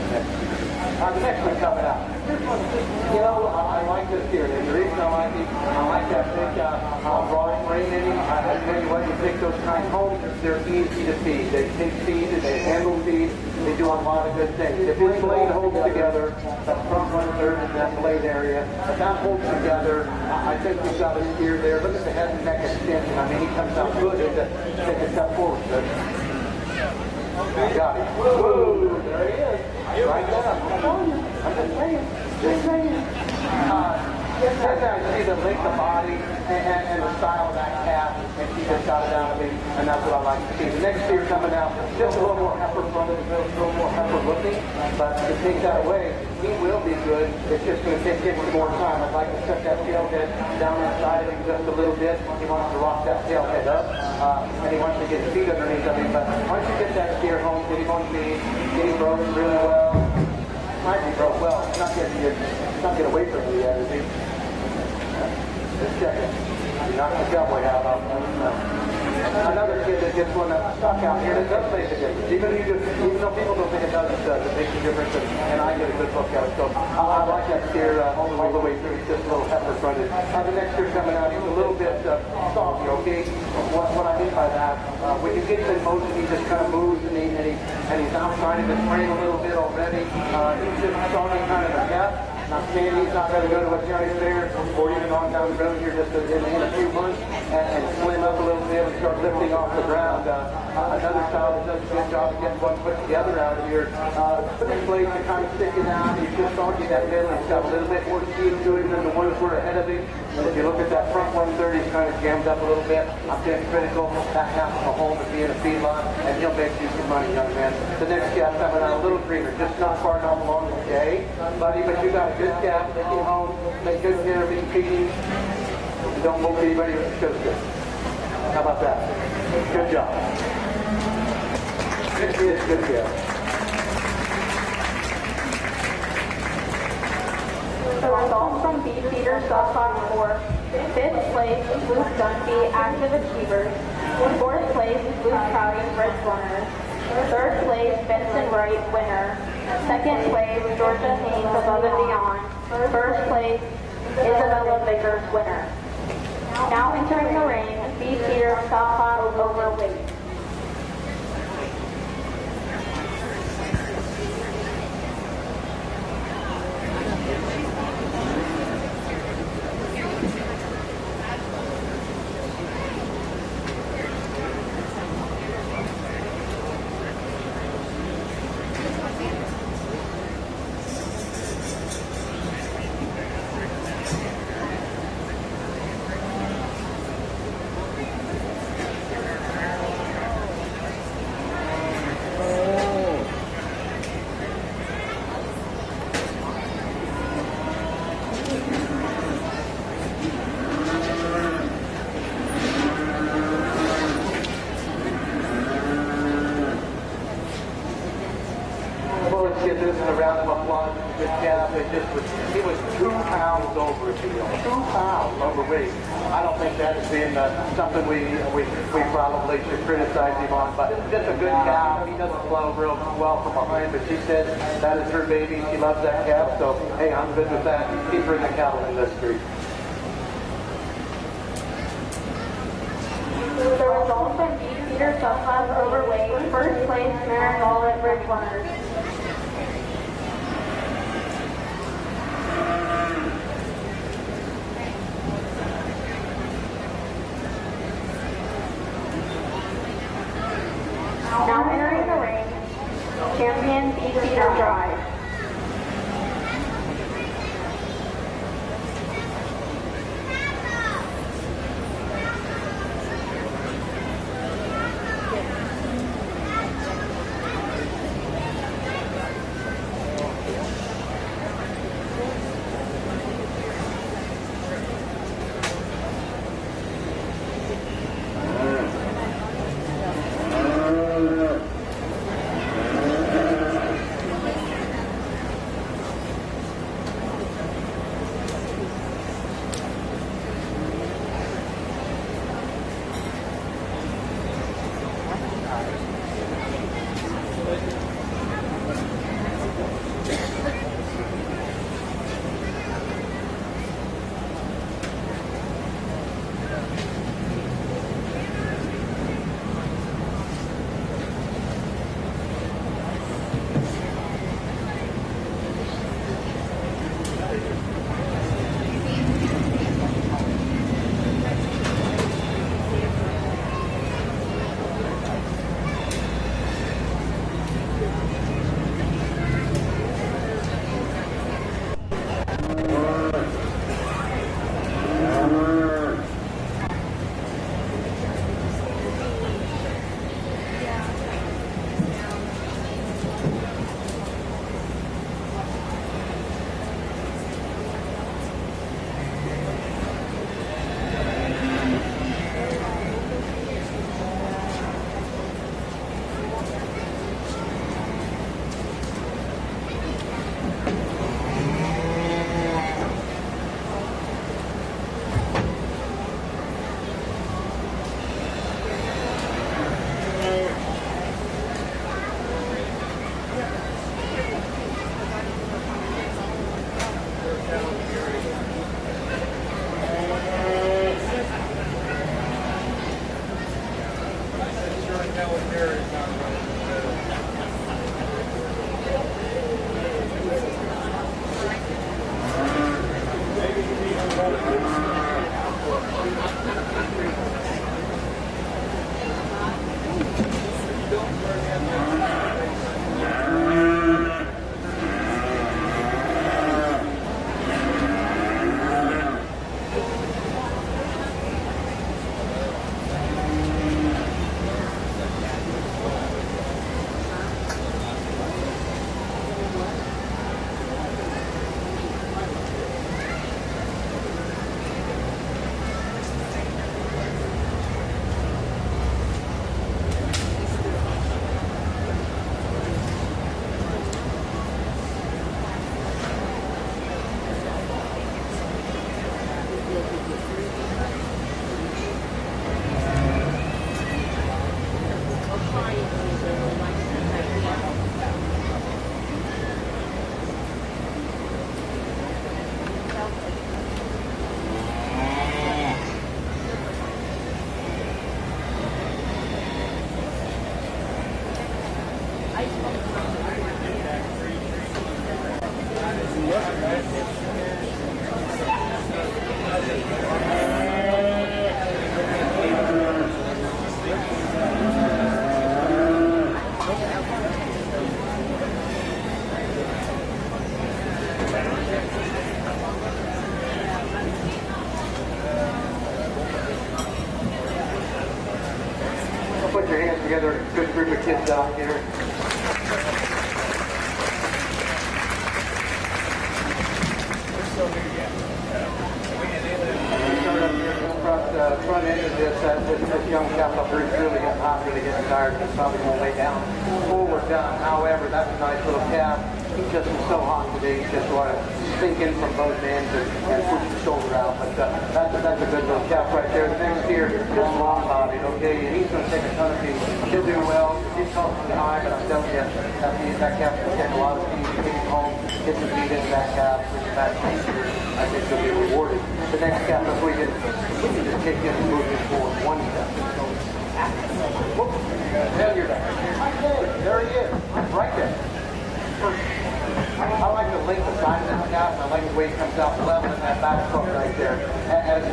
The next one coming out. This one, I like this steer. And the reason I like it, I like that big broad frame in him. I tell you what, you take those kinds home, they're easy to feed. They take feed, they handle feed, they do a lot of good things. If his blade holds together, that front 1/3 in that blade area, if that holds together, I think we've got a steer there. Look at the head and neck extension. I mean, he comes out good to take a step forward. Got it. Whoa, there he is. Right there. I'm just saying. I see the length of body and the style of that calf, and she just got it out of me, and that's what I like to see. The next steer coming out, just a little more heifer fronted, a little more heifer looking, but to take that away, he will be good. It's just going to take him some more time. I'd like to set that tail head down inside of him just a little bit. He wants to rock that tail head up, and he wants to get his feet underneath of him. But once you get that steer home, get him on knees, get him broken really well. Might be broke well. It's not getting away from me yet, is he? Let's check it. You knocked the cowboy out of another kid that gets one that's stuck out here, and it does make a difference. Even though people don't think it does, it makes a difference, and I get a good look at it. So I like that steer all the way through. He's just a little heifer fronted. The next steer coming out, he's a little bit soggy, okay? What I mean by that, when you get him in motion, he just kind of moves, and he's outside of his frame a little bit already. He's just soggy kind of a gap. Not saying he's not going to go to a county fair or even on down the road here just in a few months and slim up a little bit and start lifting off the ground. Another style that does a good job of getting one put together out of here. But his blades are kind of sticking out. He's just soggy that middle. He's got a little bit more speed to him than the ones who are ahead of him. And if you look at that front 1/3, he's kind of jammed up a little bit. I'm being critical. That happens to home to be in a feedlot, and he'll make you some money, young man. The next guy's coming out a little greener, just not far enough along the day, buddy. But you got a good calf, take him home, take good care of him, feed him. Don't move anybody if it shows good. How about that? Good job. Good calf. The results from Beef Feeder Self-Taught 4. 5th place, Luke Dunphy, Active Achievers. 4th place, Luke Crowdy, Red Runners. 3rd place, Benson Wright, winner. 2nd place, Georgia Haynes, Above and Beyond. 1st place, Isabella Vickers, winner. Now entering the ring, Beef Feeder Self-Taught overweight. He was 2 pounds over, if you will. 2 pounds overweight. I don't think that is being something we probably should criticize him on, but just a good cow. He doesn't flow real well from behind, but she said that is her baby. She loves that calf, so hey, I'm good with that. Keep her in the cattle industry. The results from Beef Feeder Self-Taught overweight. 1st place, Maren Wallet, Red Runners. Now entering the ring, champion Beef Feeder Drive. Put your hands together, good group of kids out here. Front end of this young calf up here is really getting hot, really getting tired. He's probably going to lay down before we're done. However, that's a nice little calf. He just was so hot today, he just wanted to sink in from both ends and push the shoulder out. But that's a good little calf right there. The next here, just long-bodied, okay? And he's going to take a ton of feed. He'll do well. He's comfortably high, but I'm telling you, that calf's going to take a lot of feed. He gets home, gets the feed into that calf, push it back next year. I think he'll be rewarded. The next calf, if we can just take him and move him forward one step. Tell your back. Okay, there he is, right there. I like the length of side of that calf, and I like the way it comes out level in that back foot right there. As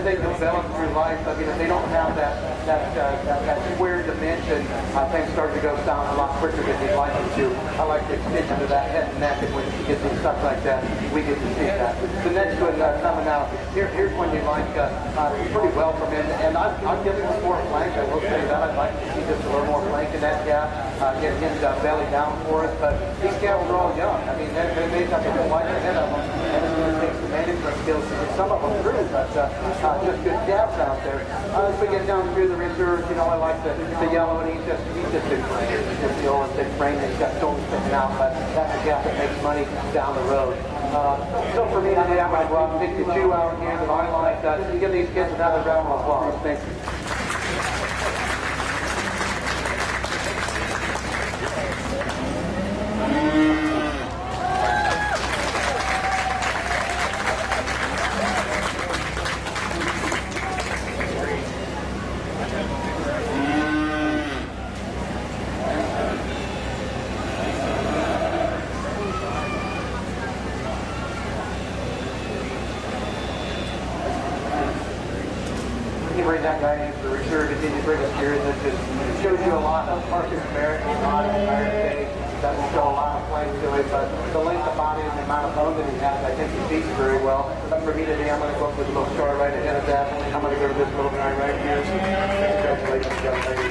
they develop through life, I mean, if they don't have that square dimension, things start to go down a lot quicker than you'd like them to. I like the extension of that head and neck, and when you get things stuff like that, we get to see that. The next one coming out, here's one you like pretty well from him, and I'm giving him more flank. I will say that. I'd like to see just a little more flank in that calf, get his belly down for us, but these calves are all young. I mean, they've got the whole life ahead of them, and it's going to take some management skills to get some of them through, but just good calves out there. As we get down through the reserves, you know, I like the yellow, and he's just big frame. He's just the old big frame, and he's got shoulders sticking out, but that's a calf that makes money down the road. So for me today, I'm going to go out and pick the two out here that I like. You give these kids another round of applause. Thank you. Bring that guy in for reserve, and then you bring us here, and it just shows you a lot of Marcus American, a lot of Iron Day. Doesn't show a lot of flank to it, but the length of body and the amount of bone that he has, I think he feeds very well. But for me today, I'm going to go up with a little star right ahead of that. I'm going to go to this little guy right here. Congratulations, young lady.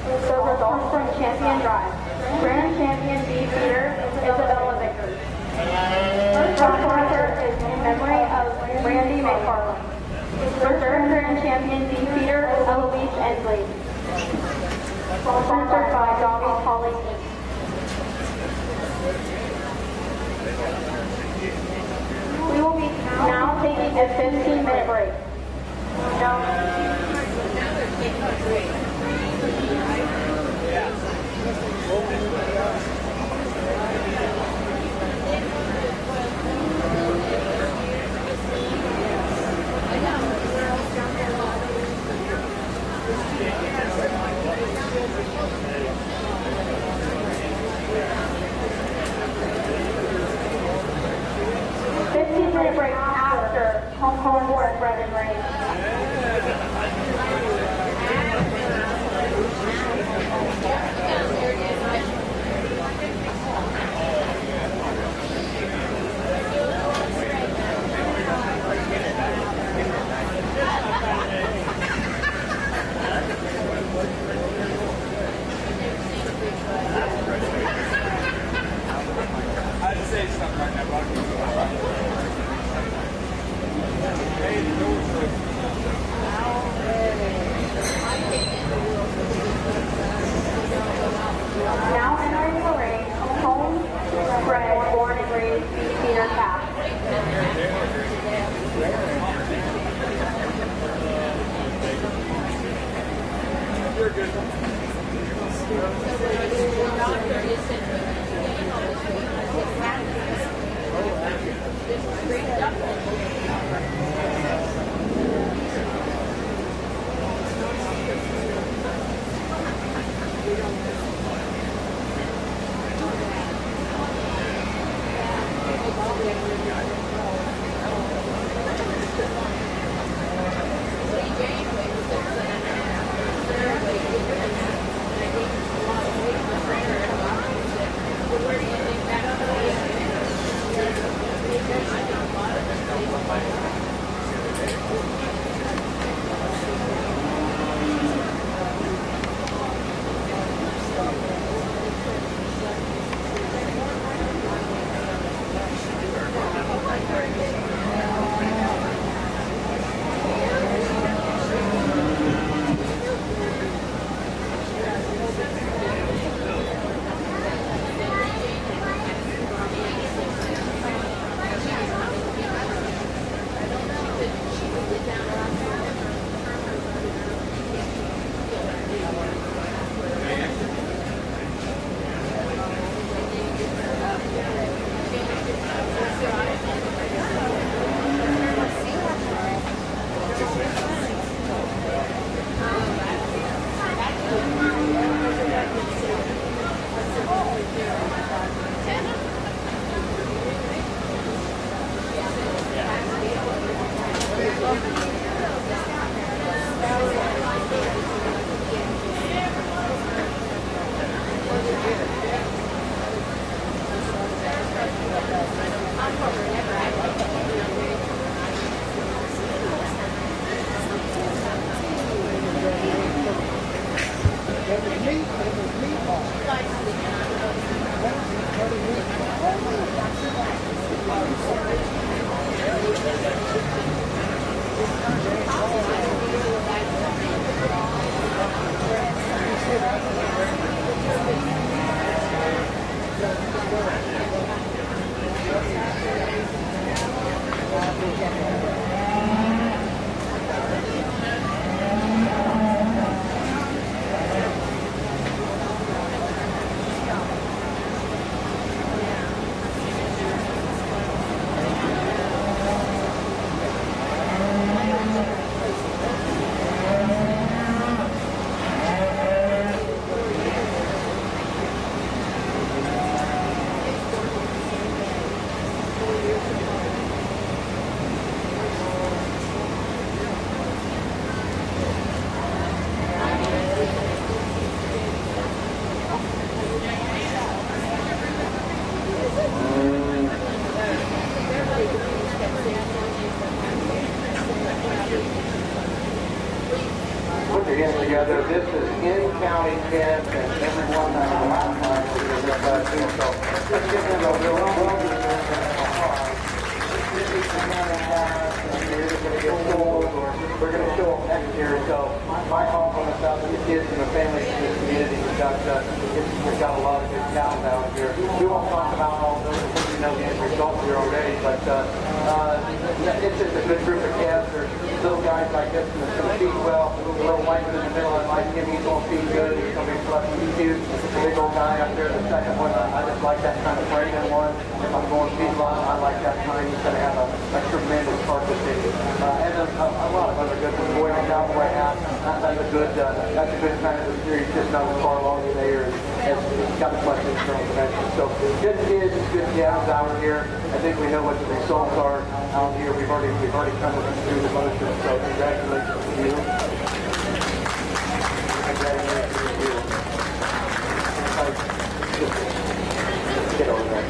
The results from Champion Drive. Grand Champion B Feeder, Isabella Vickers. First sponsor is in memory of Randy McFarland. Reserve Grand Champion B Feeder, Eloise Endley. Sponsored by Dobby Holly. We will be now taking a 15-minute break. race. I'd say something like that, but hey, the door's open. Now entering the ring, homebred, born and raised Feedercalf. You're good. Put your hands together. This is in-county camp, and everyone that was last time was in that too. So let's give them a real we're going to show them next year. So my compliments out to the kids and the families in this community. We've got a lot of good talent out here. We won't talk about all those because we know the end results here already, but it's just a good group of cats. There's little guys like this that's going to feed well. The little white one in the middle, I like him. He's going to feed good. He's going to be fluffy. He's cute. The big old guy up there, the second one, I just like that kind of Brandon one. If I'm going to feed a lot, I like that kind. He's going to have a tremendous carcass in him. And a lot of other good ones. Boy in a cowboy hat. That's a good kind of a series, just not as far along as they are. has got as much internal convention. So good kids, good gals out here. I think we know what the results are out here. We've already kind of through the motion. So congratulations to you. Congratulations to you. Get over there.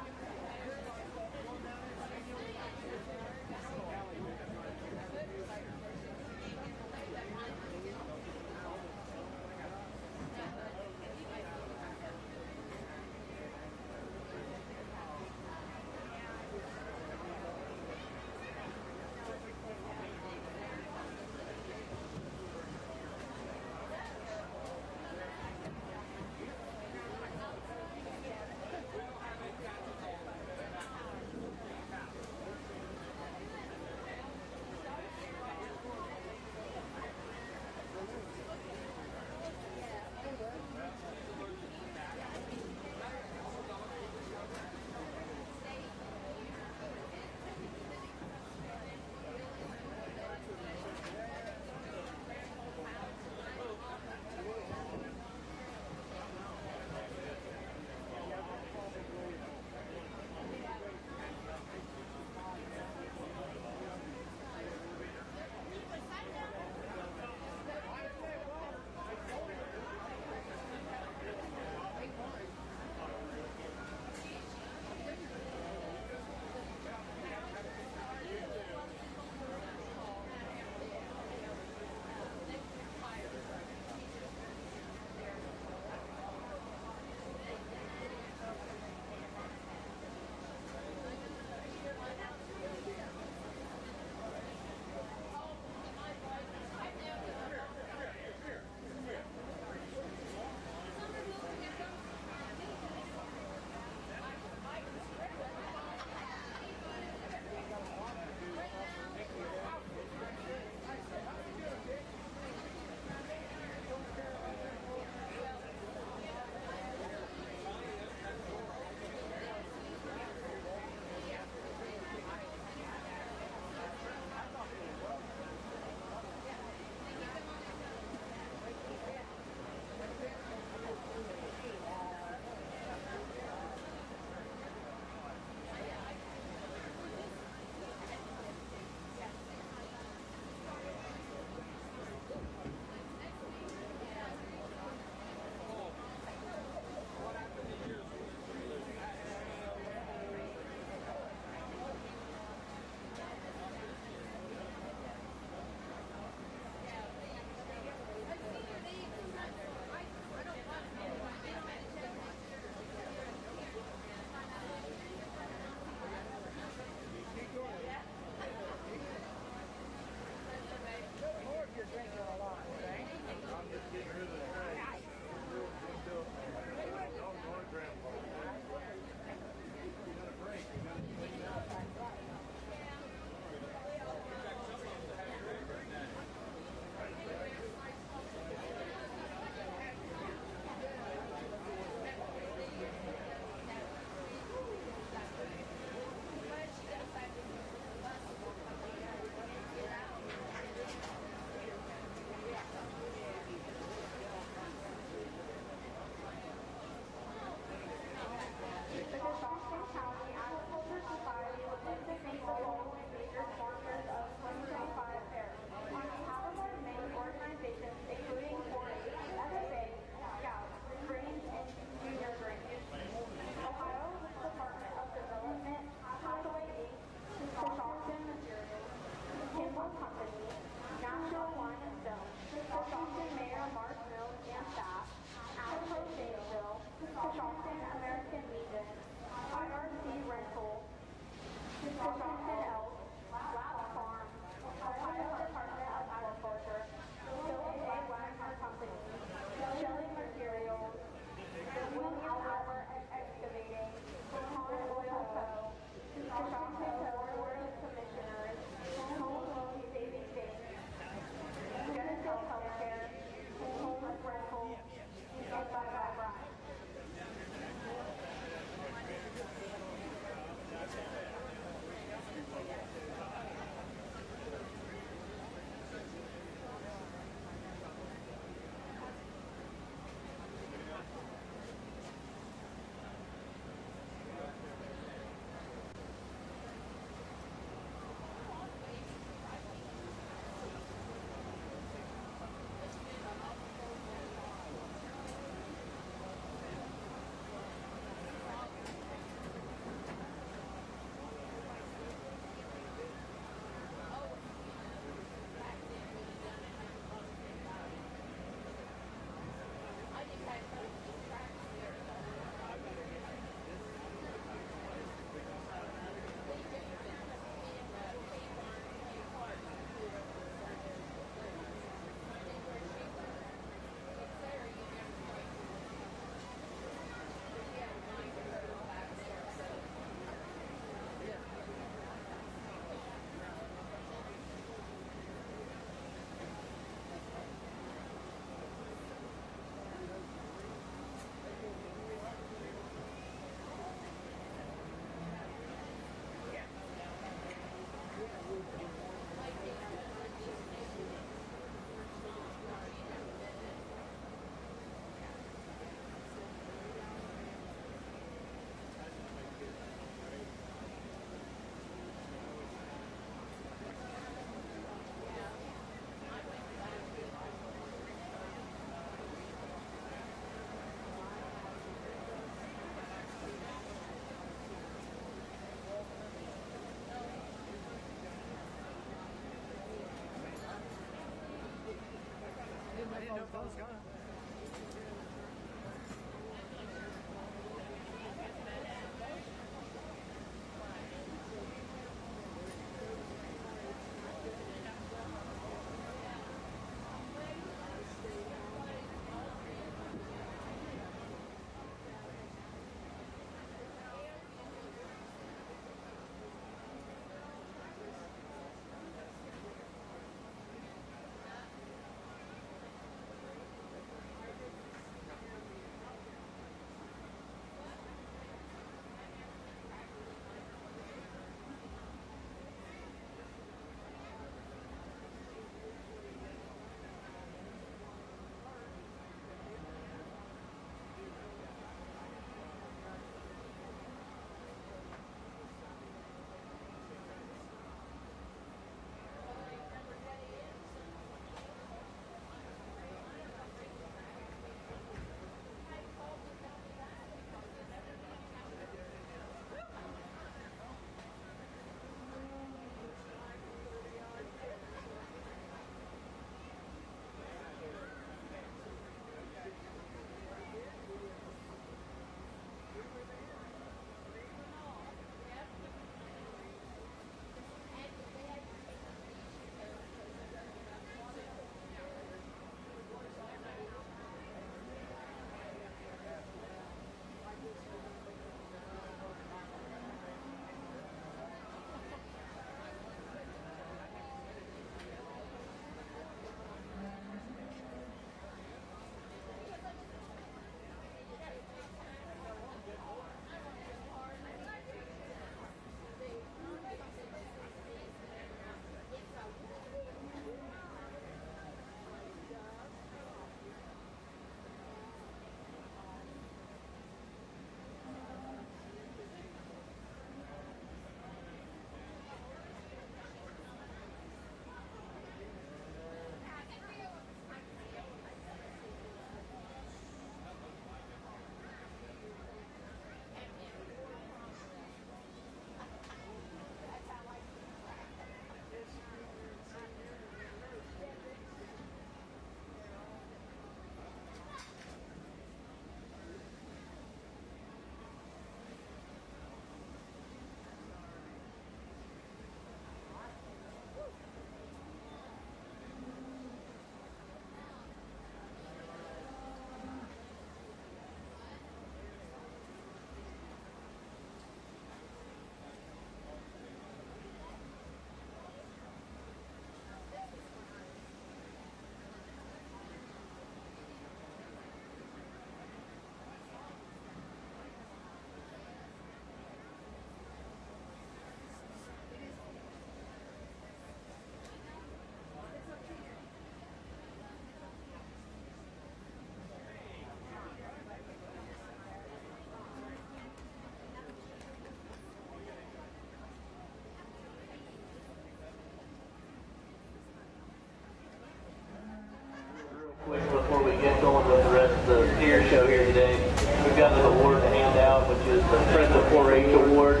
Before we get going with the rest of the steer show here today, we've got an award to hand out, which is the Friend of 4-H Award.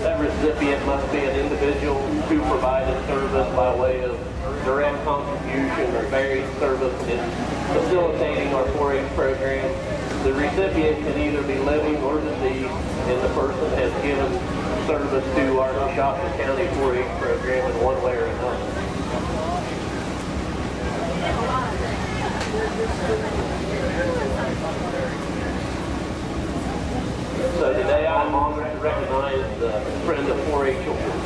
That recipient must be an individual who provided service by way of direct contribution or varied service in facilitating our 4-H program. The recipient can either be living or deceased, and the person has given service to our Coshocton County 4-H program in one way or another. So today I'm honored to recognize the Friend of 4-H Award.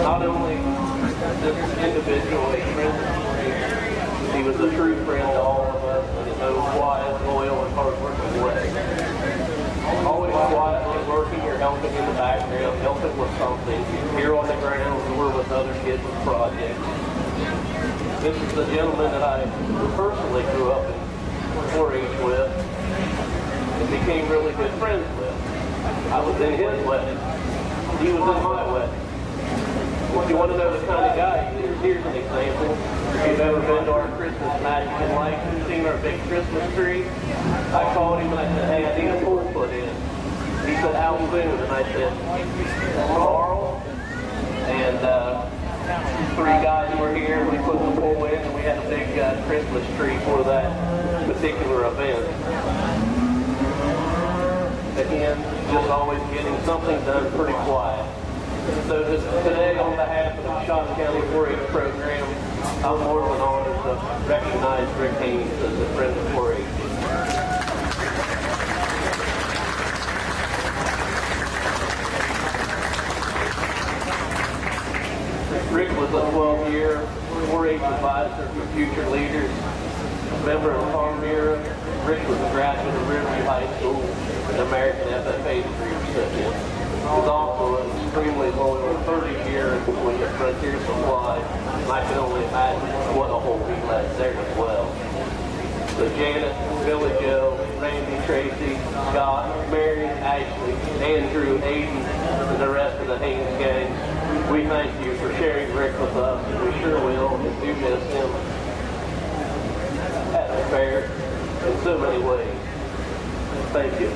Not only this individual a friend of 4-H, he was a true friend to all of us in his own quiet, loyal, and hard-working way. Always quietly working or helping in the background, helping with something, here on the ground or with other kids' projects. This is the gentleman that I personally grew up in 4-H with and became really good friends with. I was in his wedding. He was in my wedding. If you want to know the kind of guy he is, here's an example. If you've ever been to our Christmas magic and lights and seen our big Christmas tree, I called him and I said, hey, I need a pole put in. He said, how soon? And I said, tomorrow. And 3 guys were here, we put the pole in, and we had a big Christmas particular event. Again, just always getting something done pretty quiet. So today, on behalf of the Coshocton County 4-H program, I'm more than honored to recognize Rick Haynes as a friend of 4-H. Rick was a 12-year 4-H advisor for future leaders, a member of the Farm Bureau. Rick was a graduate of Riverview High School, an American FFA degree recipient. He was also an extremely loyal 30-year employee at Frontier Supply, and I can only imagine what a hole he led there as well. So Janet, Billy Joe, Randy, Tracy, Scott, Mary, Ashley, Andrew, Aiden, and the rest of the Haynes gang, we thank you for sharing Rick with us, and we sure will, and do miss him at the fair in so many ways. Thank you.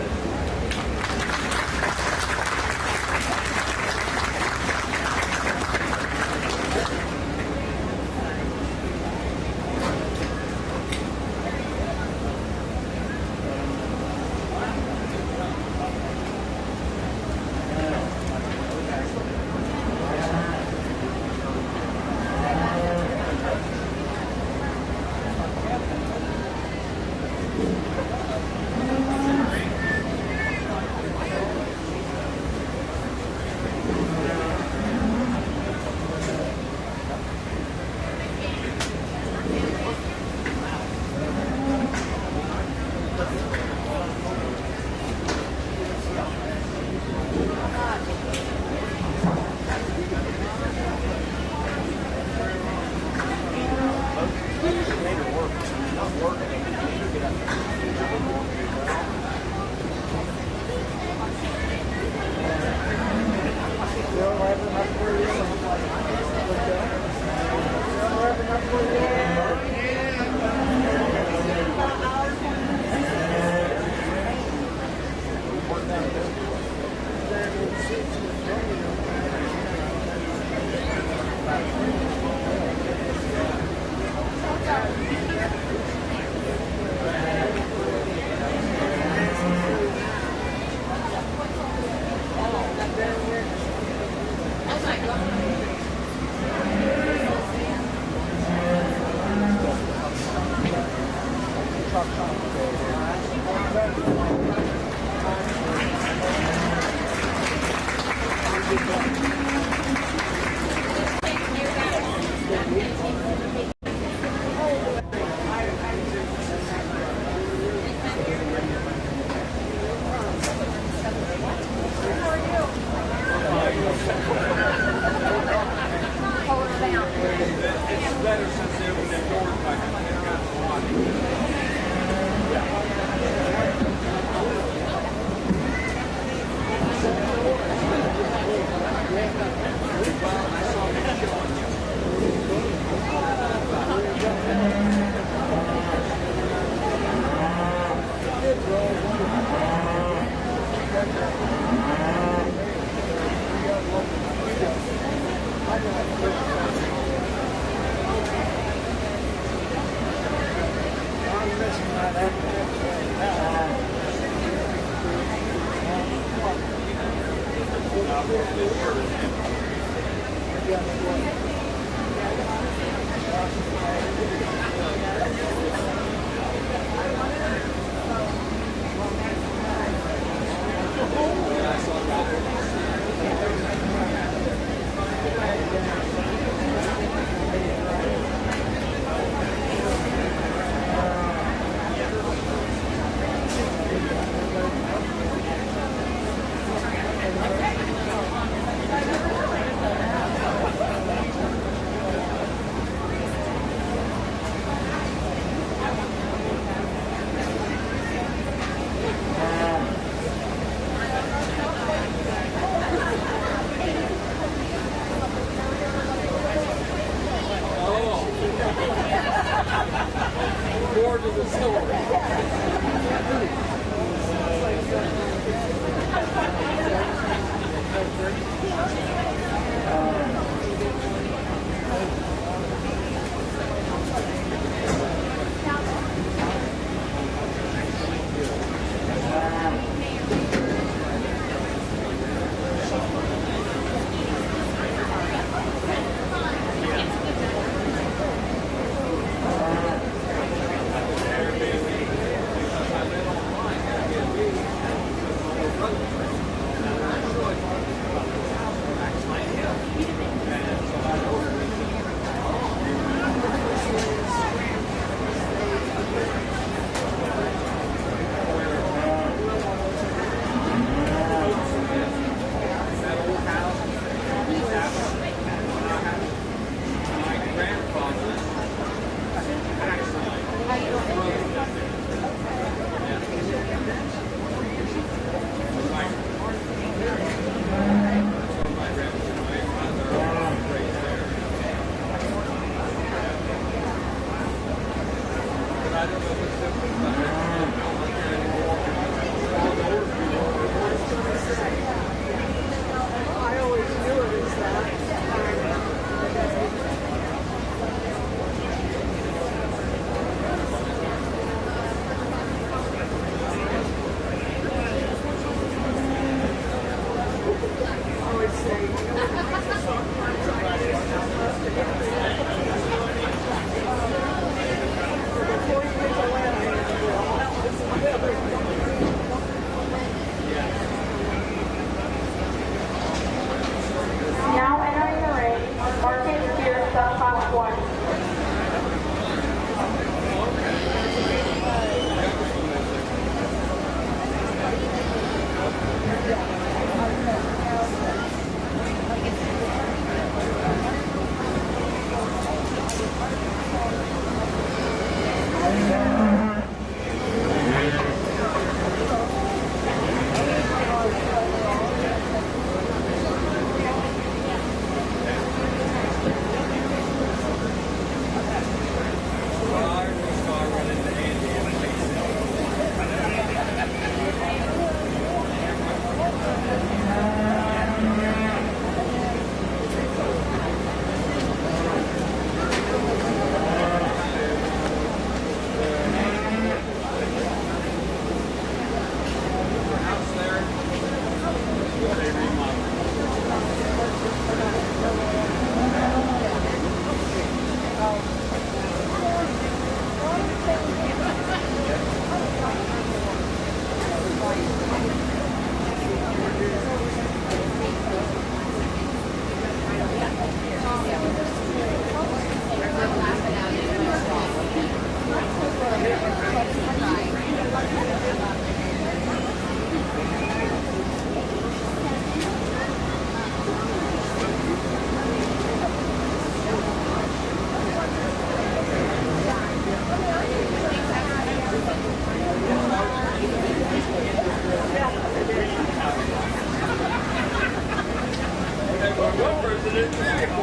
What president? Come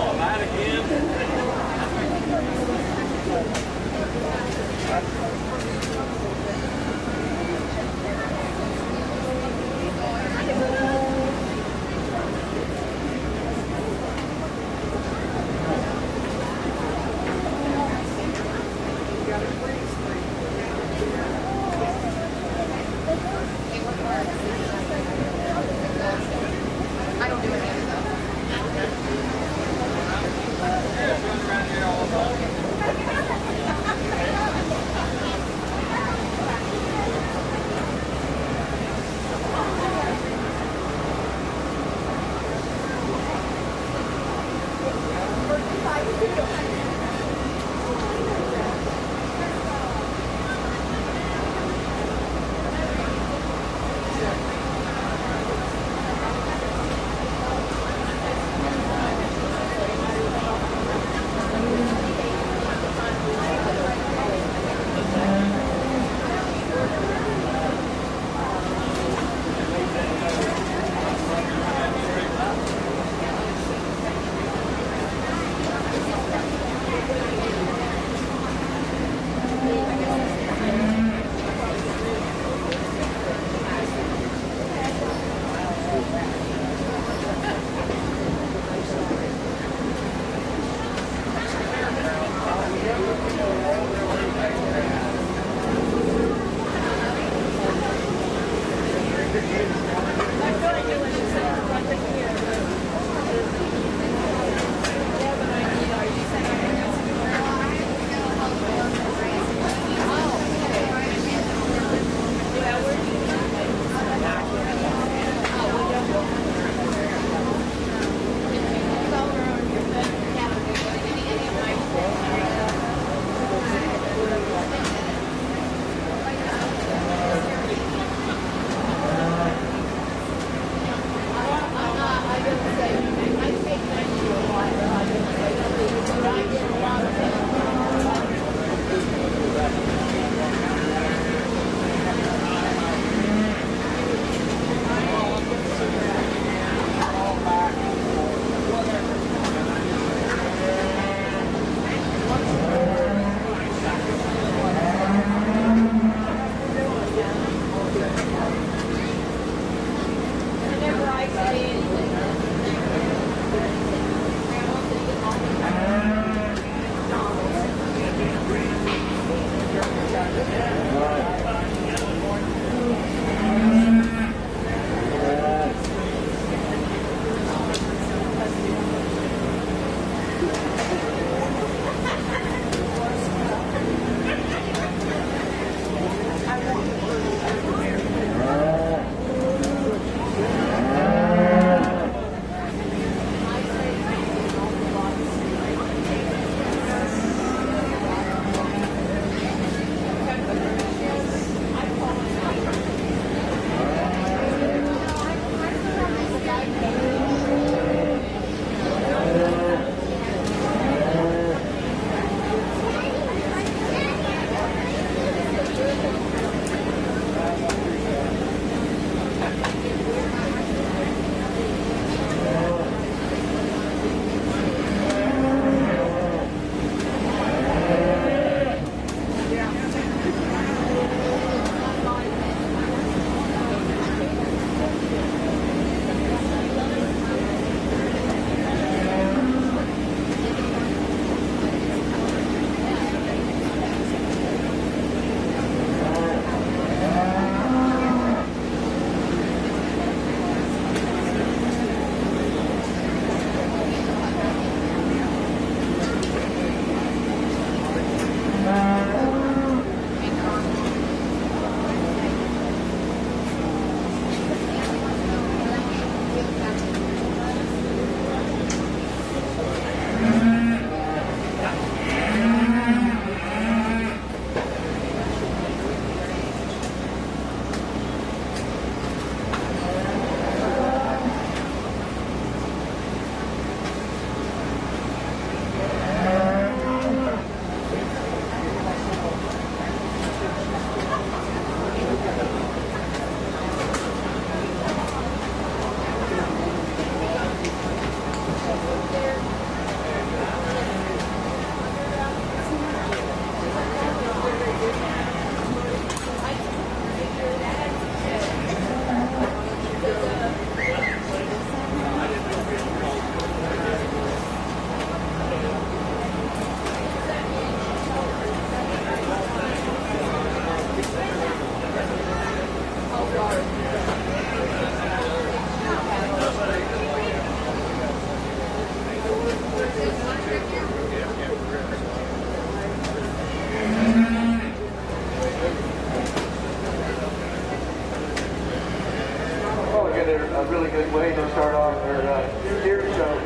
on, that again. I don't do any of that. Yeah, run around here all the time.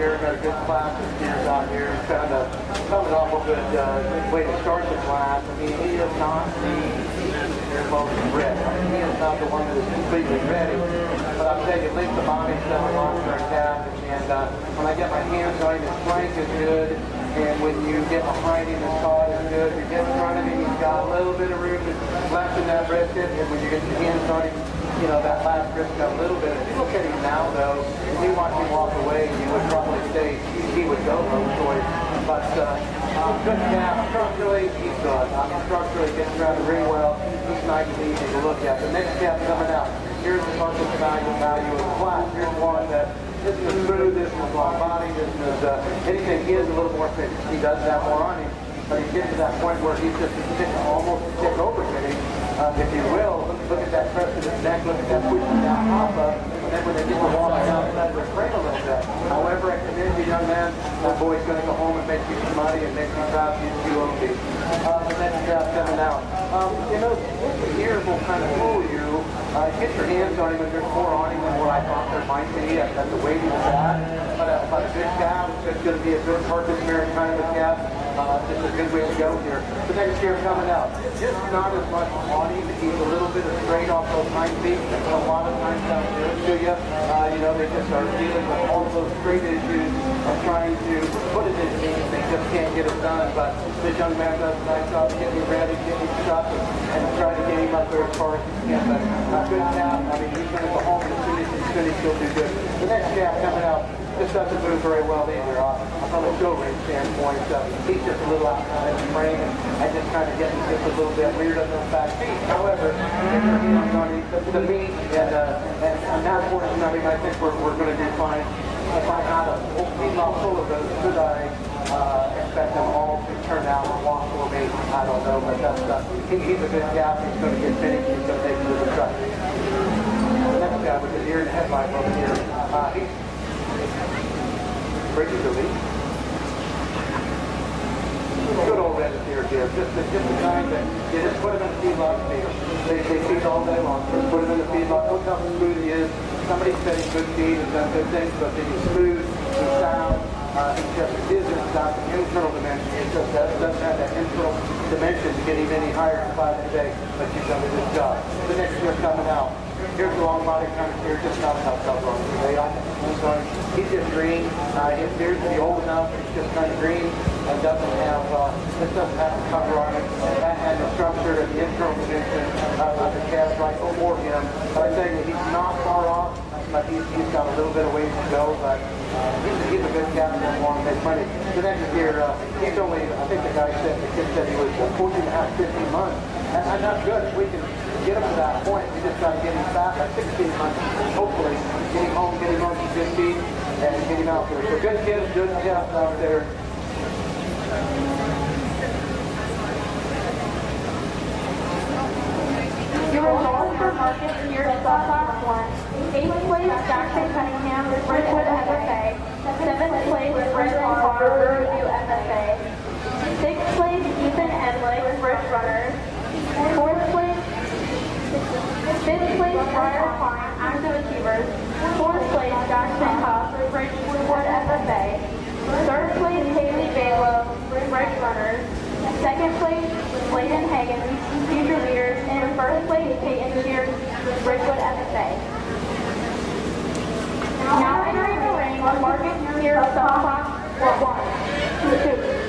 here. Got a good class of steers out here. Kind of coming off a good way to start the class. I mean, he is not the most bred. He is not the one that is completely ready. But I'll tell you, length of body stuff a lot for a calf. And when I get my hands on him, his flank is good. And when you get behind him, his cod is good. You get in front of him, he's got a little bit of room left in that brisket. And when you get your hands on him, you know, that last brisket got a little bit. If you look at him now, though, if you watch him walk away, you would probably say he would go low choice. But good calf. Structurally, he's good. I mean, structurally, gets around the ring well. He's nice and easy to look at. The next calf coming out. Here's the focus value of the class. Here's one that this is smooth, this is long body, this is anything. He is a little more fit. He does have more on him, but he gets to that point where he's just almost tick over fitting, if you will. Look at that crest of his neck, look at that pushing down top of, and then when they get to walk down, let their frame a little bit. However, I commend you, young man. That boy's going to go home and make you some money and make you proud of you QOP. The next coming out. You know, this here will kind of fool you. Get your hands on him, and there's more on him than what I thought there might be. That's the weight of that. But a big calf, it's going to be a good carcass mare kind of a calf. Just a good way to go here. The next year coming out, just not as much on him. He's a little bit of straight off those hind feet. A lot of times down here to you, you know, they just are dealing with all those straight issues of trying to put it in things. They just can't get it done. But this young man does a nice job of getting him ready, getting him stuck, and trying to get him up there as far as he can. But good calf. I mean, he's going to go home, and as soon as he's finished, he'll do good. The next calf coming out just doesn't move very well either. From a show ring standpoint, he's just a little outside the frame, and I just kind of getting just a little bit weird on those back feet. However, the meat and that portion of him, I think we're going to do fine. If I had a female full of those, could I expect them all to turn out and walk for me? I don't know, but he's a good calf. He's going to get finished. He's going to take it to the truck. The next guy with the deer and headlight over here, he's breaking the lead. Good old red deer here. Just the kind that you just put him in the feedlot feed. They feed all day long. Just put him in the feedlot. Look how smooth he is. Somebody said he's good feed and done good things, but he's smooth, he's sound. He just isn't got the internal dimension. It just doesn't have that internal dimension to get him any higher in class today, but you've done a good job. The next year coming out. Here's the long body kind of deer, just not enough cover on him today. He's just green. His deer's to be old enough, he's just kind of green and doesn't have the cover on it. And the structure and the internal dimension of the calf right before him. But I tell you, he's not far off, but he's got a little bit of ways to go. But he's a good calf and want to make money. The next year, he's only, I think the kid said he was 14 and a half, 15 months. And that's good. If we can get him to that point, we just got to get him back at 16 months. Hopefully, get him home, get him on some good feet, and get him out there. So good kids, good calves out there. Your results for market year Stock 1. 8th place, Jackson Cunningham, Bridgewood FFA. 7th place, Brendan Carter, Riverview FFA. 6th place, Ethan Edley, Bridge Runners. 4th place, 5th place, Briar Farm, Active Achievers. 4th place, Jackson Huff, Bridgewood FFA. 3rd place, Haley Balo, Bridge Runners. 2nd place, Layden Hagen, Future Leaders. And 1st place, Peyton Shears, Bridgewood FFA. Now entering the ring on market year Stock 1, 2.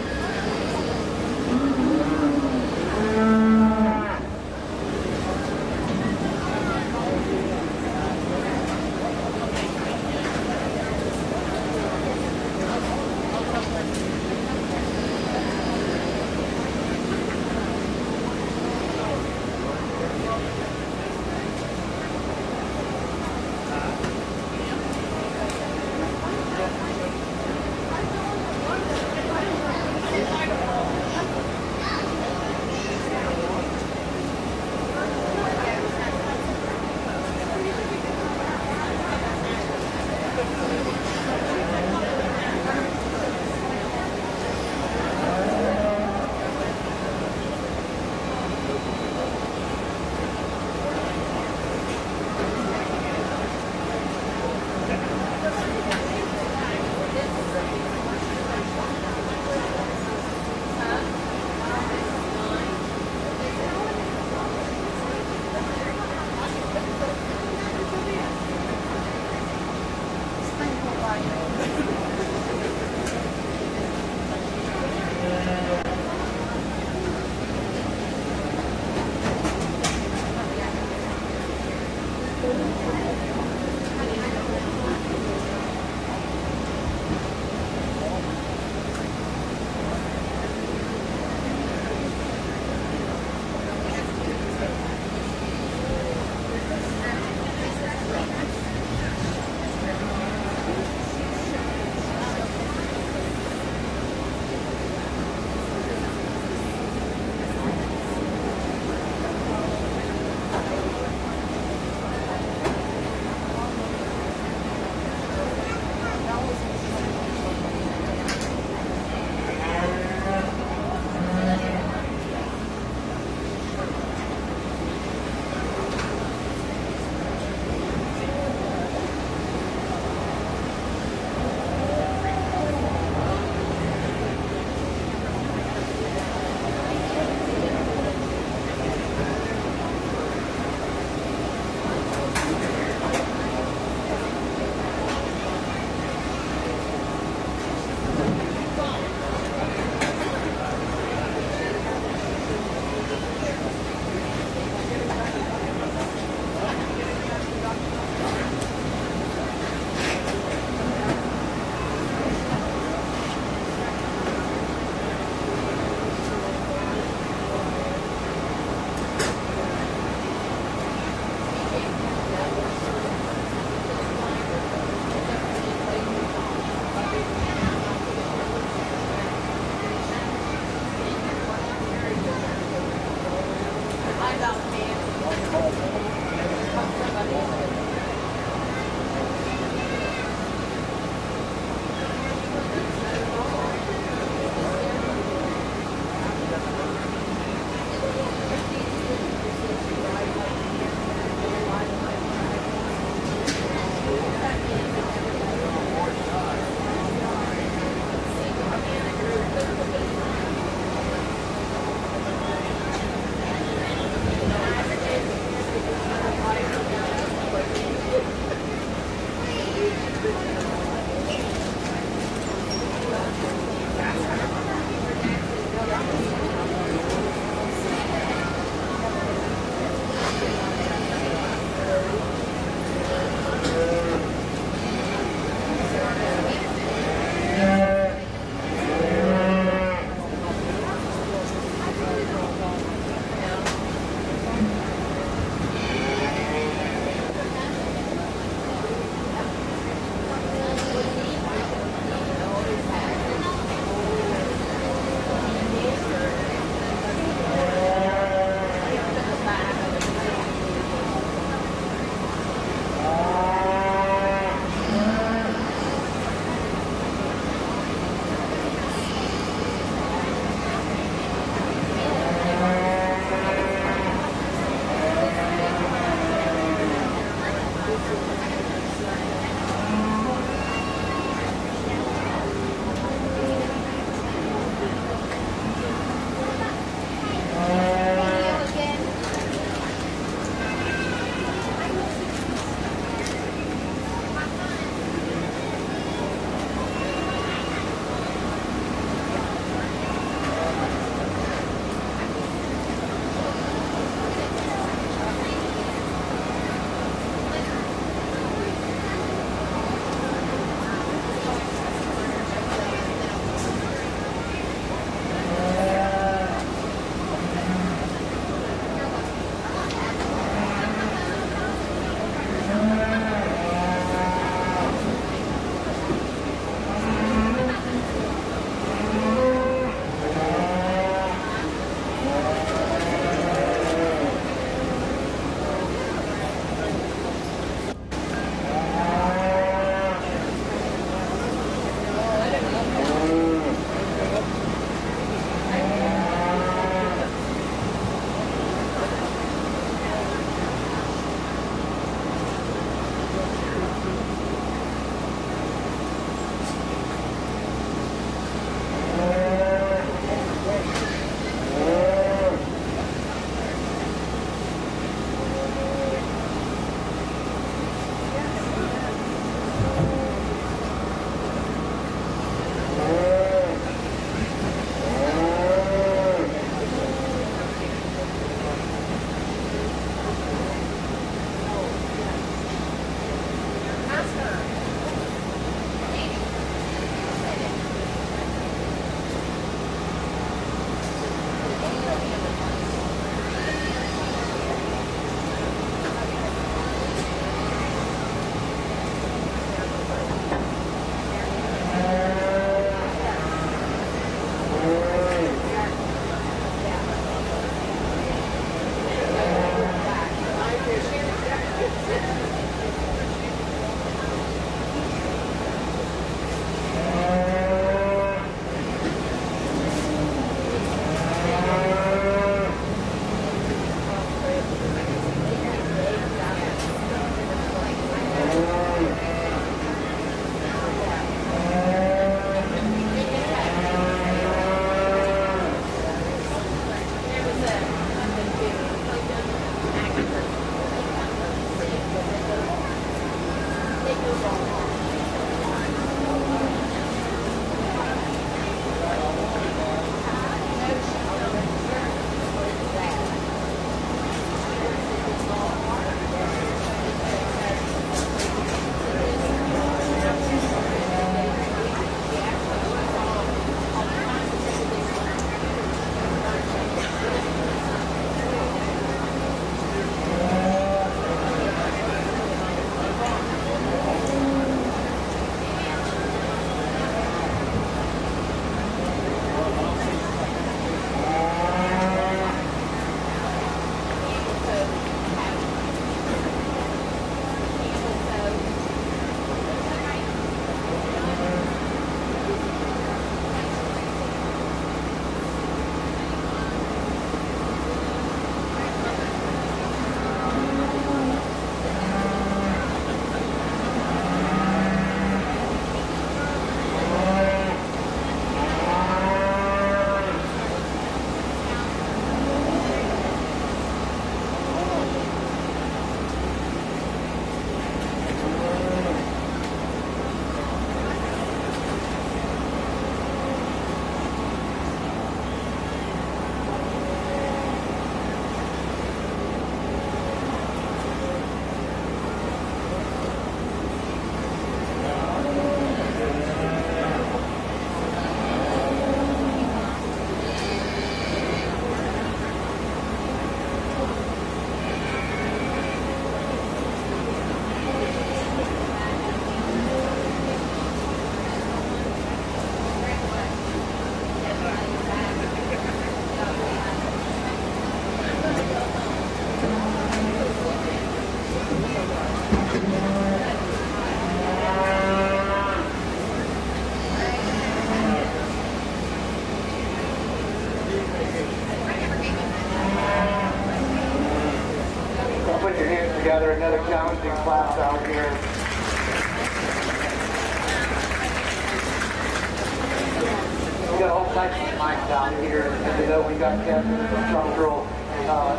types of mics out here, and you know, we got calves with some structural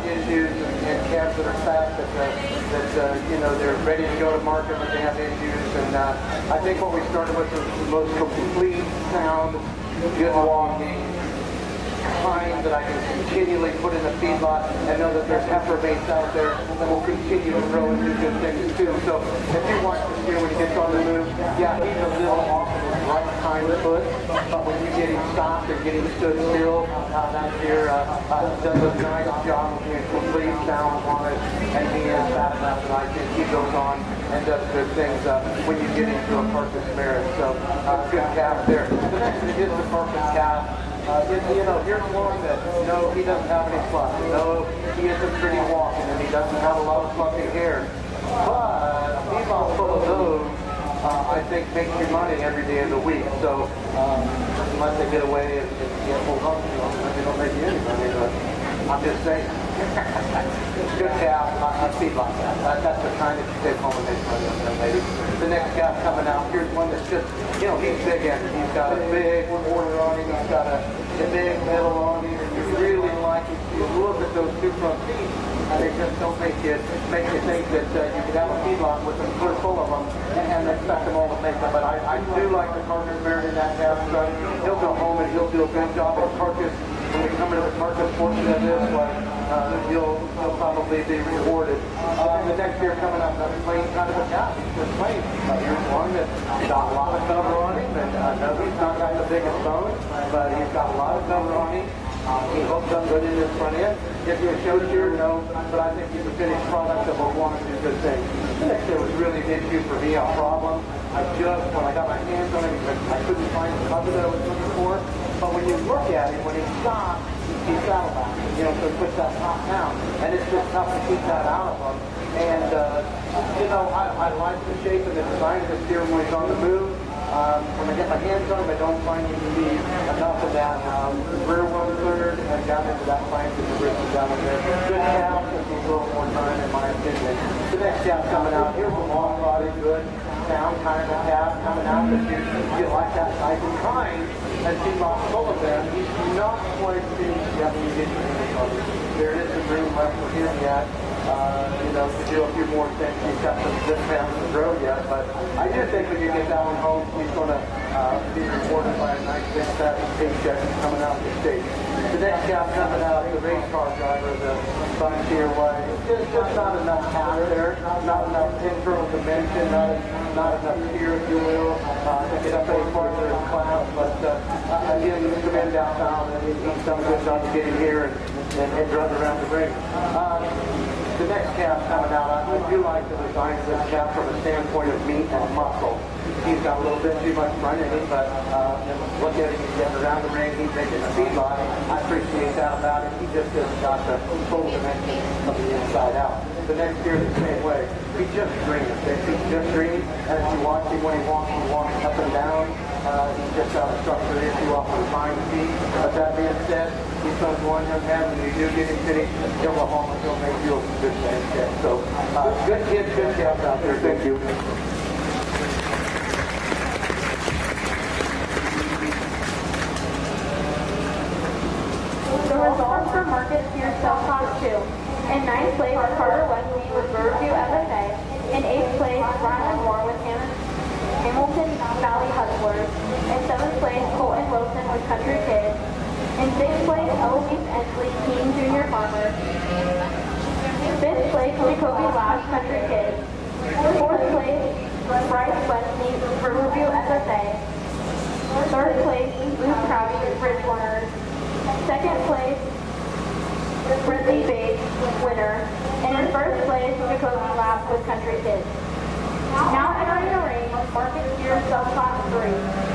issues and calves that are fat that you know, they're ready to go to market but they have issues. And I think what we started with was the most complete sound, good walking kind that I can continually put in the feedlot and know that there's heifer mates out there that will continue to grow and do good things too. So if you watch this here when he gets on the move, yeah, he's a little off of his right hind foot, but when you get him stopped and get him stood still, that deer does a nice job of being complete sound on it, and he is fat enough that I think he goes on and does good things when you get into a purpose marriage. So good calf there. The next is the purpose calf. You know, here's one that, no, he doesn't have any fluff. No, he isn't pretty walking, and he doesn't have a lot of fluffy hair. But a female full of those, I think, makes you money every day of the week. So, unless they get away and get full home, you know, they don't make you any money. But I'm just saying, good calf, a feedlot calf. That's the kind that you take home and make money on them, lady. The next calf coming out, here's one that's just, you know, he's big-ended. He's got a big border on him. He's got a big middle on him. And you really like it. You look at those two front feet, and they just don't make you think that you could have a feedlot with them full of them and expect them all to make them. But I do like the carcass married in that calf. So he'll go home and he'll do a good job at carcass. When we come into the carcass portion of this one, you'll probably be rewarded. The next year coming up, that's plain kind of a calf. He's just plain. Here's one that's got a lot of cover on him, and no, he's not got the biggest bone, but he's got a lot of cover on him. He hooks up good in his front end. If you're a show steer, no, but I think he's a finished product of a one or two good things. The next year was really an issue for me, a problem. When I got my hands on him, I couldn't find the cover that I was looking for. But when you look at him, when he stops, he's saddle back. You know, so he puts that top down. And it's just tough to keep that out of him. And, you know, I like the shape and the design of the steer when he's on the move. When I get my hands on him, I don't find him to be enough of that rear 1/3 and down into that flank and the wrist down in there. Good calf, just needs a little more time in my opinion. The next calf coming out, here's a long body, good sound kind of a calf coming out that you like that type of kind. As he lost full of them, he's not quite finished yet when you get to him. There is some room left for him yet. You know, to do a few more things. He's got some good pounds to grow yet, but I do think when you get that one home, he's going to be rewarded by a nice big fat paycheck coming out the state. The next calf coming out, the race car driver, the Frontier way. There's just not enough calf there, not enough internal dimension, not enough steer, if you will, to get up any farther in class. But again, you come in downtown, and he's done a good job of getting here and run around the ring. The next calf coming out, I do like the design of this calf from a standpoint of meat and muscle. He's got a little bit too much front in him, but look at him, he's getting around the ring, he's making a feedlot. I appreciate that about him. He just hasn't got the full dimension from the inside out. The next year, the same way. He just dreams. He's just dreams, and if you watch him when he walks up and down. He's just got a structural issue off of the hind feet. But that being said, he's going to go on young man. When you do get him finished, he'll go home and he'll make you a good man. So, good kids, good calves out there. Thank you. The results for Market Steer Self-Class 2. In 9th place, Carter Wesley with Riverview FFA. In 8th place, Ryan Moore with Hamilton Valley Hustlers. In 7th place, Colton Wilson with Country Kid. In 6th place, Eloise Ensley, King Junior Farmer. 5th place, Jacoby Lash, Country Kid. 4th place, Bryce Wesley, Riverview FFA. 3rd place, Luke Crowdy, Bridgewater. 2nd place, Ridley Bates, winner. And in 1st place, Jacoby Lash with Country Kid. Now entering the ring, Market Steer Self-Class 3.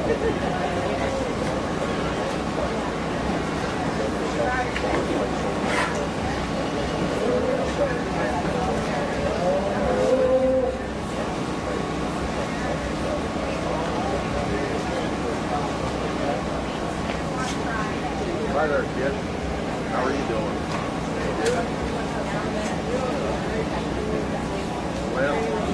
Hi there, kid. How are you doing? Well,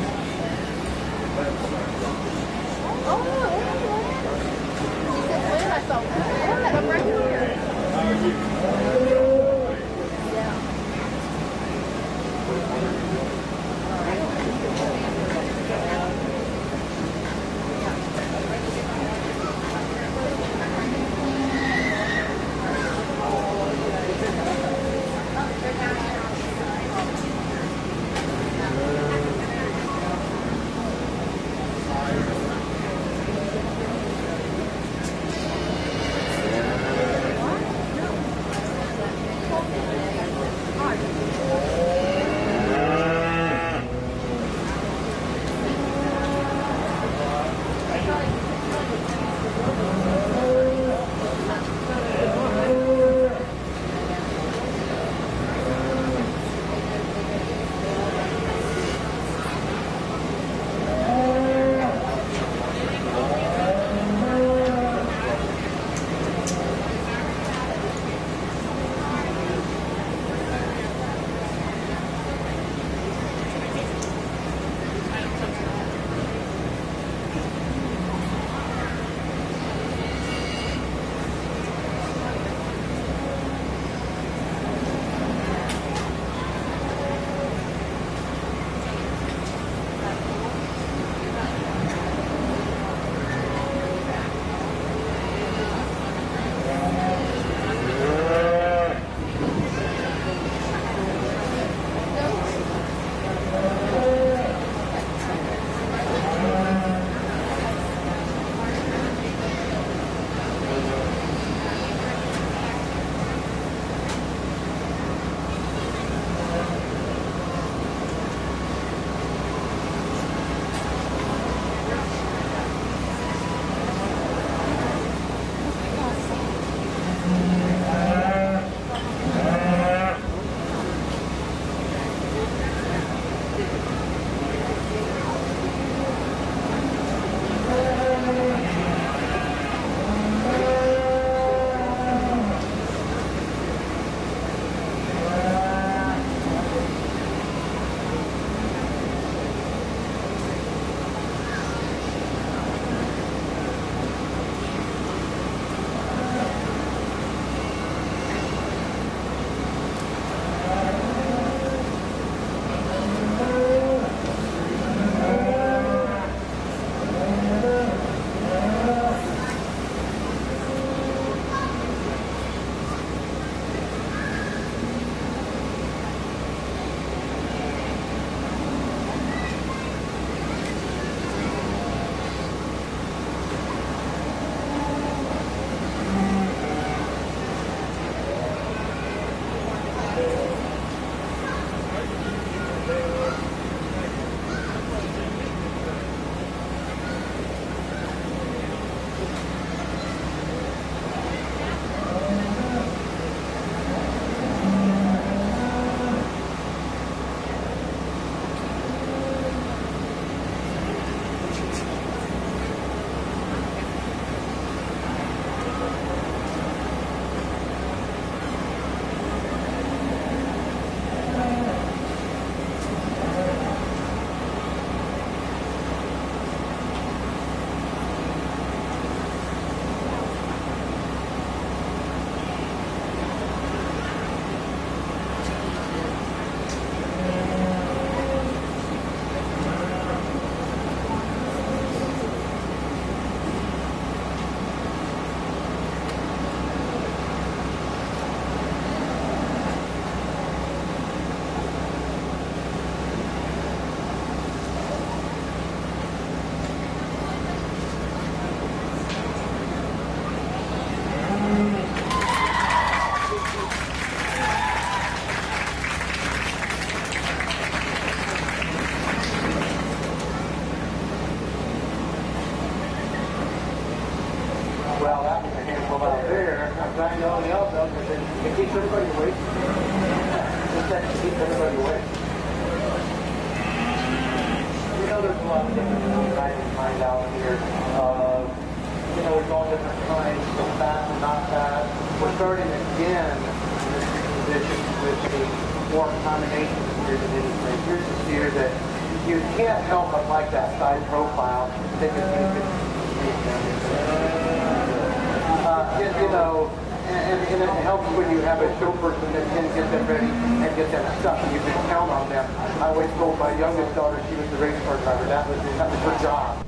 I know, and they also, because it keeps everybody away. It keeps everybody away. You know, there's a lot of different things I can find out here. You know, there's all different kinds, so fat and not fat. We're starting again this position with the more combination steer than anything. Here's a steer that you can't help but like that side profile. Think it's you know, and it helps when you have a show person that can get them ready and get them stuff and you can count on them. I always told my youngest daughter, she was the race car driver, that was her job.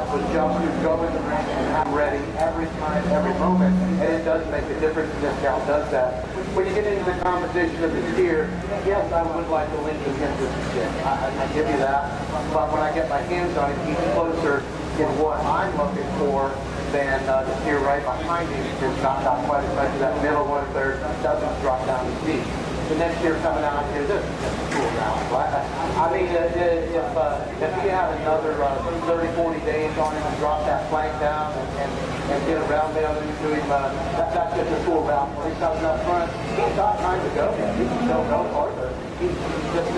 Was just to go in the ring and have ready every time, every moment, and it does make a difference, and this gal does that. When you get into the competition of the steer, yes, I would like to link against this stick. I give you that, but when I get my hands on it, he's closer in what I'm looking for than the steer right behind him. It's not quite as much of that middle 1/3 doesn't drop down the seat. The next year coming out here, this is cool round. I mean, if he had another 30, 40 days on him and drop that flank down and get a round down into him, that's just a cool round. When he's coming up front, he's got time to go. He can still go farther. He's just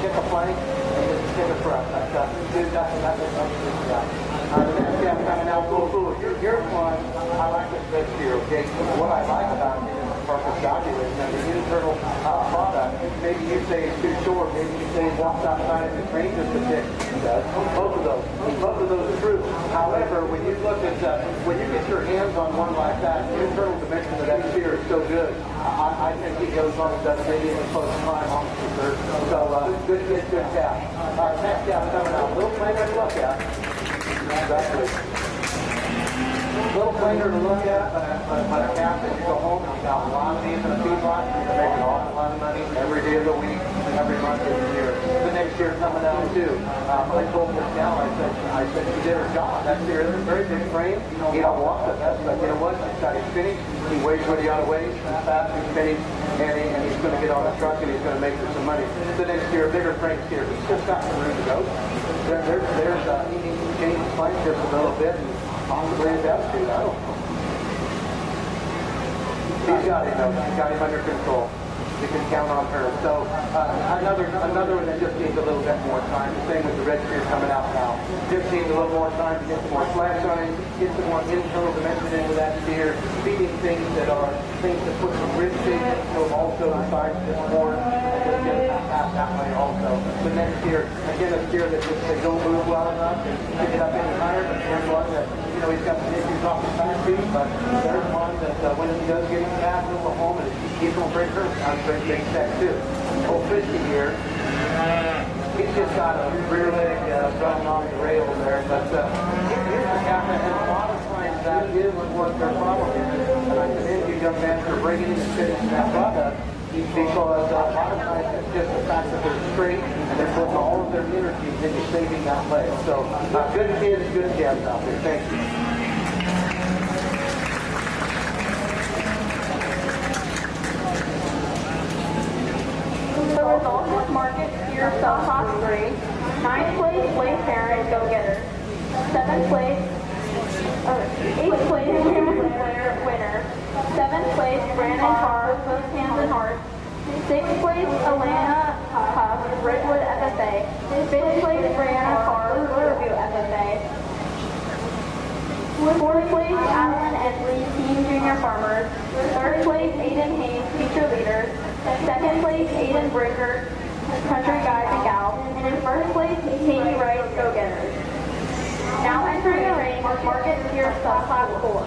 kick a flank and just kick a front. That's a good round. The next guy coming out, cool. Here's one. I like this here, okay? What I like about it is the purpose value is the internal product. Maybe you say it's too short. Maybe you say it walks outside of the train just a bit. Both of those are true. However, when you look at, when you get your hands on one like that, the internal dimension of that steer is so good. I think he goes on and does maybe in a close time, officer. So, good cat. Next guy coming out. Little plainer to look at. Exactly. A little plainer to look at, but a calf that you go home and you got a lot of these in a feedlot, you can make an awful lot of money every day of the week, every month of the year. The next year coming out too. I told this gal, I said she did her job. That steer is a very big frame. He don't walk the best, but you know what? He's got his finish. He weighs what he ought to weigh. He's fast, he's finished, and he's going to get on the truck and he's going to make some money. The next year, a bigger frame steer. He's just got some room to go. He needs to change his flank just a little bit and possibly his attitude. I don't know. He's got him though. He's got him under control. We can count on her. So another one that just needs a little bit more time. The same with the red steer coming out now. Just needs a little more time to get some more flash on it, get some more internal dimension into that steer, feeding things that are things that put some rib shape into them also besides just more. That way also. The next steer, again, a steer that just they don't move well enough and pick it up any higher, but there's one that, you know, he's got some issues off his back feet, but there's one that when he does get his calf, he'll go home and he's going to break her. Great big step too. Old Fishy here, he's just got a rear leg running off the rail there, but here's the calf, and a lot of times that is what their problem is. And I commend you, young man, for bringing in and finishing that product, because a lot of times it's just the fact that they're straight and they're putting all of their energy into saving that leg. So good kids and good calves out there. Thank you. The results of market steer Self-Hawk 3, 9th place, Blake Parent, Go-Getter. 8th place, Player Winner. 7th place, Brandon Carr, Post Hands and Hearts. 6th place, Alana Huff, Redwood FFA. 5th place, Brianna Carr, Riverview FFA. 4th place, Adeline Edley, Team Junior Farmers. 3rd place, Aiden Haynes, Future Leaders. 2nd place, Aiden Brinker, Country Guys and Gals. And in 1st place, Katie Wright, Go-Getters. Now entering the ring, market steer Self-Class 4.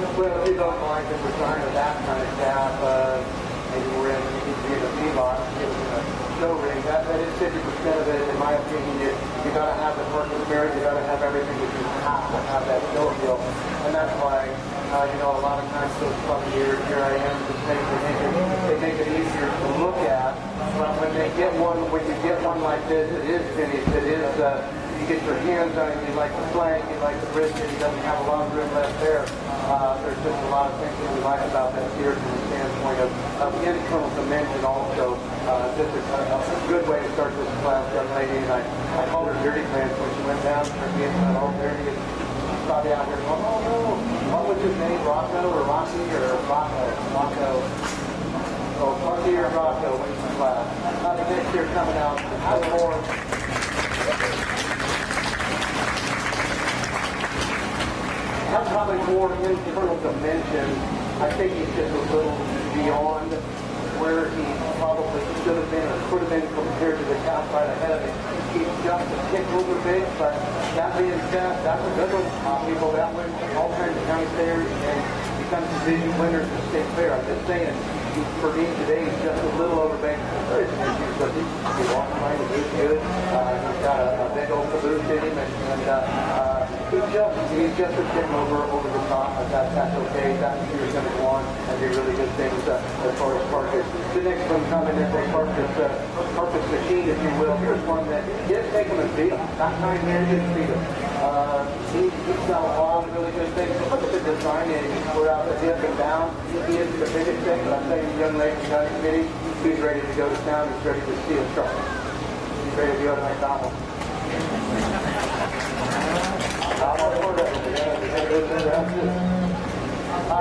Well, if you don't mind if we're trying to that kind of staff, maybe we're in a feedlot, in a show ring, that is 50% of it, in my opinion. You got to have the work spirit, you got to have everything, but you have to have that show feel. And that's why, a lot of times those fun years, here I am, they make it easier to look at. But when you get one like this, it is finished, you get your hands on it, you like the flank, you like the brisket, it doesn't have a lot of room left there. There's just a lot of things that we like about that here from the standpoint of internal dimension also. Just a good way to start this class, young lady. And I called her Dirty Pants when she went down for being all dirty and probably out here going, oh no, what was his name, Rocco or Rocky or Rocco? Oh, Rocky or Rocco went to class. The next year coming out, more. Has probably more internal dimension. I think he's just a little beyond where he probably should have been or could have been compared to the calf right ahead of him. He's just a tick over big, but that being said, that's a good one. People that win all kinds of county fairs and becomes division winners in the state fair. I'm just saying, for me today, he's just a little overbanked. There is an issue because he's walking by, he moves good. He's got a big old caboose in him, and he's just a tick over the top. That's okay. That year's going to go on and do really good things as far as carcass. The next one coming is a carcass machine, if you will. Here's one that didn't take him and beat him. That time here didn't beat him. He's done a lot of really good things. Look at the design and we're out the hip and down. He isn't the biggest thing, but I'm saying the young lady in the committee, he's ready to go to town. He's ready to see a truck. He's ready to go to McDonald's.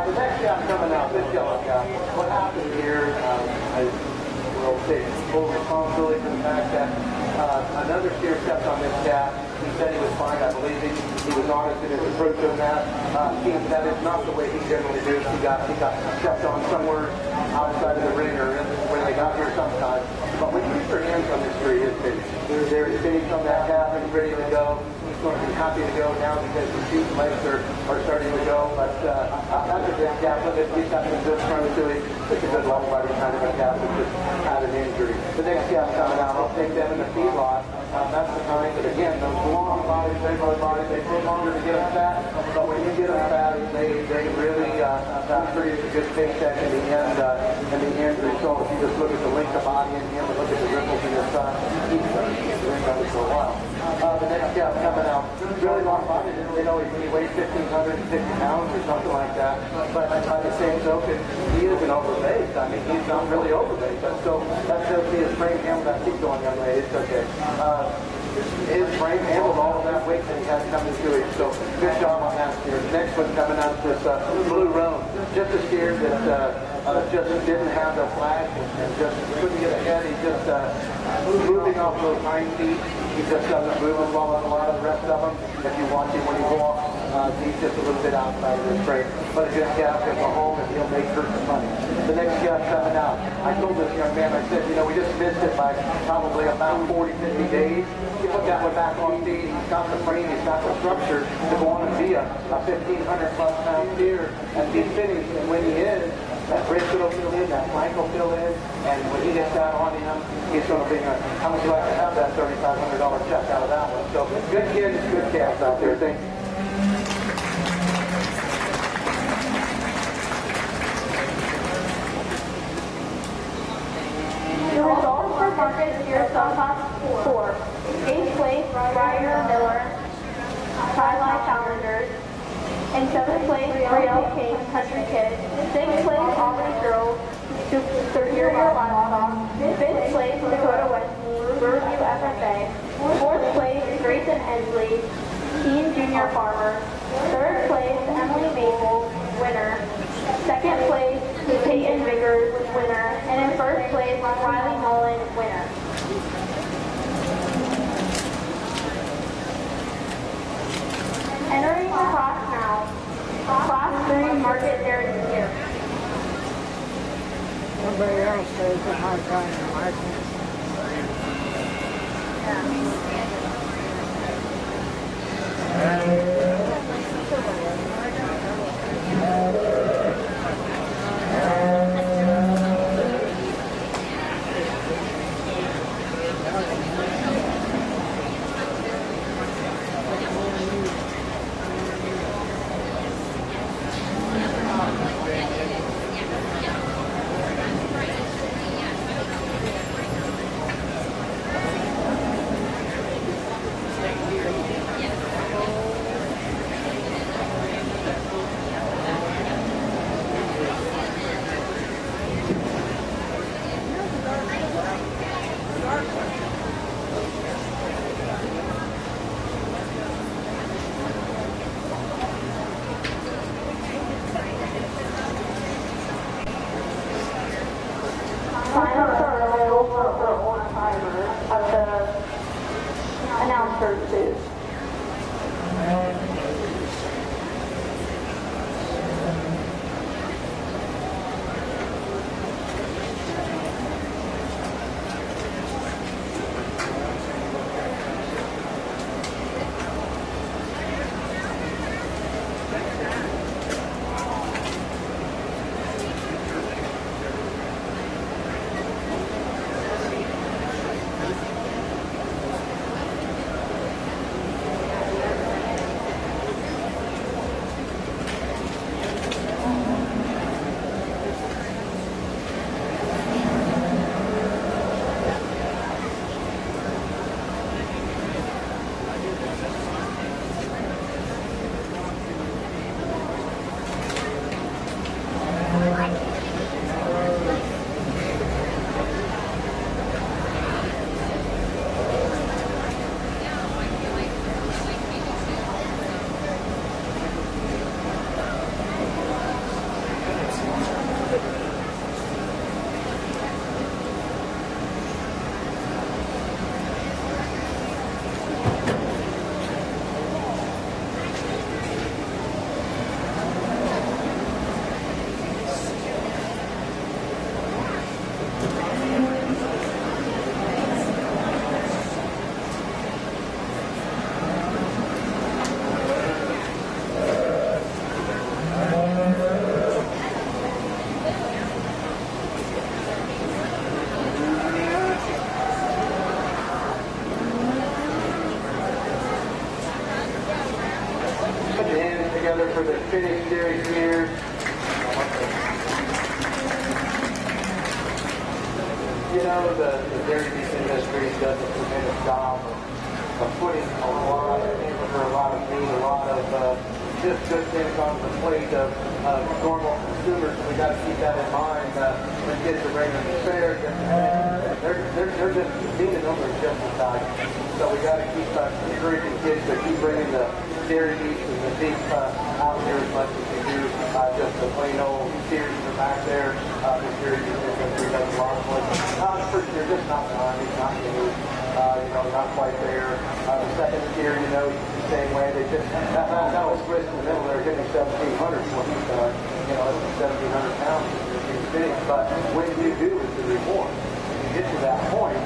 The next guy coming out, this yellow guy, what happened here, I will take full responsibility for the fact that another steer stepped on this cat. He said he was fine. I believe he was honest in his approach on that. That is not the way he generally does. He got stepped on somewhere outside of the ring or when they got here sometimes. But when you get your hands on this tree, it's finished. There's finished on that calf and ready to go. He's going to be happy to go now because the feet and legs are starting to go. But that's a good calf. He's got some good front to him. It's a good long body kind of a calf that just had an injury. The next calf coming out, I'll take them in the feedlot. That's the kind that, again, those long bodies, regular bodies, they take longer to get them fat. But when you get them fat, they really produce a good paycheck in the end result. If you just look at the length of body in him and look at the ripples in his side, he's been done it for a while. The next calf coming out, really long body. They know he weighs 1,550 pounds or something like that. But by the same token, he isn't overweight. I mean, he's not really overweight. But so that tells me his frame handle. That keep going, young lady. It's okay. His frame handled all of that weight that he had coming to him. So good job on that steer. The next one coming out is this Blue Roan. Just a steer that just didn't have the flash and just couldn't get ahead. He just moving off those hind feet. He just doesn't move as well as a lot of the rest of them. If you watch him when he walks, he's just a little bit outside of his frame. But a good calf can go home and he'll make her some money. The next calf coming out. I told this young man, I said, we just missed it by probably about 40, 50 days. He put that one back on feed. He's got the frame, he's got the structure to go on and be a 1,500 plus pound steer and be finished. And when he is, that brisket will fill in, that flank will fill in, and when he gets that on him, he's going to be how would you like to have that $3,500 check out of that one? So good kids, good calves out there. Thank you. The results for market steer top 4. 8th place, Ryder Miller, Highlight Challengers. In 7th place, Real King Country Kid. 6th place, Albany Girls, Superior Livestock. 5th place, Dakota West, Riverview FFA. 4th place, Grayson Ensley, Teen Junior Farmer. 3rd place, Emily Maple, winner. 2nd place, Peyton Vickers, winner. And in 1st place, Riley Mullen, winner. Entering the class now. Class 3 market dairy steer. Somebody else says it might kind of like it. driver of the announcer's booth. For the finish series here. You know, the dairy beef industry does a tremendous job of putting a lot of hamburger, a lot of meat, a lot of just good things on the plate of normal consumers. We got to keep that in mind when kids are bringing them to fairs. They're just being a number of just value. So we got to keep encouraging kids to keep bringing the dairy beef and the beef out here as much as we do. Just the plain old series in the back there. The dairy beef industry does a lot of work. First year, just not done. It's not new. Not quite there. The second year, the same way. They just that was Chris in the middle there getting 1,700 for he's done. It's 1,700 pounds in finish. But when you do is the reward. When you get to that point,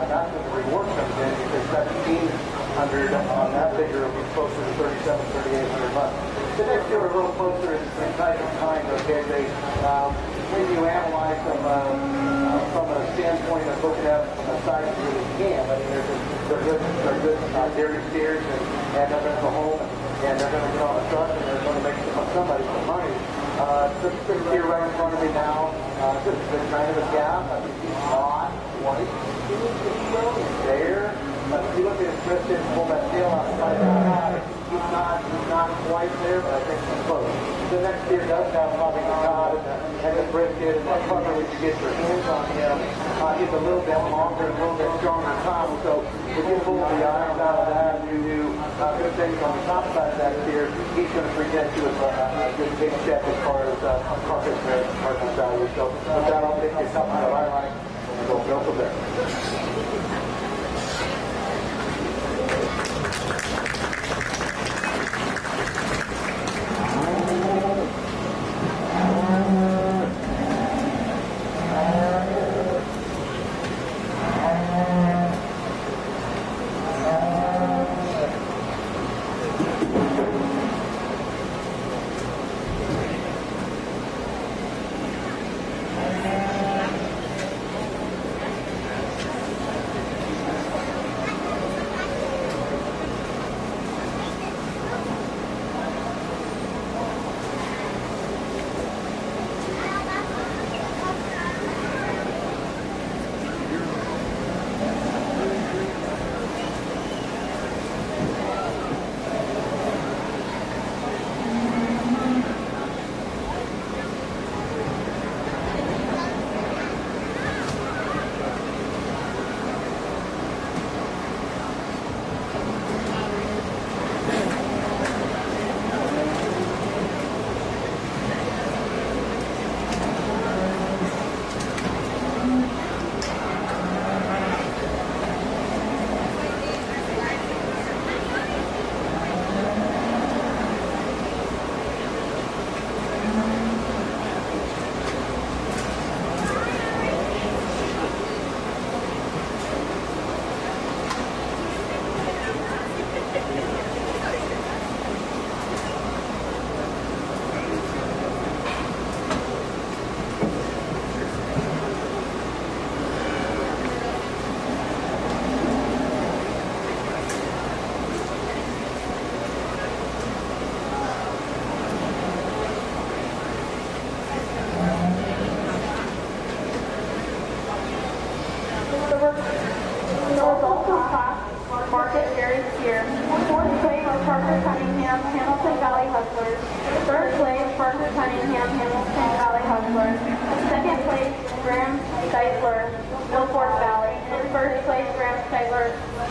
that's when the reward comes in because 1,700 on that figure will be closer to 3,800 bucks. The next year, we're a little closer in type of kind. Okay, when you analyze them from a standpoint of looking at them from the side, you really can. I mean, they're good dairy steers, and they're going to go home and they're going to get on a truck and they're going to make somebody some money. This steer right in front of me now, this is kind of a gap. I think he's not quite there. But if you look at his wrist and pull that tail outside the eye, he's not quite there, but I think he's close. The next steer does have probably the cod and the brisket and the cover when you get your hands on him. He's a little bit longer and a little bit stronger tongue, so if you pull the eyes out of that and you do good things on the top side of that steer, he's going to present you with a good big check as far as carcass value. So with that, I'll take you top of the line and go from there.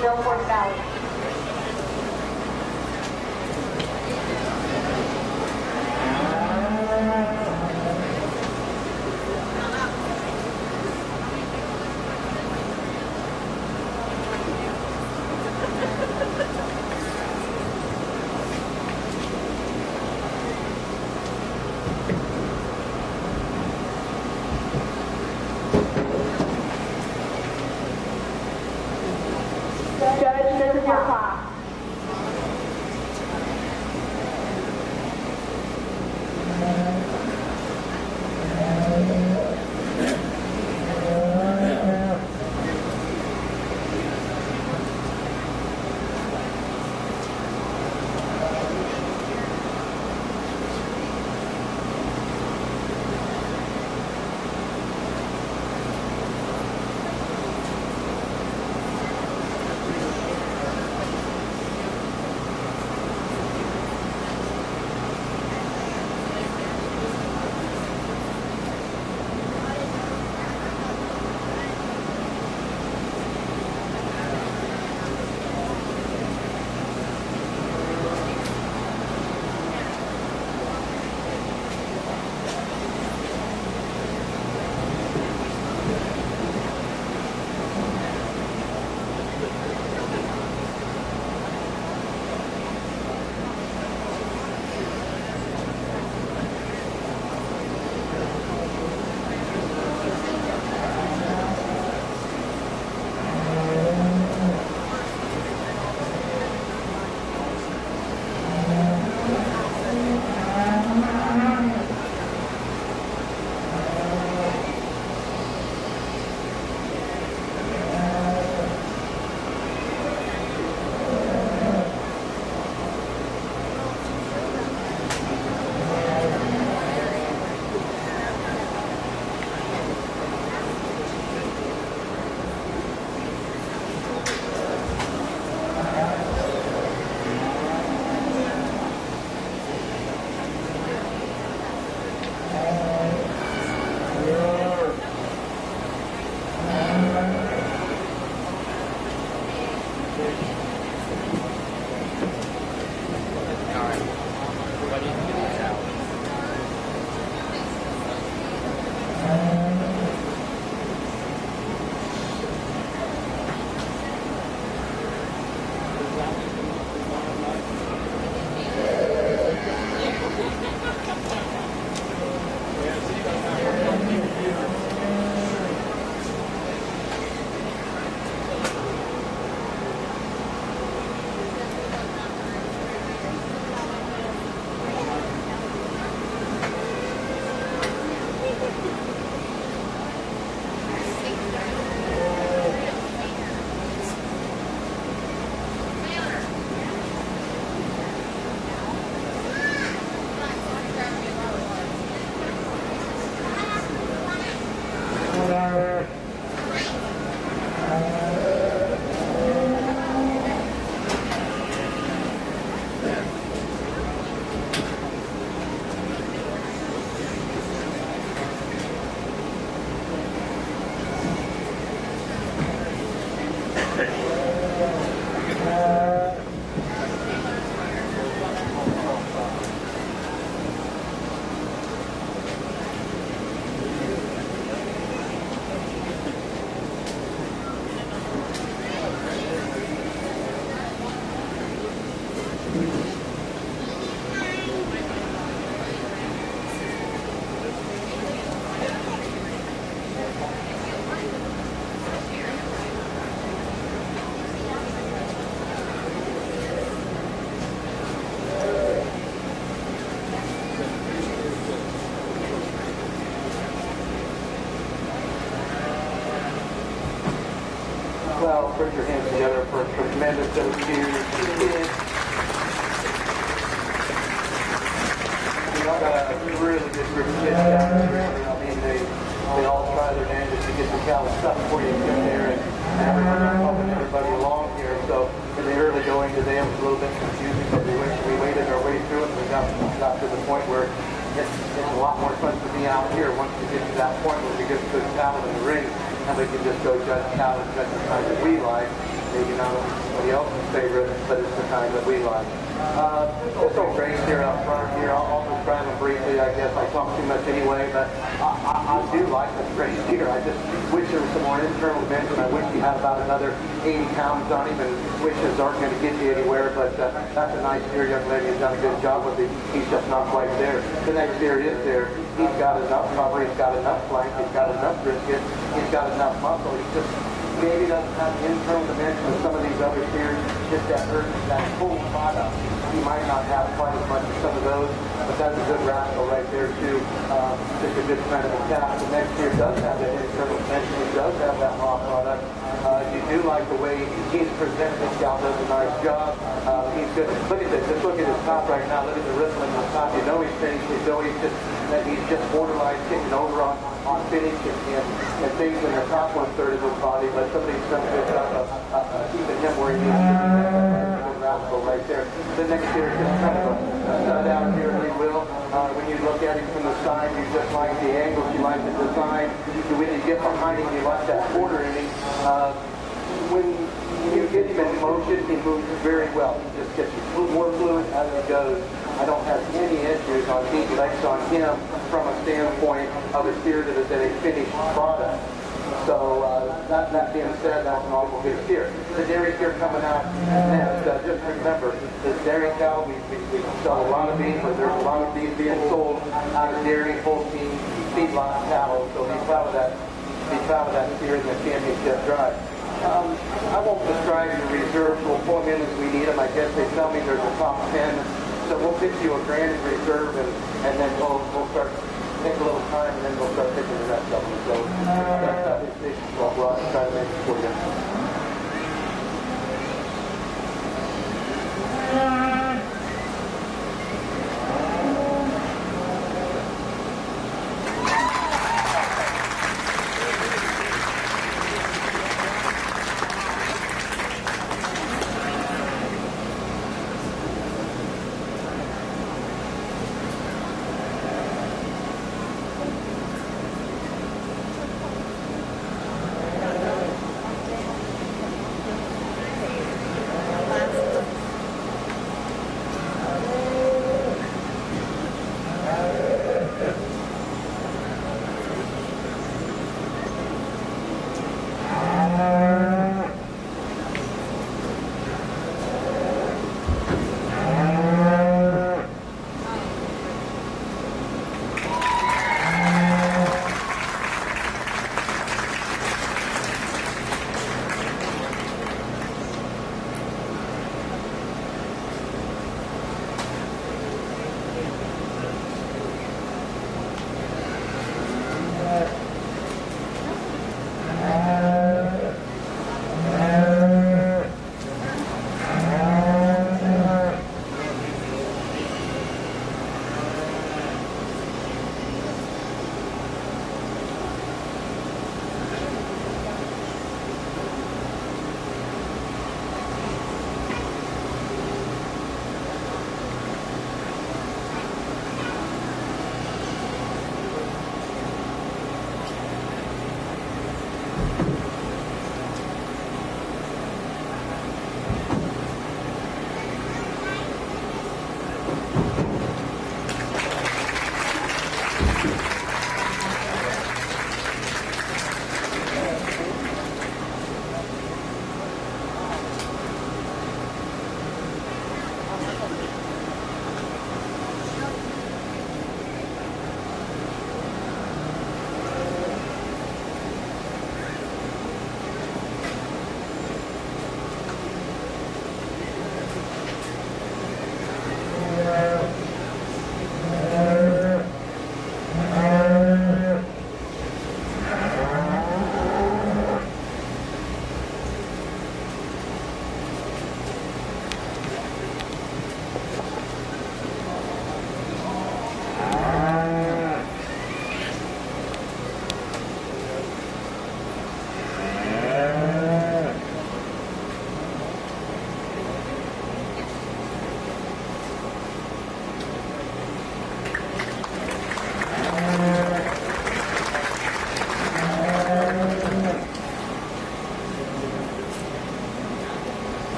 Milford Valley. Judge, this is your clock. Well, put your hands together for a tremendous set of cheers. We got a really good group of kids down here. I mean, they all try their damnedest to get the cows stuff before you get there, and everybody's helping everybody along here. So in the early going today, it was a little bit confusing, but we waited our way through it, and we got to the point where it's a lot more fun to be out here once we get to that point where we get to the cattle in the ring, and we can just go judge cattle and judge the kind that we like. maybe not anybody else's favorite, but it's the kind that we like. This old gray steer up front here, I'll describe him briefly, I guess. I talk too much anyway, but I do like this gray steer. I just wish there was some more internal dimension. I wish he had about another 80 pounds on him, and wishes aren't going to get you anywhere, but that's a nice steer. Young lady has done a good job with it. He's just not quite there. The next steer is there. He's got enough cover, he's got enough flank, he's got enough brisket, he's got enough muscle. He just maybe doesn't have the internal dimension of some of these other steers, just that urge, that full product. He might not have quite as much as some of those, but that's a good rascal right there too. Just a good friend of the calf. The next steer does have that internal dimension, he does have that raw product. You do like the way he's presented. This gal does a nice job. He's good. Look at this. Just look at his top right now. Look at the rippling on the top. You know he's finished. You know he's just borderline kicking over on finish and things in the top 1/3 of his body. But somebody's done a good job of keeping him where he needs to be. That's a good rascal right there. The next here is just kind of a stud out here, if you will. When you look at him from the side, you just like the angles, you like the design. When you get behind him, you like that quarter in him. When you get him in motion, he moves very well. He just gets more fluid as he goes. I don't have any issues on deep legs on him from a standpoint of a steer that is a finished product. So that being said, that's an awful good steer. The dairy steer coming out next. Just remember, the dairy cow, we sell a lot of beef, but there's a lot of beef being sold out of dairy, full team, feedlot cattle. So be proud of that steer in the championship drive. I won't describe the reserves. We'll pull them in as we need them. I guess they tell me there's a top 10. So we'll pick you a grand in reserve, and then we'll start, take a little time, and then we'll start picking the rest of them. So that's how this station will go out and try to make it for you.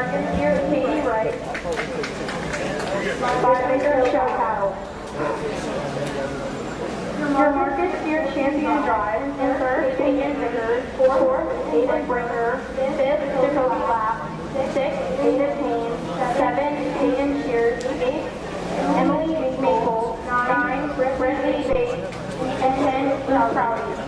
market steer Katie Wright. 5-acre show cattle. Your market steer Champion Drive. In third, Peyton Vickers. Fourth, Aiden Brinker. Fifth, Dakota Lap. Sixth, Aiden Payne. 7, Peyton Shears. 8, Emily Maple. 9, Brittany Bates. And 10, Lou Crowley.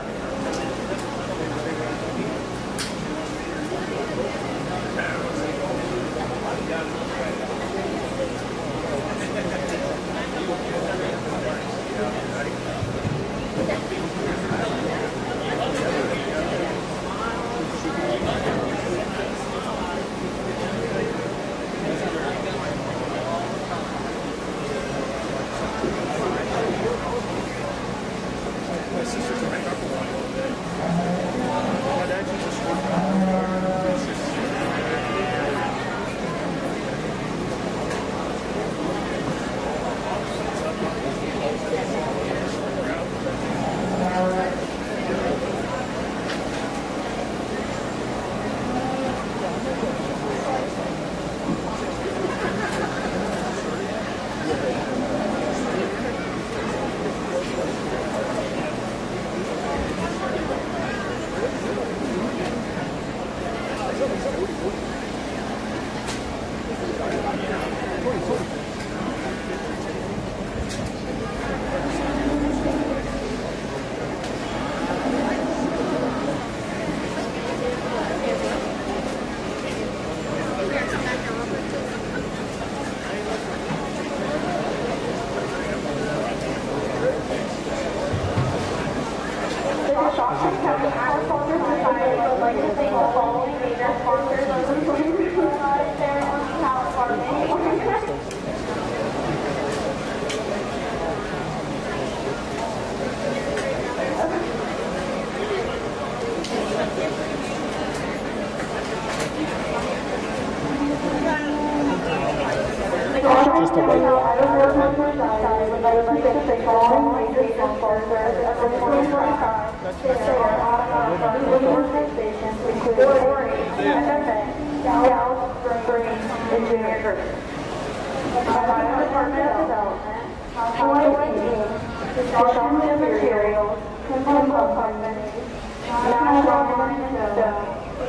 Just a wait.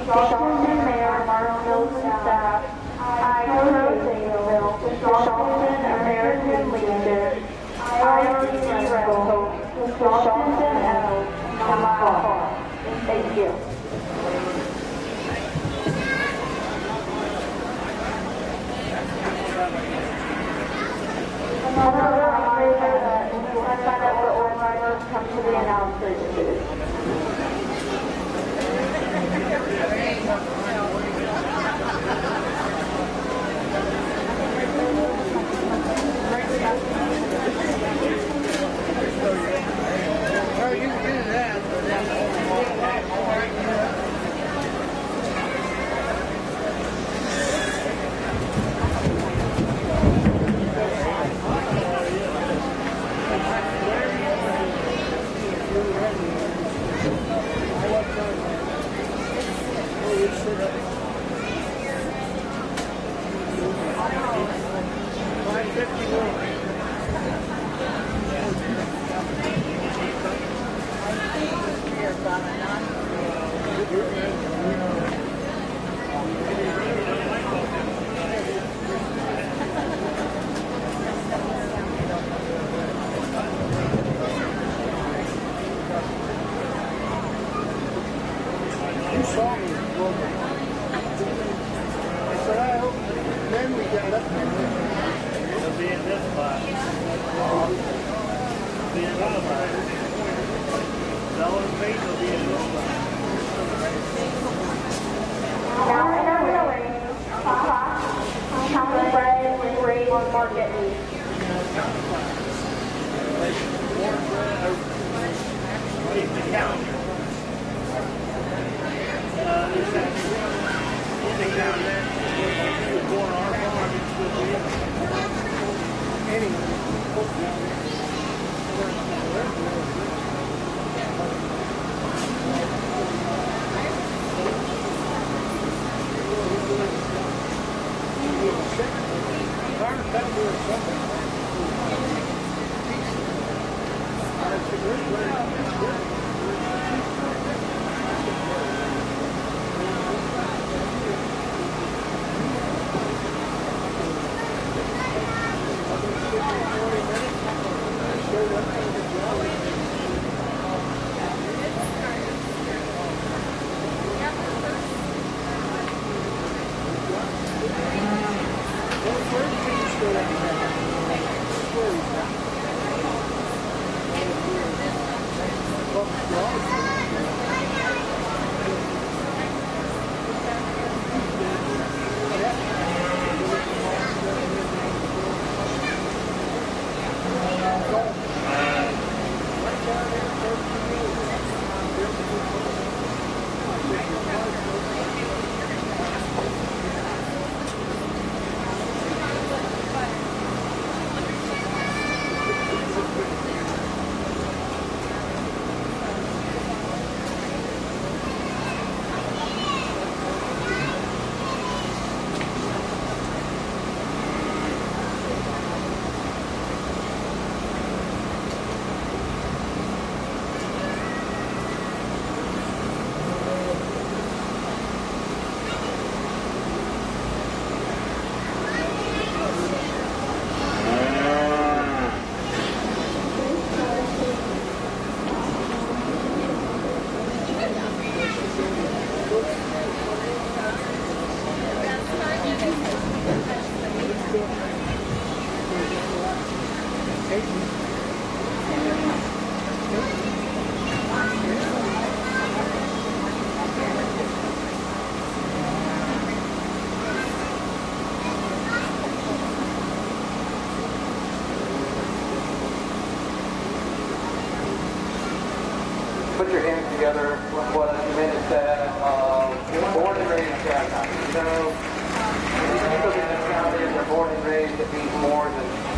Coshocton Mayor Mark Mills and staff. Coshocton American Legion. IRC Rental. Coshocton L. And my car. Thank you. Another reminder that if you want to sign up for organizers, come to the announcement booth.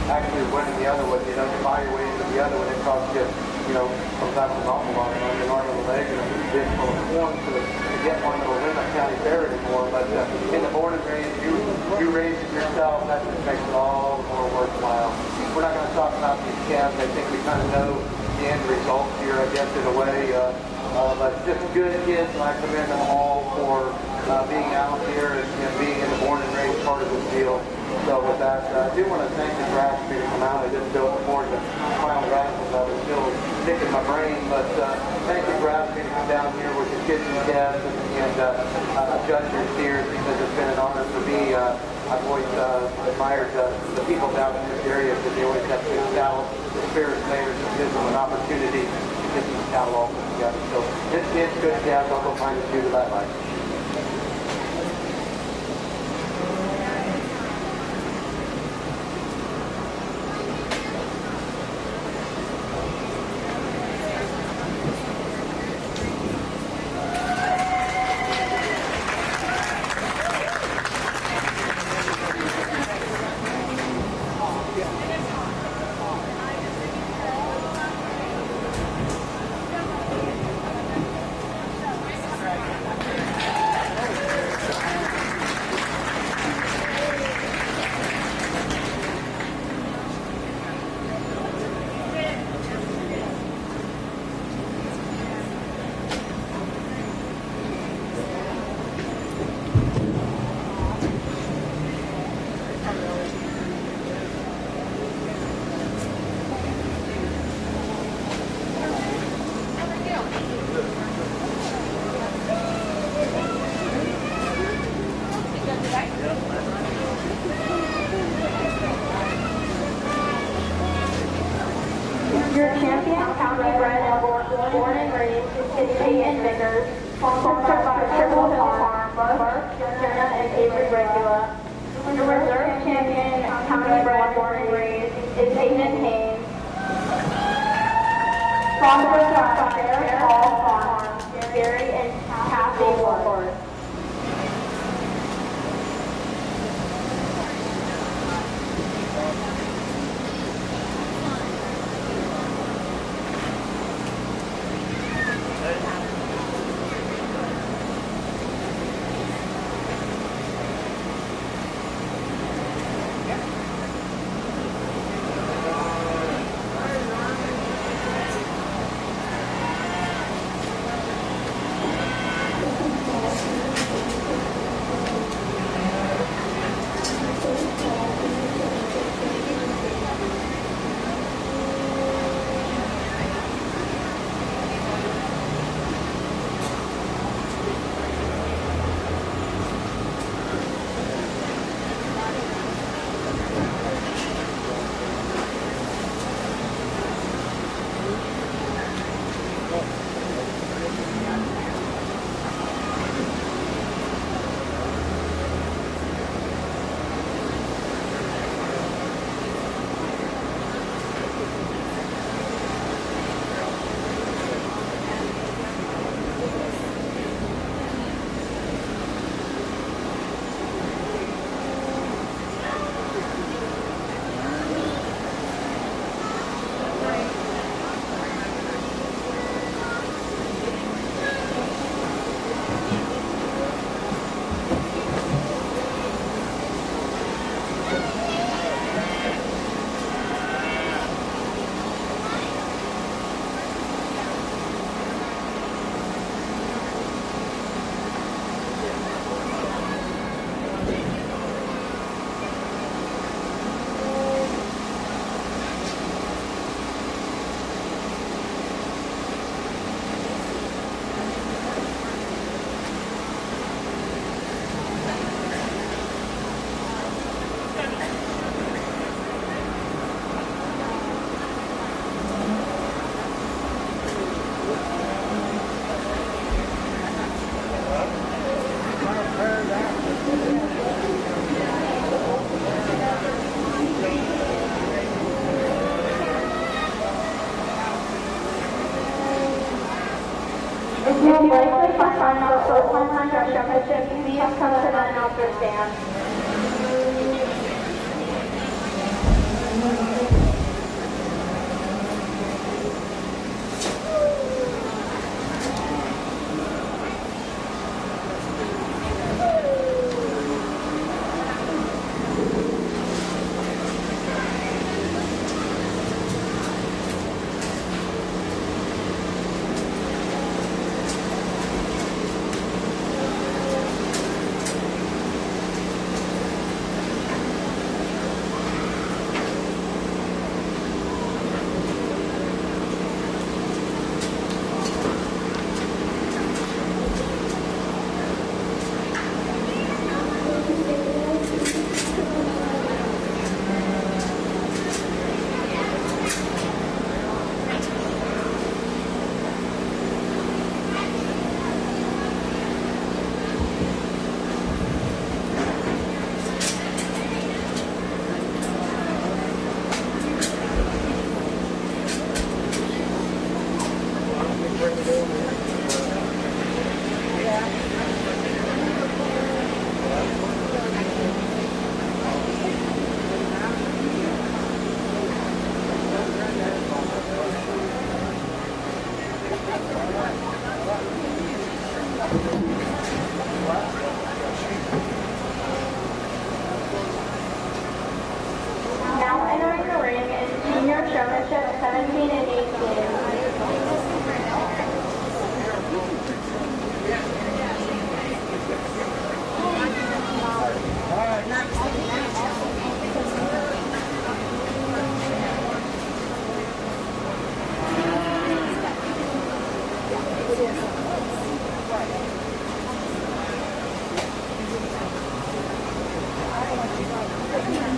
actually winning the other one. You know, to buy your way into the other one, it costs you, sometimes an awful lot of money, an arm and a leg, and a big full of corn to get one that'll win a county fair anymore. But in the born and raised, you raise it yourself. That just makes it all the more worthwhile. We're not going to talk about these calves. I think we kind of know the end result here, I guess, in a way. But just good kids, and I commend them all for being out here and being in the born and raised part of this deal. So with that, I do want to thank the grass for to come out. I didn't do it before the final raffles. I was still sticking my brain, but thank you, grass for to come down here with the kids and calves and judge your steers, because it's been an honor for me. I've always admired the people down in this area, because they always have good cattle. The spirits mayors gives them an opportunity to get these cattle all put together. So this kid's good calves. I'll go find a few that I like. Your champion, county bred and born and raised, is Peyton Vickers, sponsored by Triple Hill Farm, Buck, Jenna, and Avery Regula. Your reserve champion, county bred, born and raised, is Hayden Haynes, sponsored by Fair Hall Farm, Gary and Kathy Ward. If you would like to sign up for online Showmanship, please come to the announcer stand.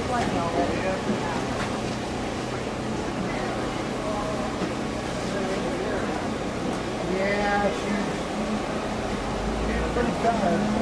Yeah, she's pretty tired.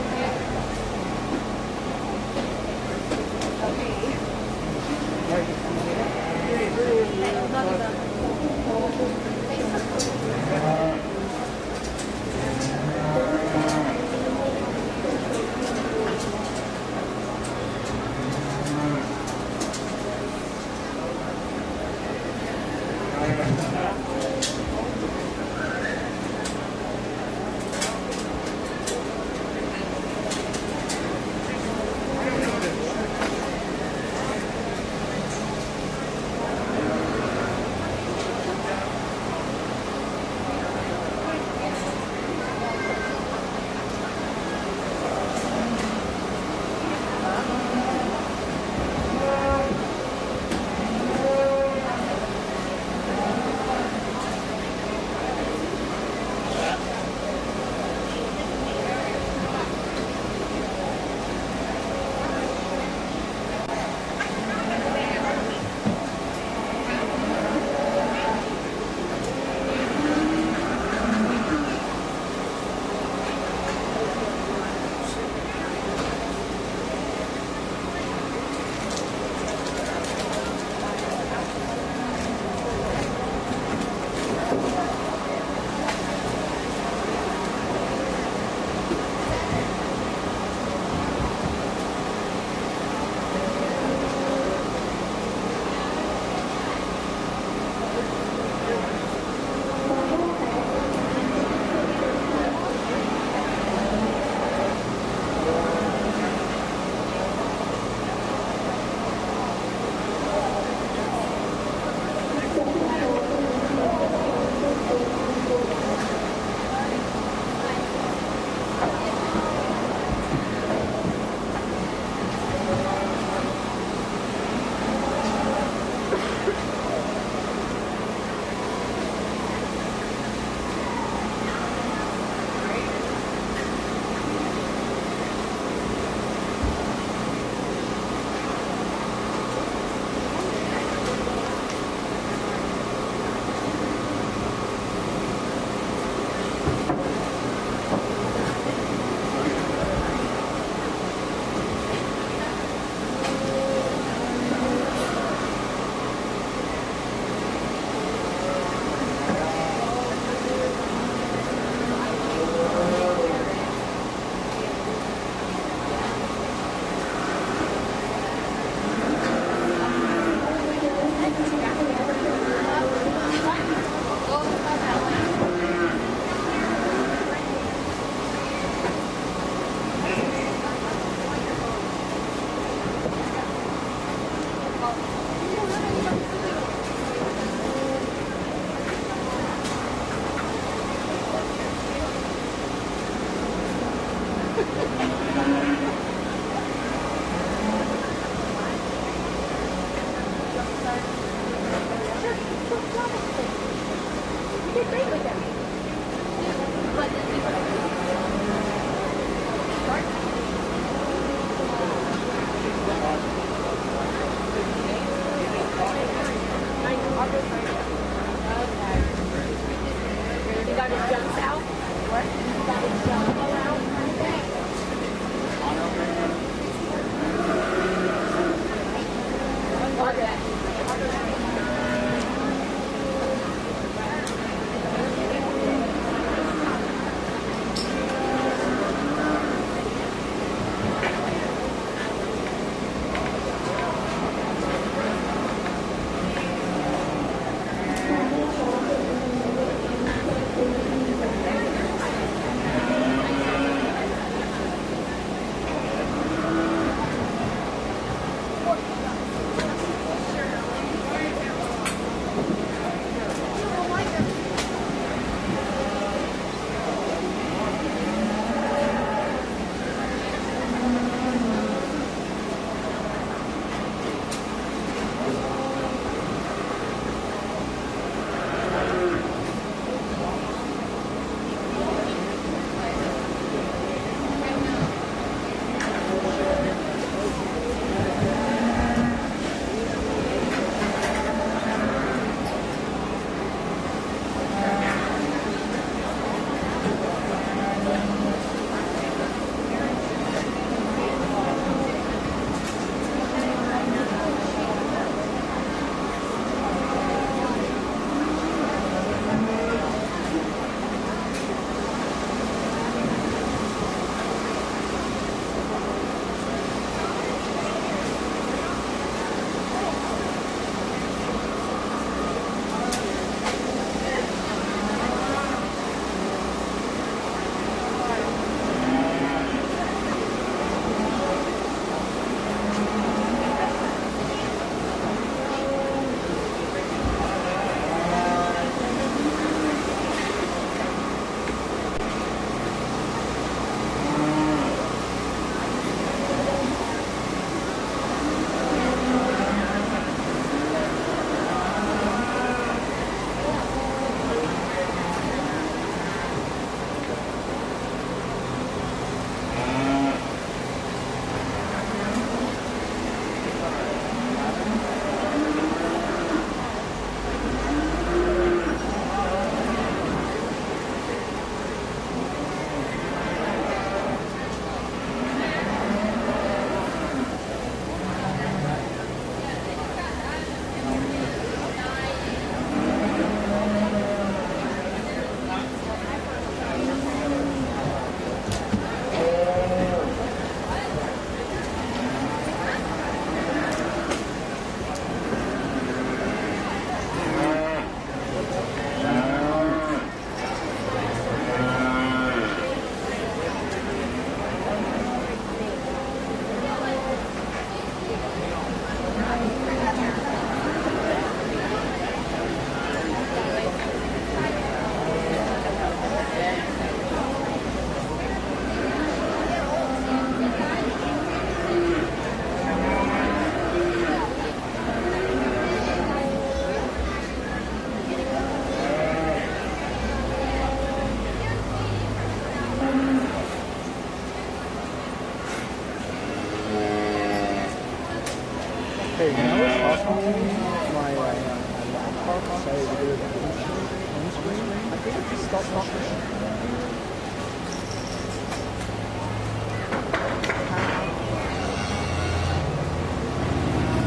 Hey, when I was talking to you, my laptop decided to do the home screen. I think it just stopped talking.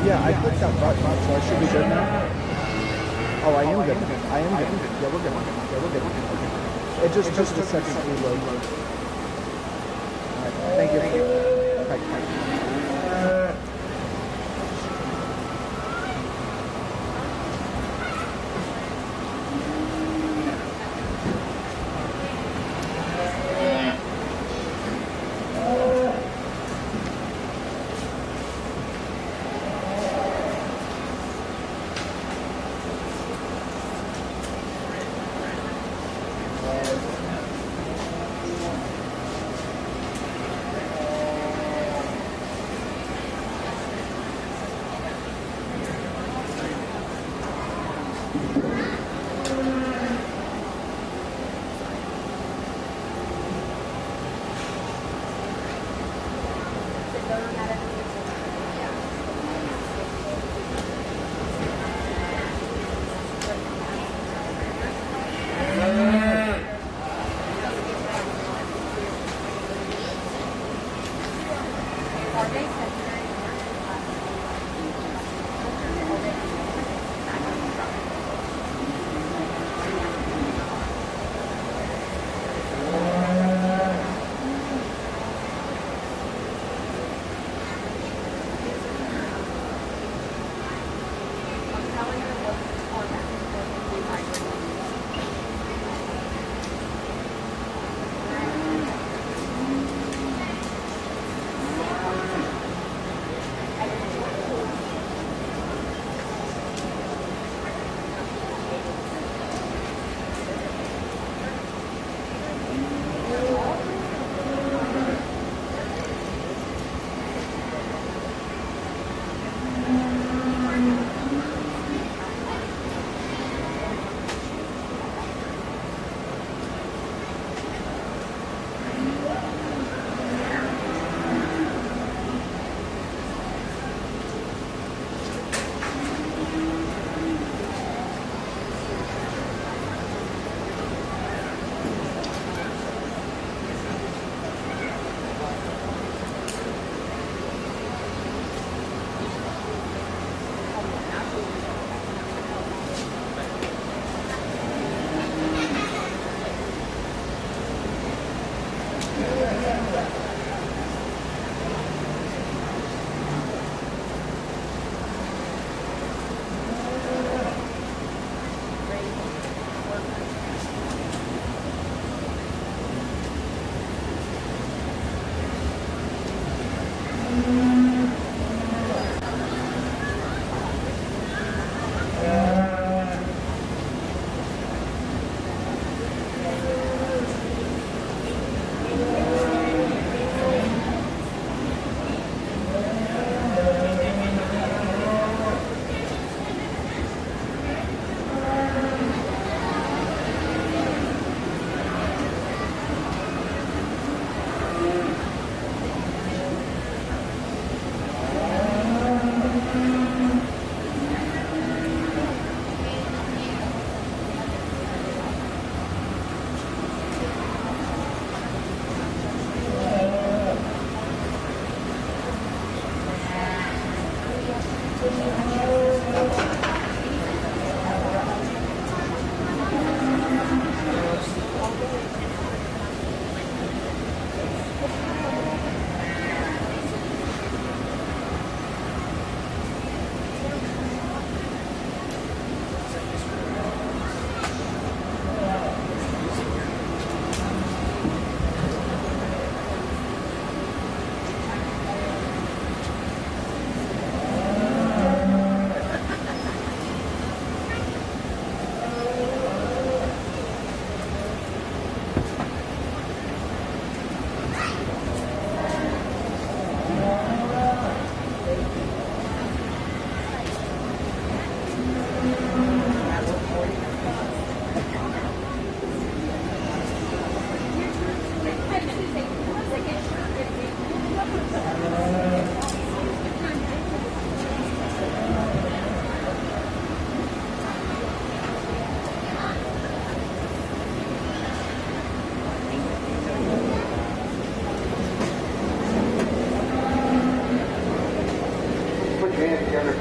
Yeah, I clicked that button, so I should be good now. Oh, I am good. I am good. Yeah, we're good. Yeah, we're good. It just took a second to reload. Alright, thank you. Bye.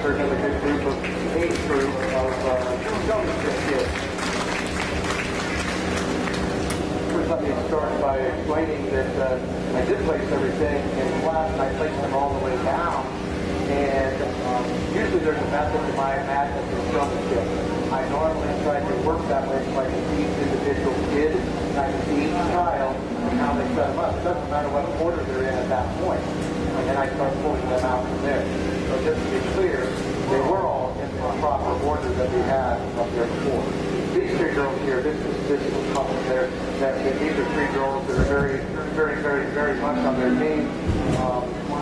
for another good group of 8 group of showmanship kids. First, let me start by explaining that I did place everything in class, and I placed them all the way down. And usually there's a method to my madness in showmanship. I normally try to work that way so I can see each individual kid, and I can see each child and how they set them up. It doesn't matter what order they're in at that point. And then I start pulling them out from there. So just to be clear, they were all in the proper order that we had up there before. These 3 girls here, this is a couple there. These are 3 girls that are very much on their game.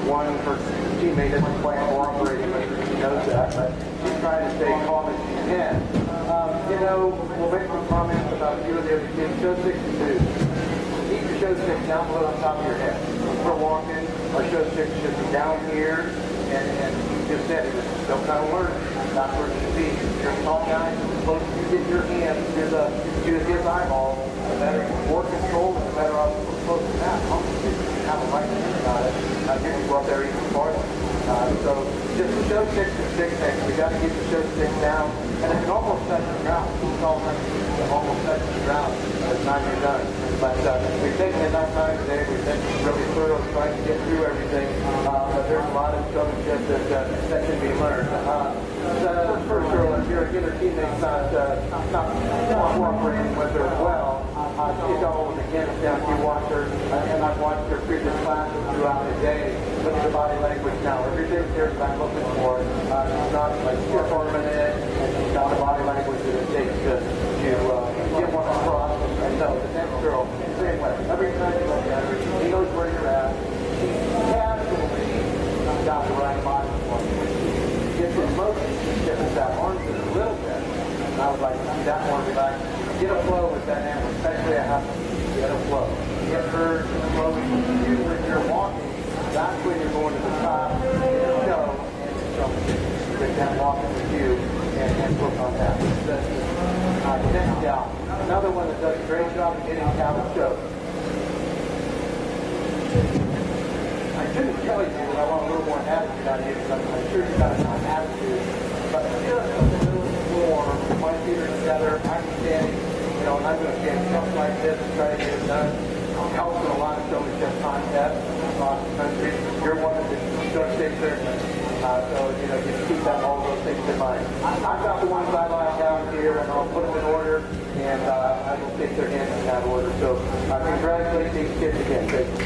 One, her teammate isn't quite cooperating, but she knows that. But she's trying to stay calm as she can. We'll make some comments about a few of the other kids. Show 6 and 2. Keep your show stick down below the top of your head. When we're walking, our show stick should be down here, and you just said it, still kind of work. That's where it should be. You're a tall guy, the closer you get your hands to his eyeball, the better, more control, and the better off we're close to that. You have a right to think about it. You can go up there even farther. So just the show stick and stick things. We got to keep the show stick down, and it can almost touch the ground. It's all almost touch the ground by the time you're done. But we've taken enough time today. We've been really thorough trying to get through everything. But there's a lot of showmanship that can be learned. The first girl, if your teammate's not cooperating with her as well, she's got with the canvas down. You watch her, and I've watched her previous classes throughout the day. Look at the body language now. Everything here that I'm looking for. She's not like performing it, and she's got the body language that it takes to get one across. And so the next girl, same way. Every time you look at her, she knows where you're at. She casually got the right body for you. Gets in motion, she shifts that arm just a little bit. And I was like, that more relaxed. Get a flow with that animal, especially a heifer. Get a flow. Get her flowing with you when you're walking. That's when you're going to the top, get a show, and get that walking with you and work on that. Next gal, another one that does a great job of getting cattle shows. I shouldn't tell you that I want a little more attitude out of you, because I'm sure you've got enough attitude, but just a little more, my feet are together, I'm standing, and I'm going to stand something like this and try to get it done. Helps in a lot of showmanship contests across the country. You're one of the don't stay certain. So, just keep all those things in mind. I've got the ones I like down here, and I'll put them in order, and I will take their hands in that order. So, congratulate these kids again. Thank you.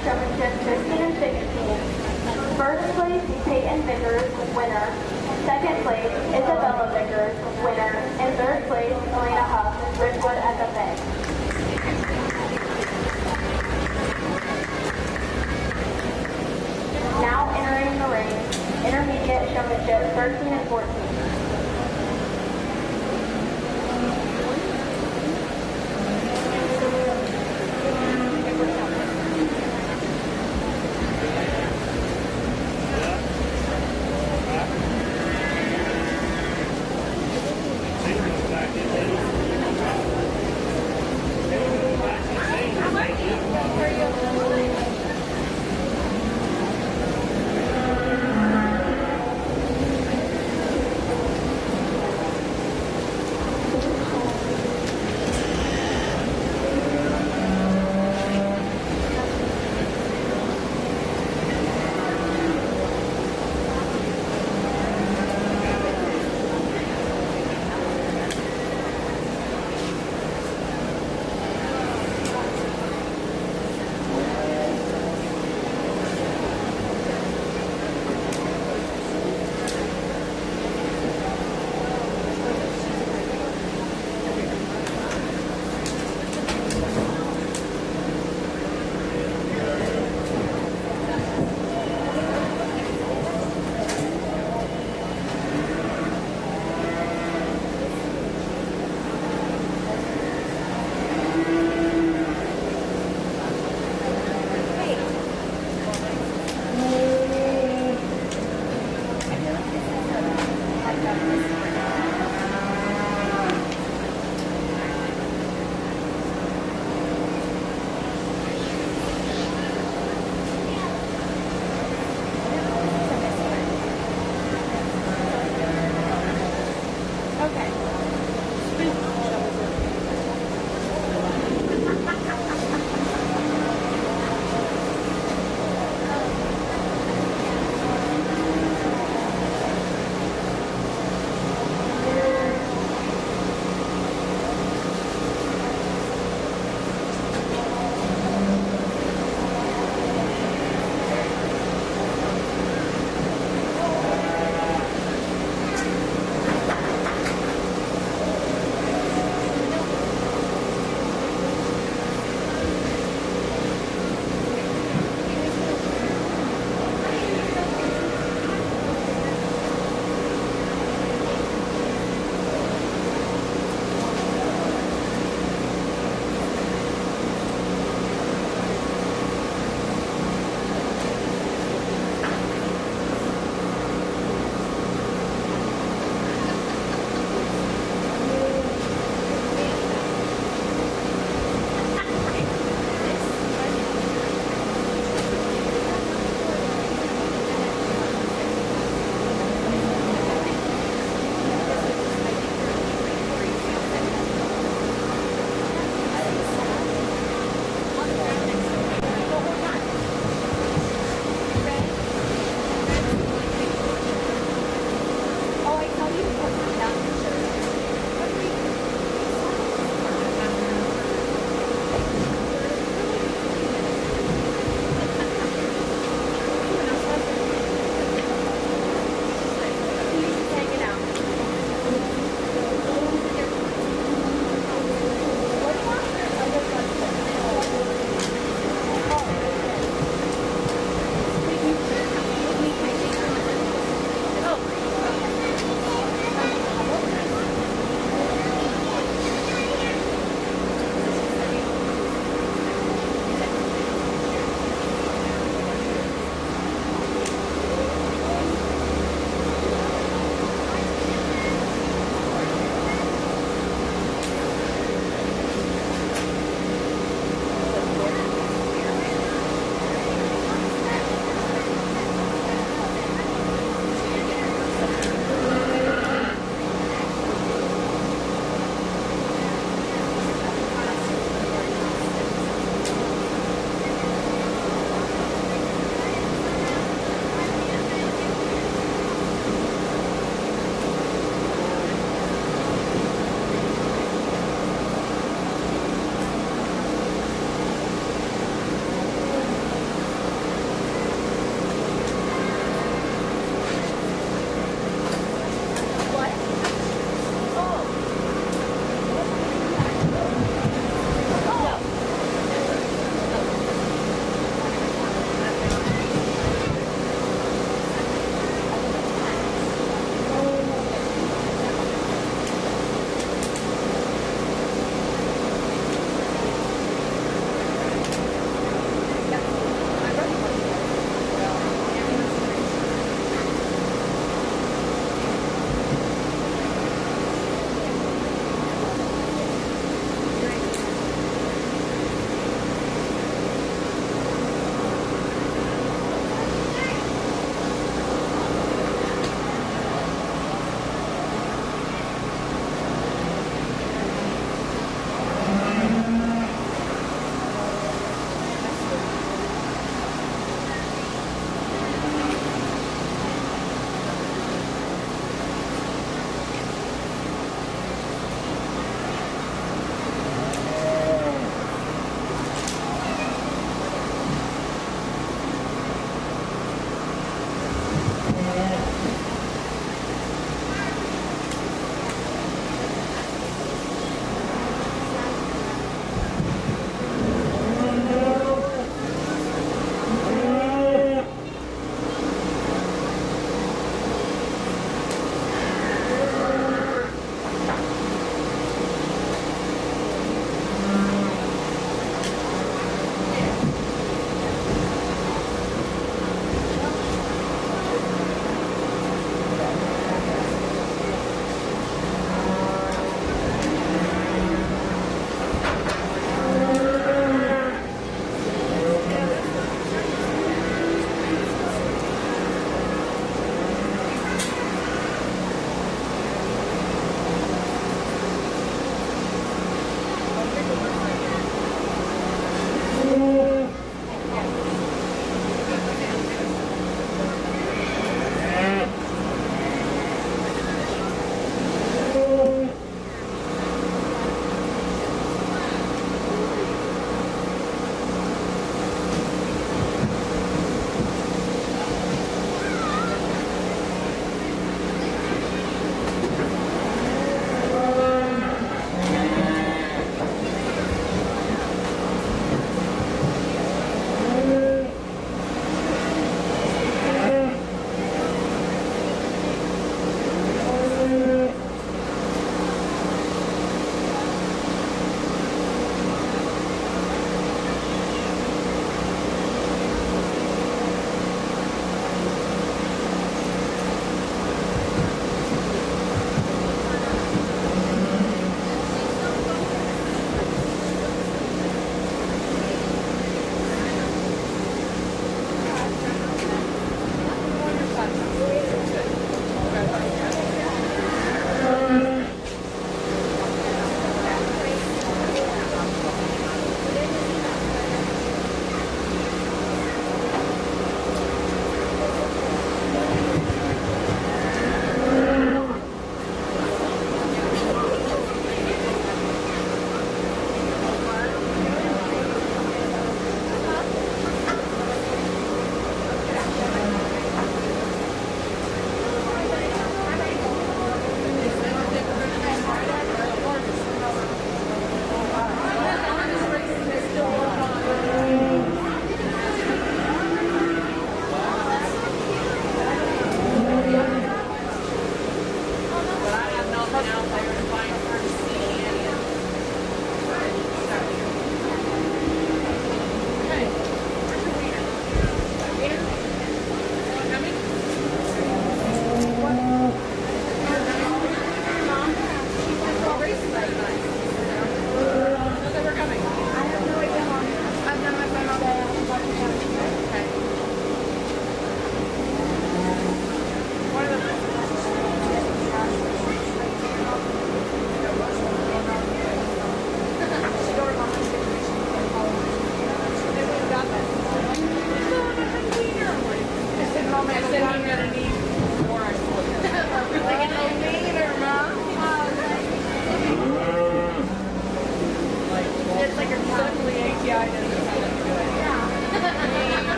Showmanship 15 and 16. First place, Peyton Vickers, winner. Second place, Isabella Vickers, winner. And third place, Elena Huff, Ridgewood FFA. Now entering the ring, intermediate showmanship 13 and 14.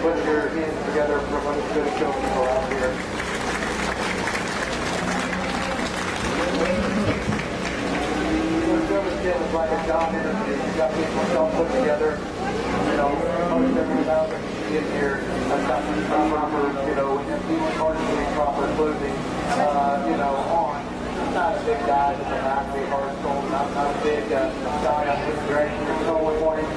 put your hands together for one of the good show people out here. Showmanship is like a job interview. You got people all put together. You know, most everything about them in here. I've got some proper, you know, partially proper clothing, you know, on. I'm not a big guy with a massive hard soul. I'm not a big guy. I'm just directing your tone points.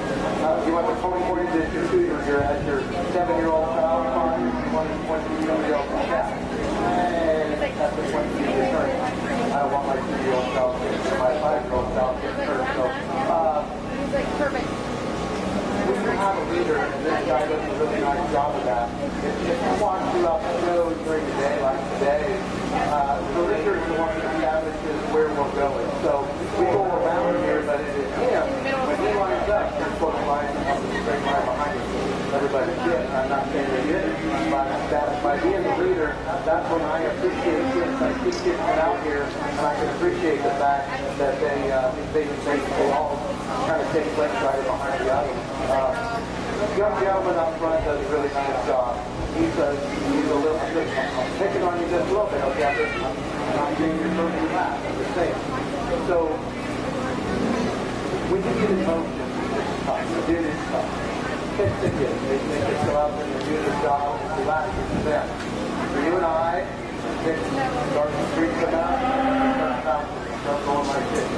You want the tone points as your tutor, as your 7-year-old child, fine. You want to point to somebody else's cat. And that's the point to be attorney. I don't want my 2-year-old child to my 5-year-old child to get hurt. So, He's like, perfect. we can have a leader, and this guy does a really nice job of that. If you walk throughout the show during the day, like today, the leader is the one that establishes where we're going. So we go around here, but it is him. When he lines up, you're supposed to line up with the straight line behind him. Everybody did. I'm not saying they didn't, but that by being the leader, that's when I appreciate kids. I see kids come out here, and I can appreciate the fact that they all kind of take place right behind the others. Young gentleman up front does a really nice job. He's a little, I'm picking on you just a little bit, okay? I'm not getting your first laugh, I'm just saying. So, when you get emotion, it's tough. It is tough. Kids to kids, they just go out there and do their job and relax with them. For you and I, start to freak them out, start going like this.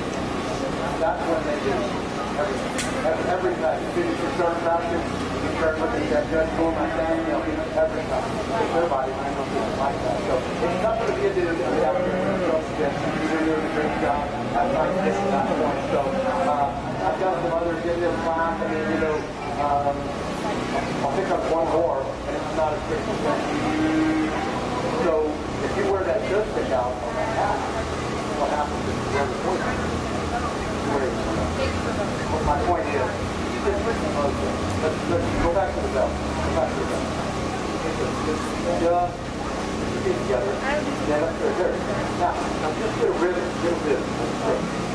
That's when they do every time. As soon as you start practice, you start looking at that judge going like that, you know, every time. It's their body, I don't feel like that. So it's tough for the kid to do that. You're doing a great job. That's not getting that point. So I've got some others in this class. I mean, you know, I'll pick up one more, and it's not a quick one. So if you wear that just stick out on that hat, what happens is you wear the point. My point is, let's go back to the belt. Go back to the belt. Just get together. Stand up there. Now just get a rhythm. Get a rhythm.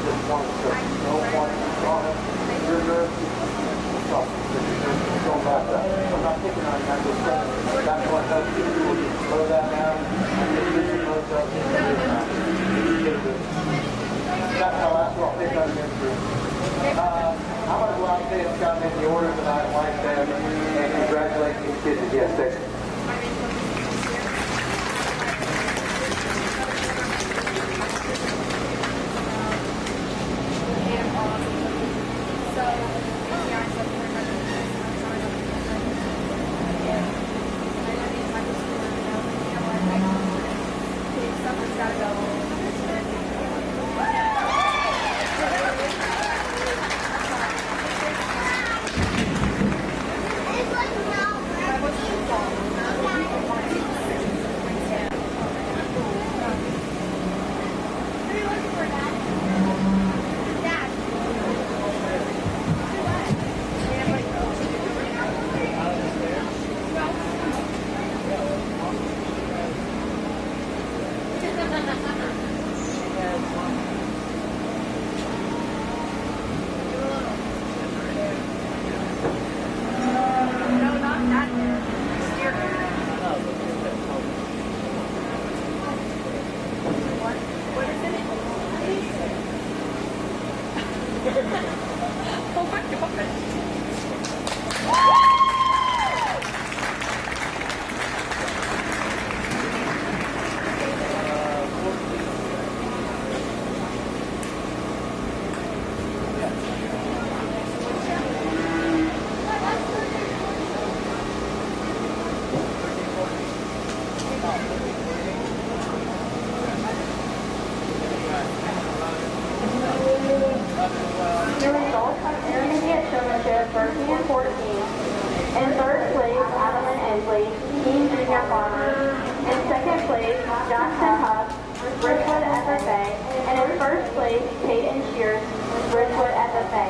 Just one circle. No one on it. You're nervous. Stop. Go back up. I'm not picking on you. I'm just saying. That's what helps you. Slow that down. Get your nose up. Get a rhythm. That's what I'll pick on you. I'm going to go out and say it's gotten in the order that I like them and congratulate these kids again. Thanks. Oh my God. The results of intermediate showmanship 13 and 14. In third place, Adam and Ensley, Team Junior Farmers. In second place, Jackson Huff, Bridgewood FFA. And in first place, Kate and Shears, Bridgewood FFA.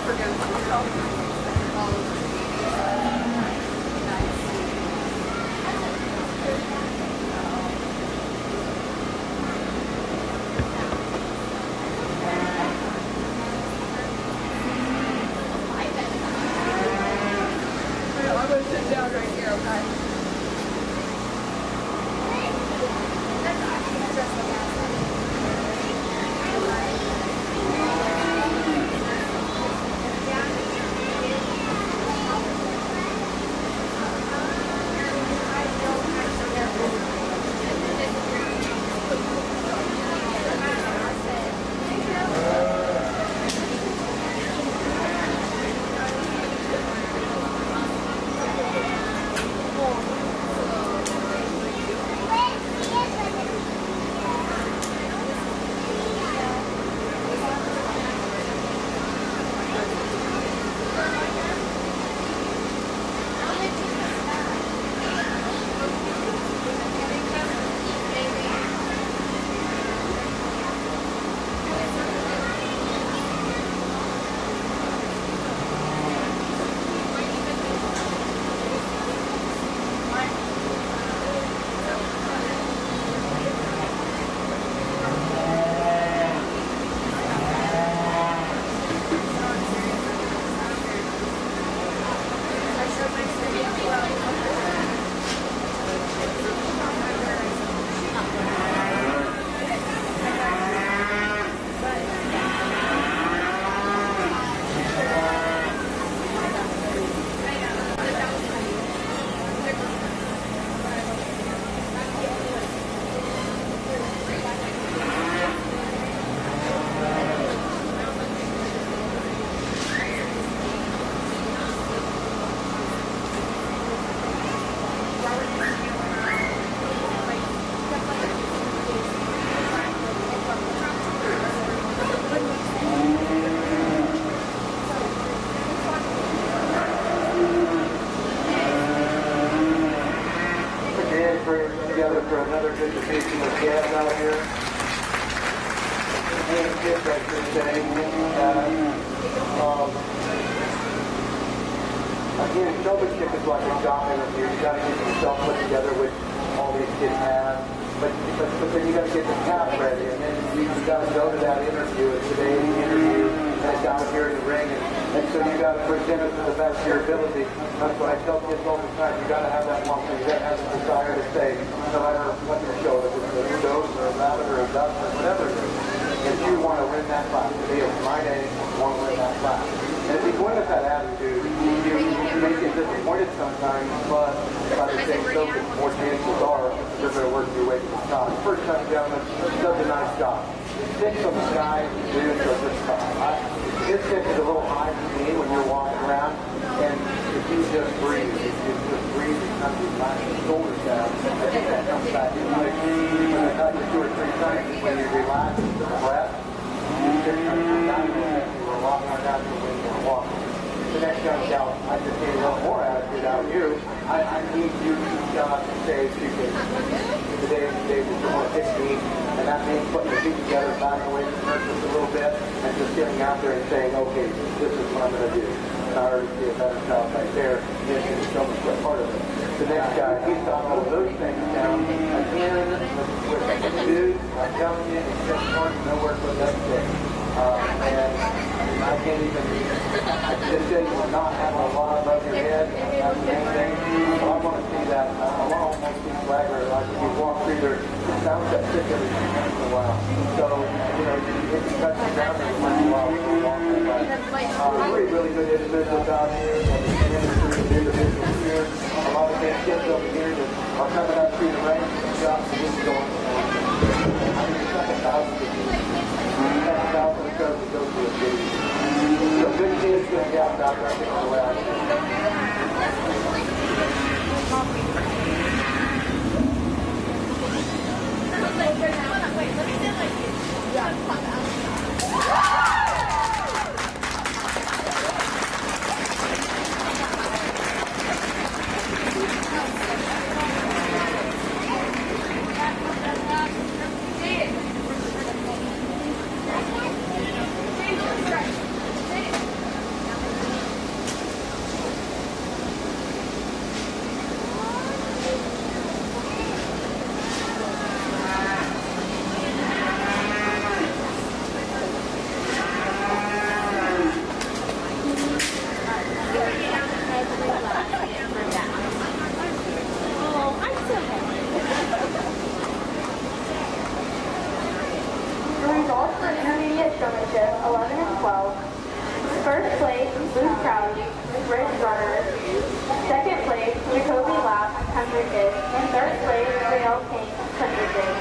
Heifer goes to Coshocton. I'm going to sit down right here, okay? Together for another visitation of gas out here. And kids right here today. Again, showmanship is like a job interview. You got to get yourself put together, which all these kids have. But then you got to get the cap ready, and then you got to go to that interview. It's today's interview, and it's out here in the ring, and so you got to present it to the best of your ability. That's what I tell kids all the time. You got to have that muscle. You got to have the desire to say, no matter what you're showing, if it's a goat or a rabbit or a duck or whatever it is, if you want to win that class, today it's my day, you want to win that class. And if you go in with that attitude, you may get disappointed sometimes, but by the same token, more chances are you're going to work your way to the top. First time gentleman does a nice job. Six of the guys do does this stuff. This stick is a little high for me when you're walking around, and if you just breathe, and kind of relax your shoulders down, I think that comes back in like when I touch you 2 or 3 times, when you relax the breath, you just kind of come down and you're a lot more natural when you're walking. The next young gal, I just need a little more attitude out of you. I need you to say a few things. Today is the day that you want to hit me, and that means putting your feet together, backing away from the just a little bit, and just getting out there and saying, okay, this is what I'm going to do. And I already see a better child right there. This is the showmanship part of it. The next guy, he's got all of those things down. Again, with the dude, I'm telling you, it's just hard to know where to put that stick. And I can't even, this day will not have a lot above your head. That's the main thing. So I want to see that. I want to almost see swagger. Like if you walk through there, it sounds that sick every once in a while. So, you know, if you touch the ground every once in a while, you walk that way. Really good individuals out here. Individuals here. A lot of bad kids over here that are coming up through the range and shops and just going. I mean, it's like 1,000 kids. 1,000 shows that go through a city. So good kids, good gals out there, I think, on the way out 11 and 12. First place, Luke Crowley, Rich Runner. Second place, Jacoby Lapp, Country Kid. And third place, Dale King, Country Kid.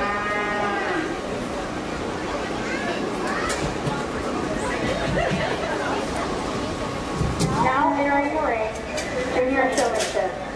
Now entering the ring, Junior Showmanship.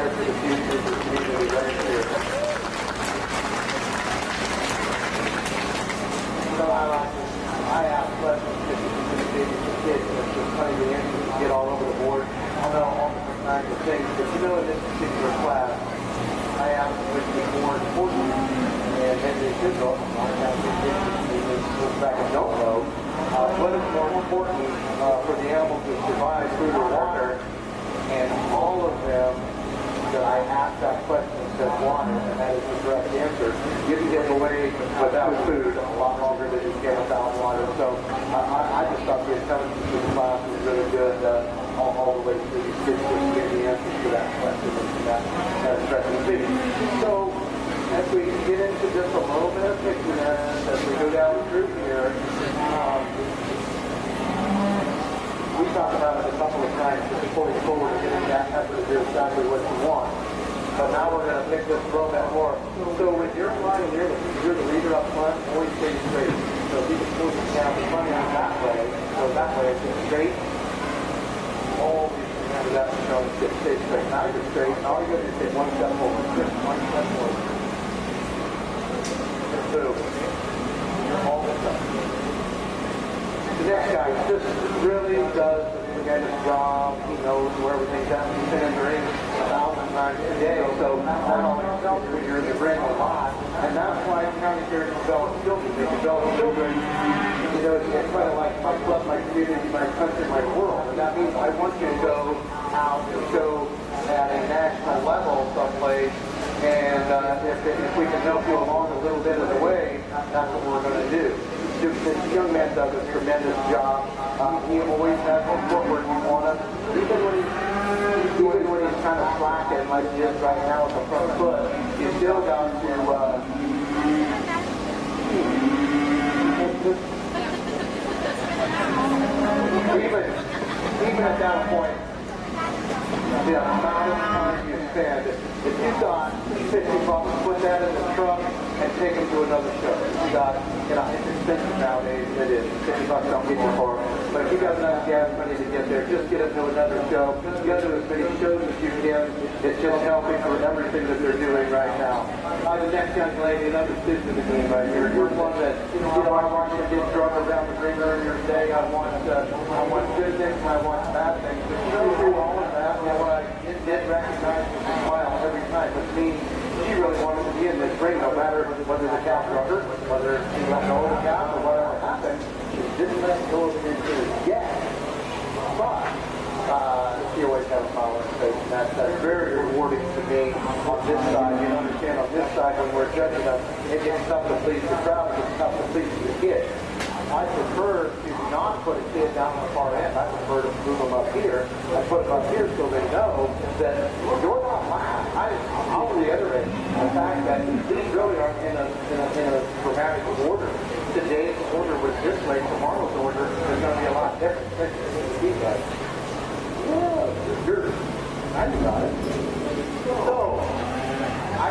here for the future for the community right here. So I ask questions to the kids, and it's just funny the answers you get all over the board. I know all different kinds of things, but you know in this particular class, I ask which is more important, and maybe they should go. I have in fact, I don't know. What is more important for the animals to survive food or water? And all of them that I asked that question said water, and that is the correct answer. You can get away without food a lot longer than you can without water. So I just thought the intelligence of the class was really good all the way through. These kids just gave the answers to that question and that interesting. So as we get into just a little bit of pictureness, as we go down through here, we talked about it a couple of times just before we forward to getting that effort to do exactly what you want. But now we're going to pick this a little bit more. So when you're flying, you're the leader up front, always stay straight. So if you can pull this down the front end that way, so that way it's straight. Always remember that to show stay straight. Now you're straight, and all you got to do is take one step forward. Just one step forward. Just move. You're all the time. The next guy just really does the tremendous job. He knows where everything's at. He's been in the ring 1,000 times a day, so not only you're in the ring a lot, and that's why county sheriffs develop children. They develop children. You know, it's kind of like I love my community, my country, my world. And that means I want you to go out and show at a national level someplace. And if we can help you along a little bit of the way, that's what we're going to do. This young man does a tremendous job. He always has his footwork you want him. Even when he's kind of slacking like he is right now with the front foot, you still got to even at that point, the amount of time you spend, if you got 50 bucks, put that in the truck and take him to another show. You got, it's expensive nowadays, it is. 50 bucks don't get you far. But if you got enough gas money to get there, just get him to another show. You got to do as many shows as you can. It's just helping for everything that they're doing right now. The next young lady, another student of the game right here. You're one that, I want you to get drunk around the ring earlier today. I want good things and I want bad things. But you go through all of that, what I did recognize was a smile every time. But she really wanted to be in this ring, no matter whether the cow struck her, whether she let go of the cow, or whatever happened. She didn't let go of the injury yet. But she always had a smile on her face, and that's very rewarding to me on this side. You understand, on this side, when we're judging them, it gets tough to please the crowd, it gets tough to please the kid. I prefer to not put a kid down on the far end. I prefer to move them up here and put them up here so they know that you're not last. I'll reiterate the fact that these really are in a dramatic order. Today's order was this way. Tomorrow's order is going to be a lot different. I got it. So I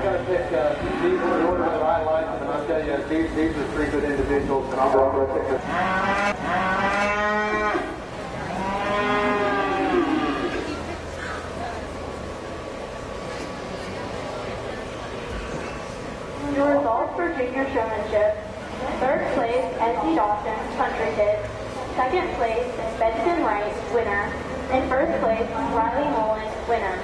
gotta pick these are the order that I like, and I'll tell you these are three good individuals, and I'll go pick this. Your results for junior showmanship: third place, NC Dawson, Country Kid; second place, Benson Wright, winner; and first place, Riley Mullen, winner.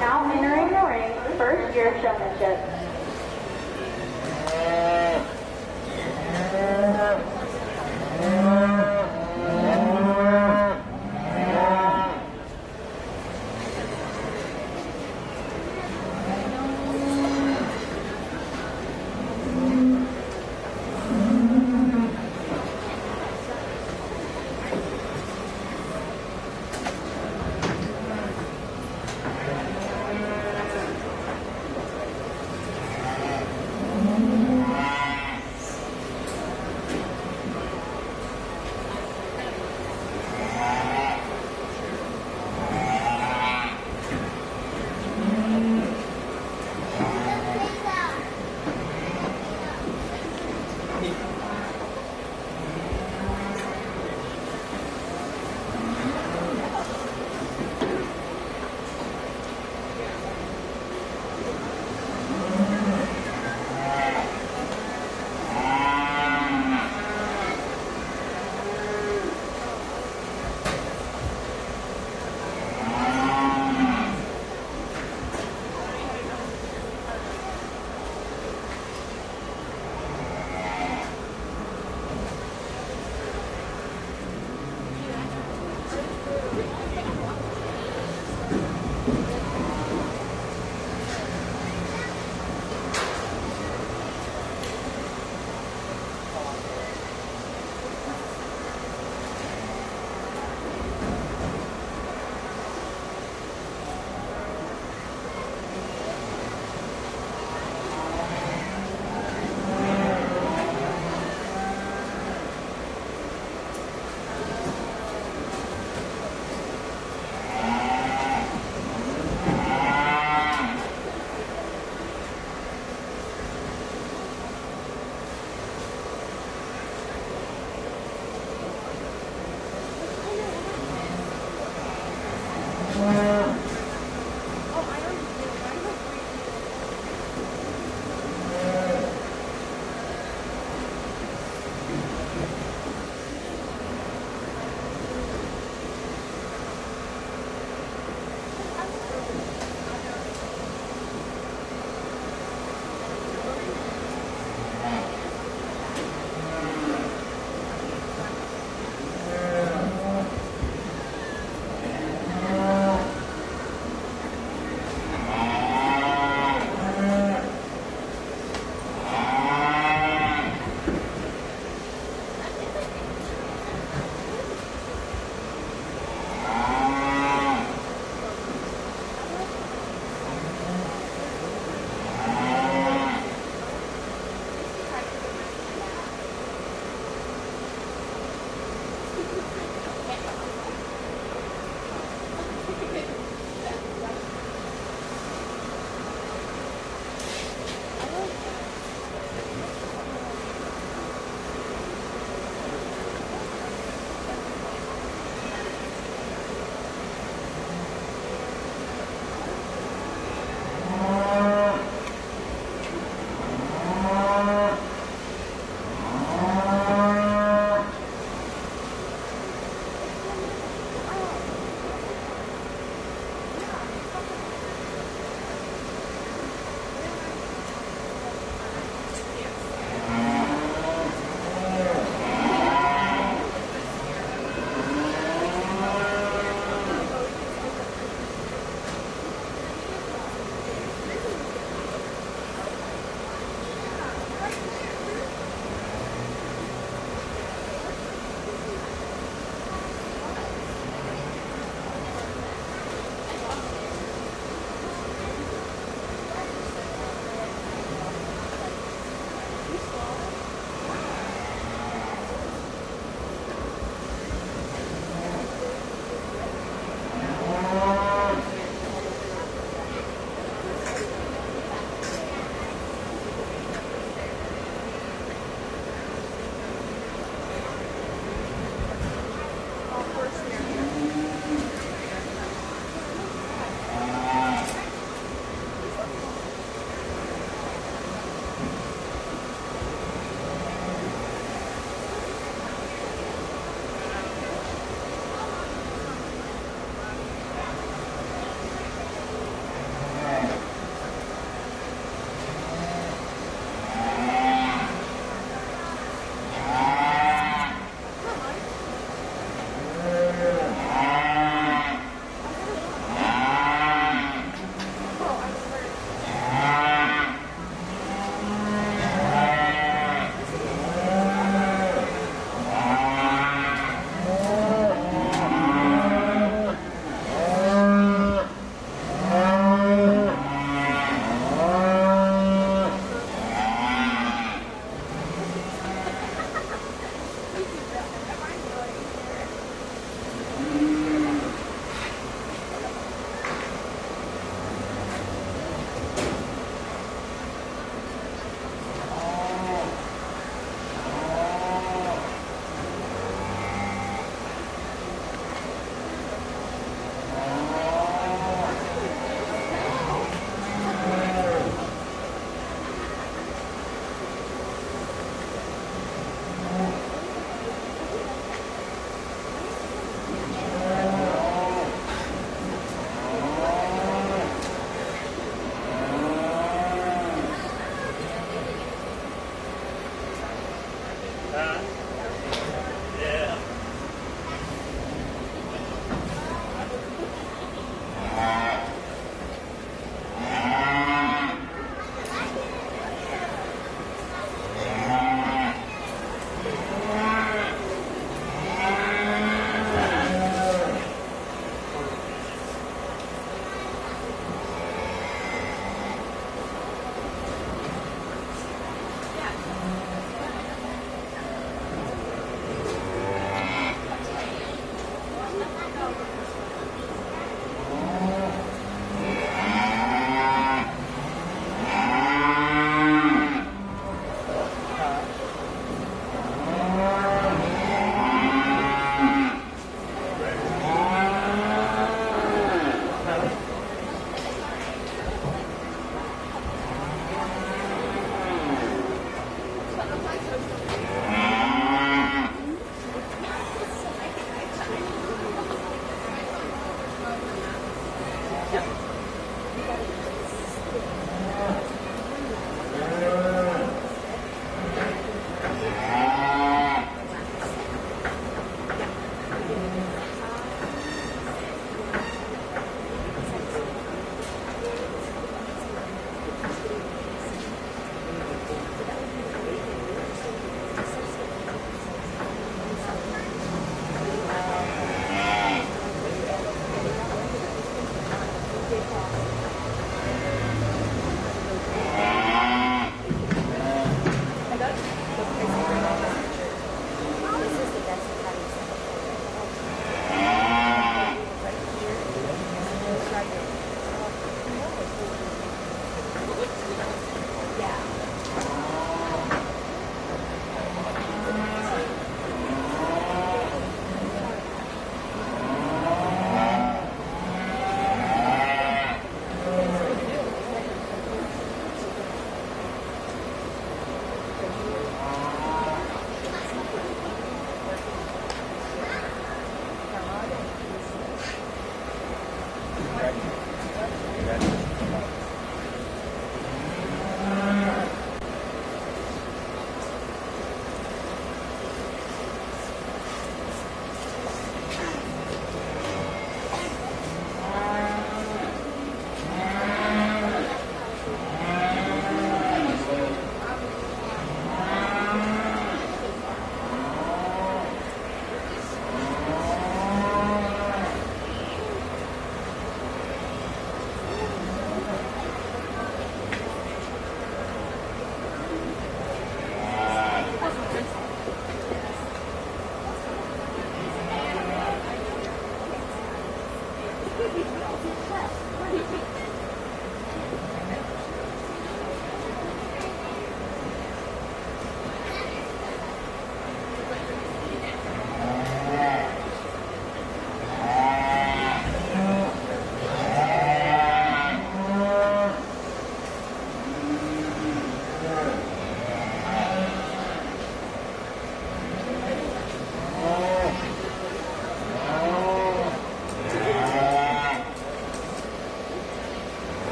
Now entering the ring, first year showmanship.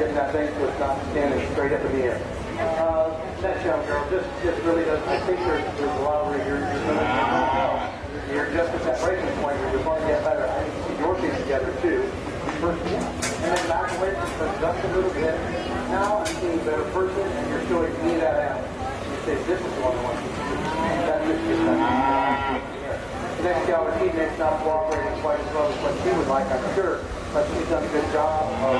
getting that thing so it's not standing straight up in the air. That young girl just really does. I think there's a lot where you're just at that breaking point where you're going to get better. I think you see your team together too. First, and then back away for just a little bit. Now I'm seeing a better person, and you're showing me that out. You say, this is the one I want to see. That's just that. The next gal, her teammate's not cooperating quite as well as what she would like, I'm sure. But she's done a good job of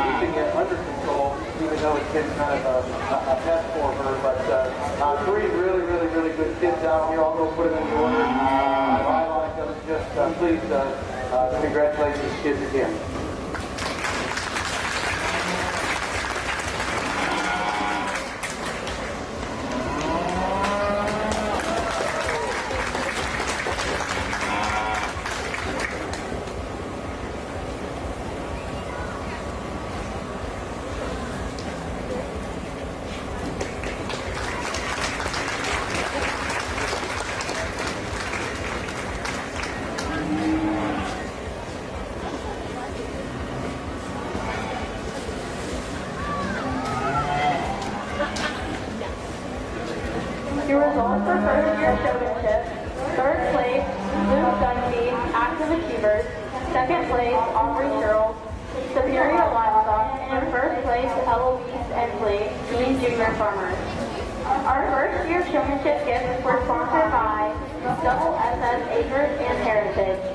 keeping it under control, even though it's been kind of a test for her. But three really good kids out here. I'll go put them in the order. I like them. Just please congratulate these kids again. Your results for first year showmanship: third place, Luke Dunphy, Active Achievers; second place, Aubrey Sherrill, Superior Livestock; and first place, Eloise Ensley, Teen Junior Farmers. Our first year showmanship gifts were sponsored by Double SS Acres and Heritage.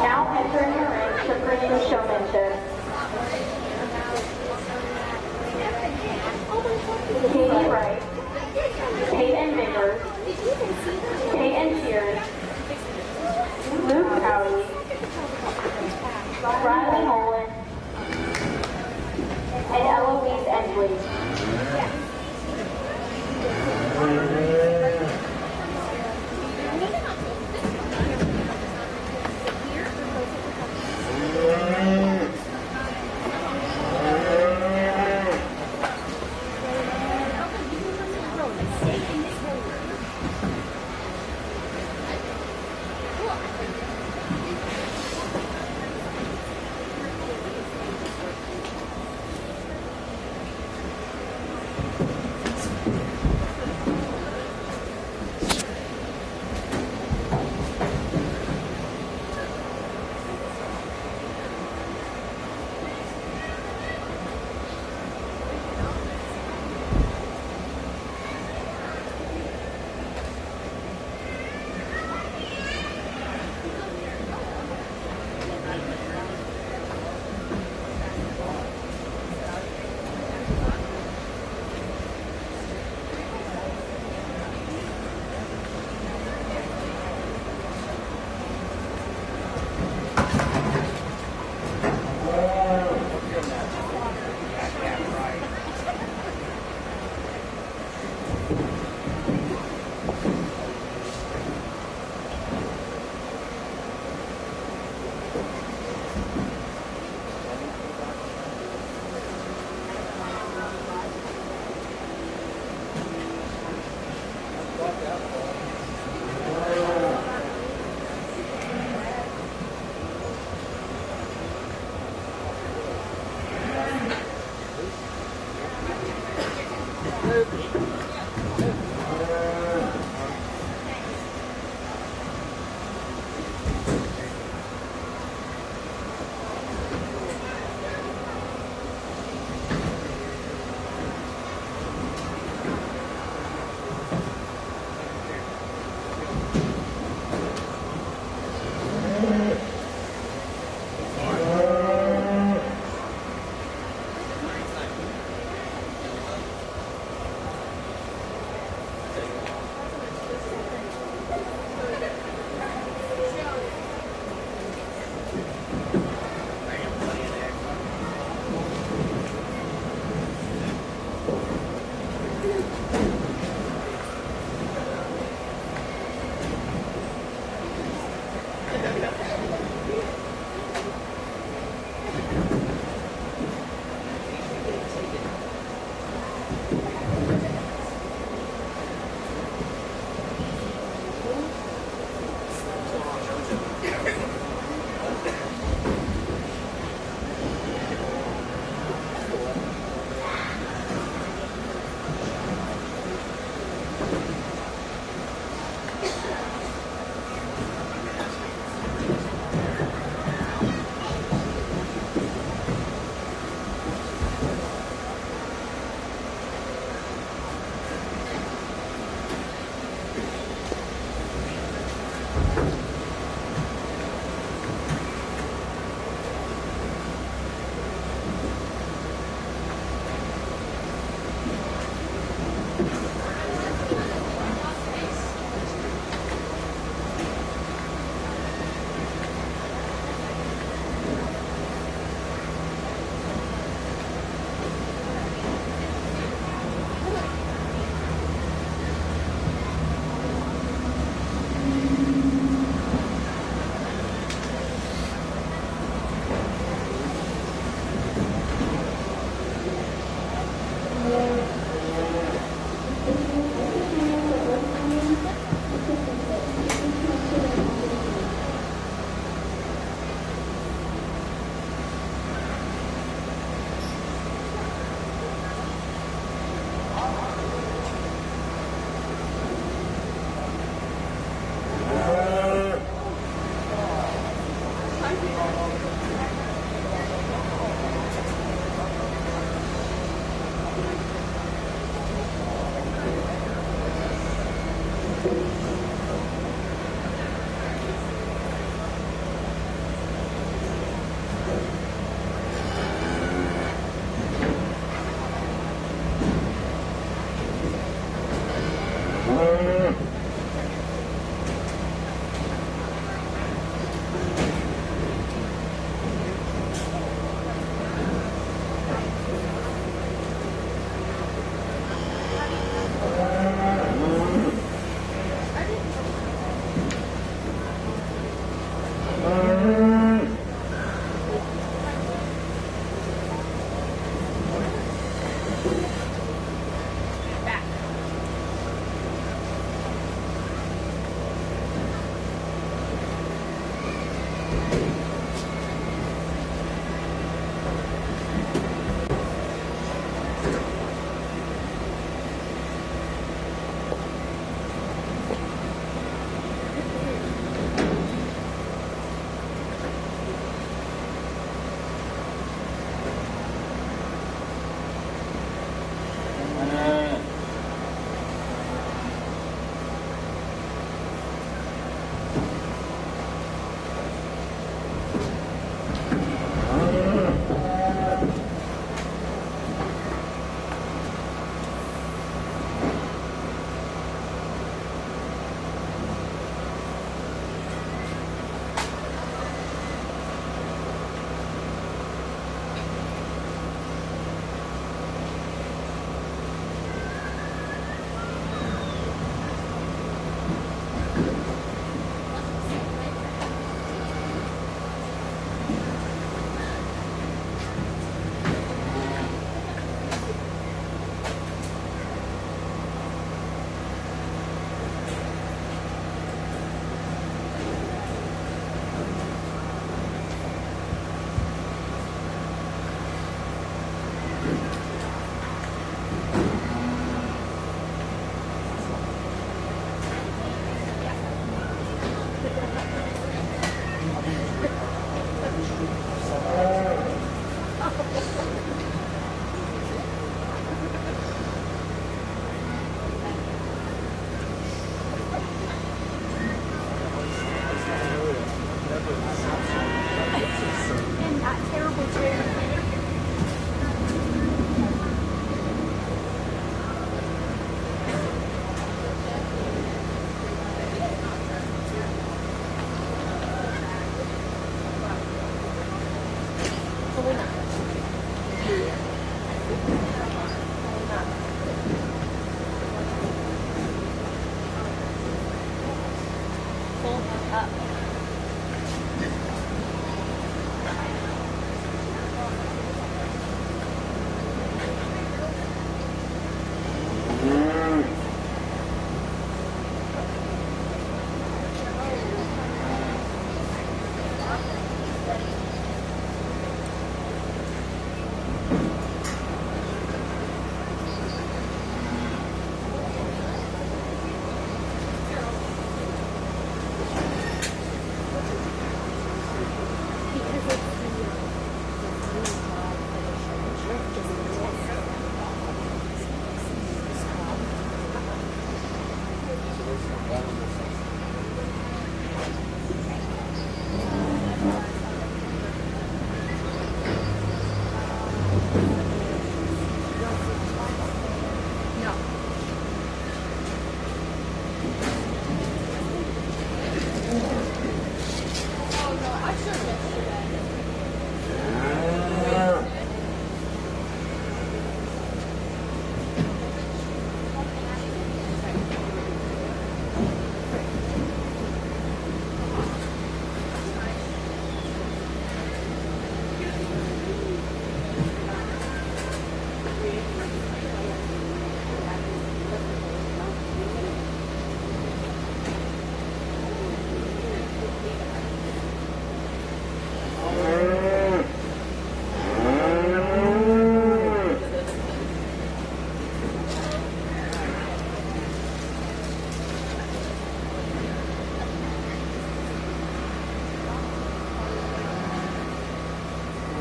Now entering the ring to pursue showmanship: Katie Wright, Peyton Biggers, Peyton Shears, Luke Cowley, Bradley Nolan, and Eloise Ensley.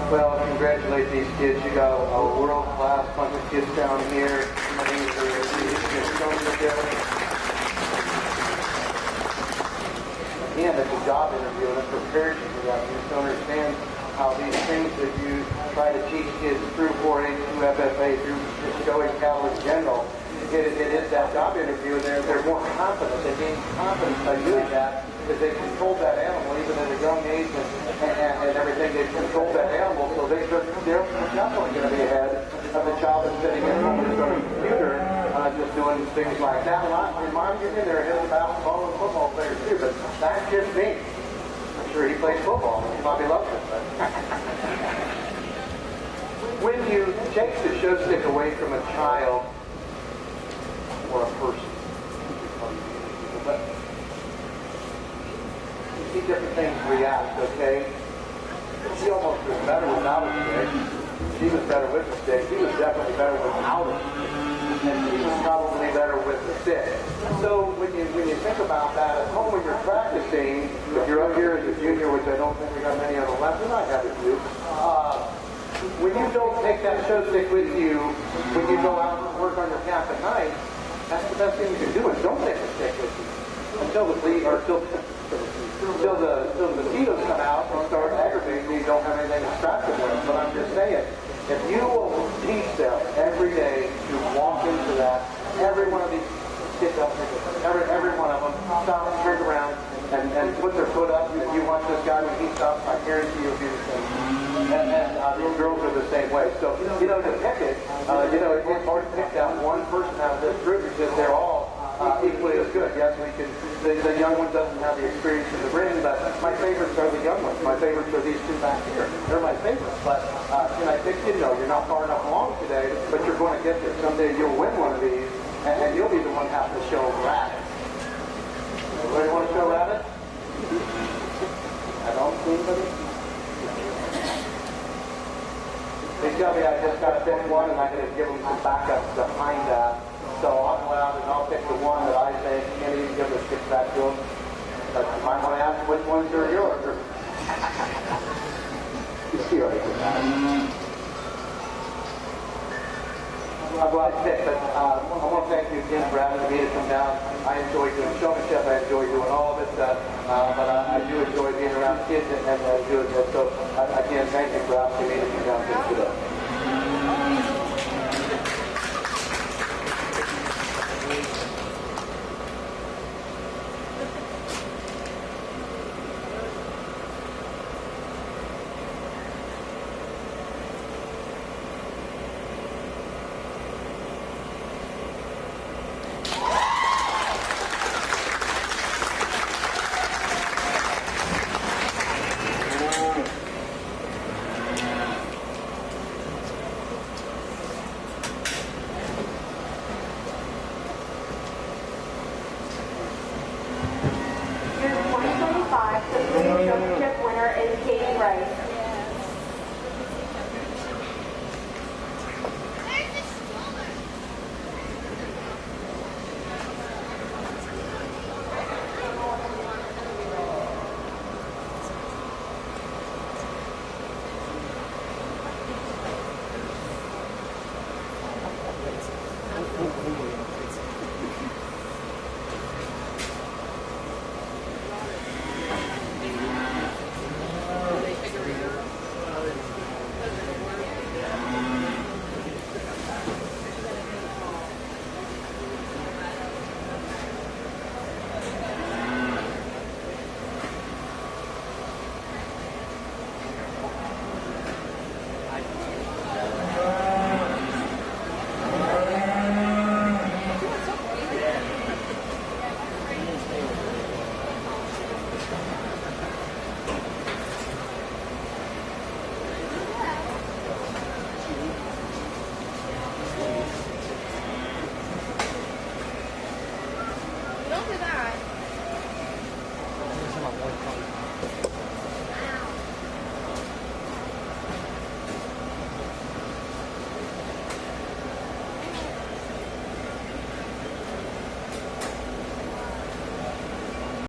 Well, congratulate these kids. You got a world-class bunch of kids down here. Again, it's a job interview and it prepares you for that. You just don't understand how these things that you try to teach kids through 4-H, through FFA, through just showing cattle in general, it is that job interview, and they're more confident. They gain confidence by doing that because they control that animal even at a young age and everything. They control that animal, so they're definitely going to be ahead of the child that's sitting at home just on a computer, just doing things like that. In my opinion, they're ahead of the basketball and football players too, but that's just me. I'm sure he plays football. He probably loves it. But when you take the show stick away from a child or a person, but you see different things react, okay? She almost was better without a stick. She was better with the stick. He was definitely better without it. And he was probably better with the stick. So when you think about that at home when you're practicing, if you're up here as a junior, which I don't think we got many on the left, we might have a few, when you don't take that show stick with you, when you go out and work on your calf at night, that's the best thing you can do is don't take the stick with you until the mosquitoes come out and start aggravating you. You don't have anything to scratch them with. But I'm just saying, if you will teach them every day to walk into that, every one of these kids up here, every one of them stop, turn around, and put their foot up. If you watch this guy when he stops, I guarantee you'll do the same. And these girls are the same way. So, to pick it, it's hard to pick that one person out of this group because they're all equally as good. Yes, we can. The young one doesn't have the experience in the ring, but my favorites are the young ones. My favorites are these two back here. They're my favorites. But can I pick you? No, you're not far enough along today, but you're going to get there. Someday you'll win one of these, and you'll be the one having to show rabbit. Everybody want to show rabbit? I don't see anybody. They tell me I just got to pick one, and I'm going to give them some backup behind that. So I'll go out and I'll pick the one that I think can't even give a stick back to them. But you might want to ask which ones are yours. You see what I did that. I'll go out and pick, but I want to thank you again for having me to come down. I enjoy doing showmanship. I enjoy doing all of it. But I do enjoy being around kids and doing this. So again, thank you for asking me to come down today.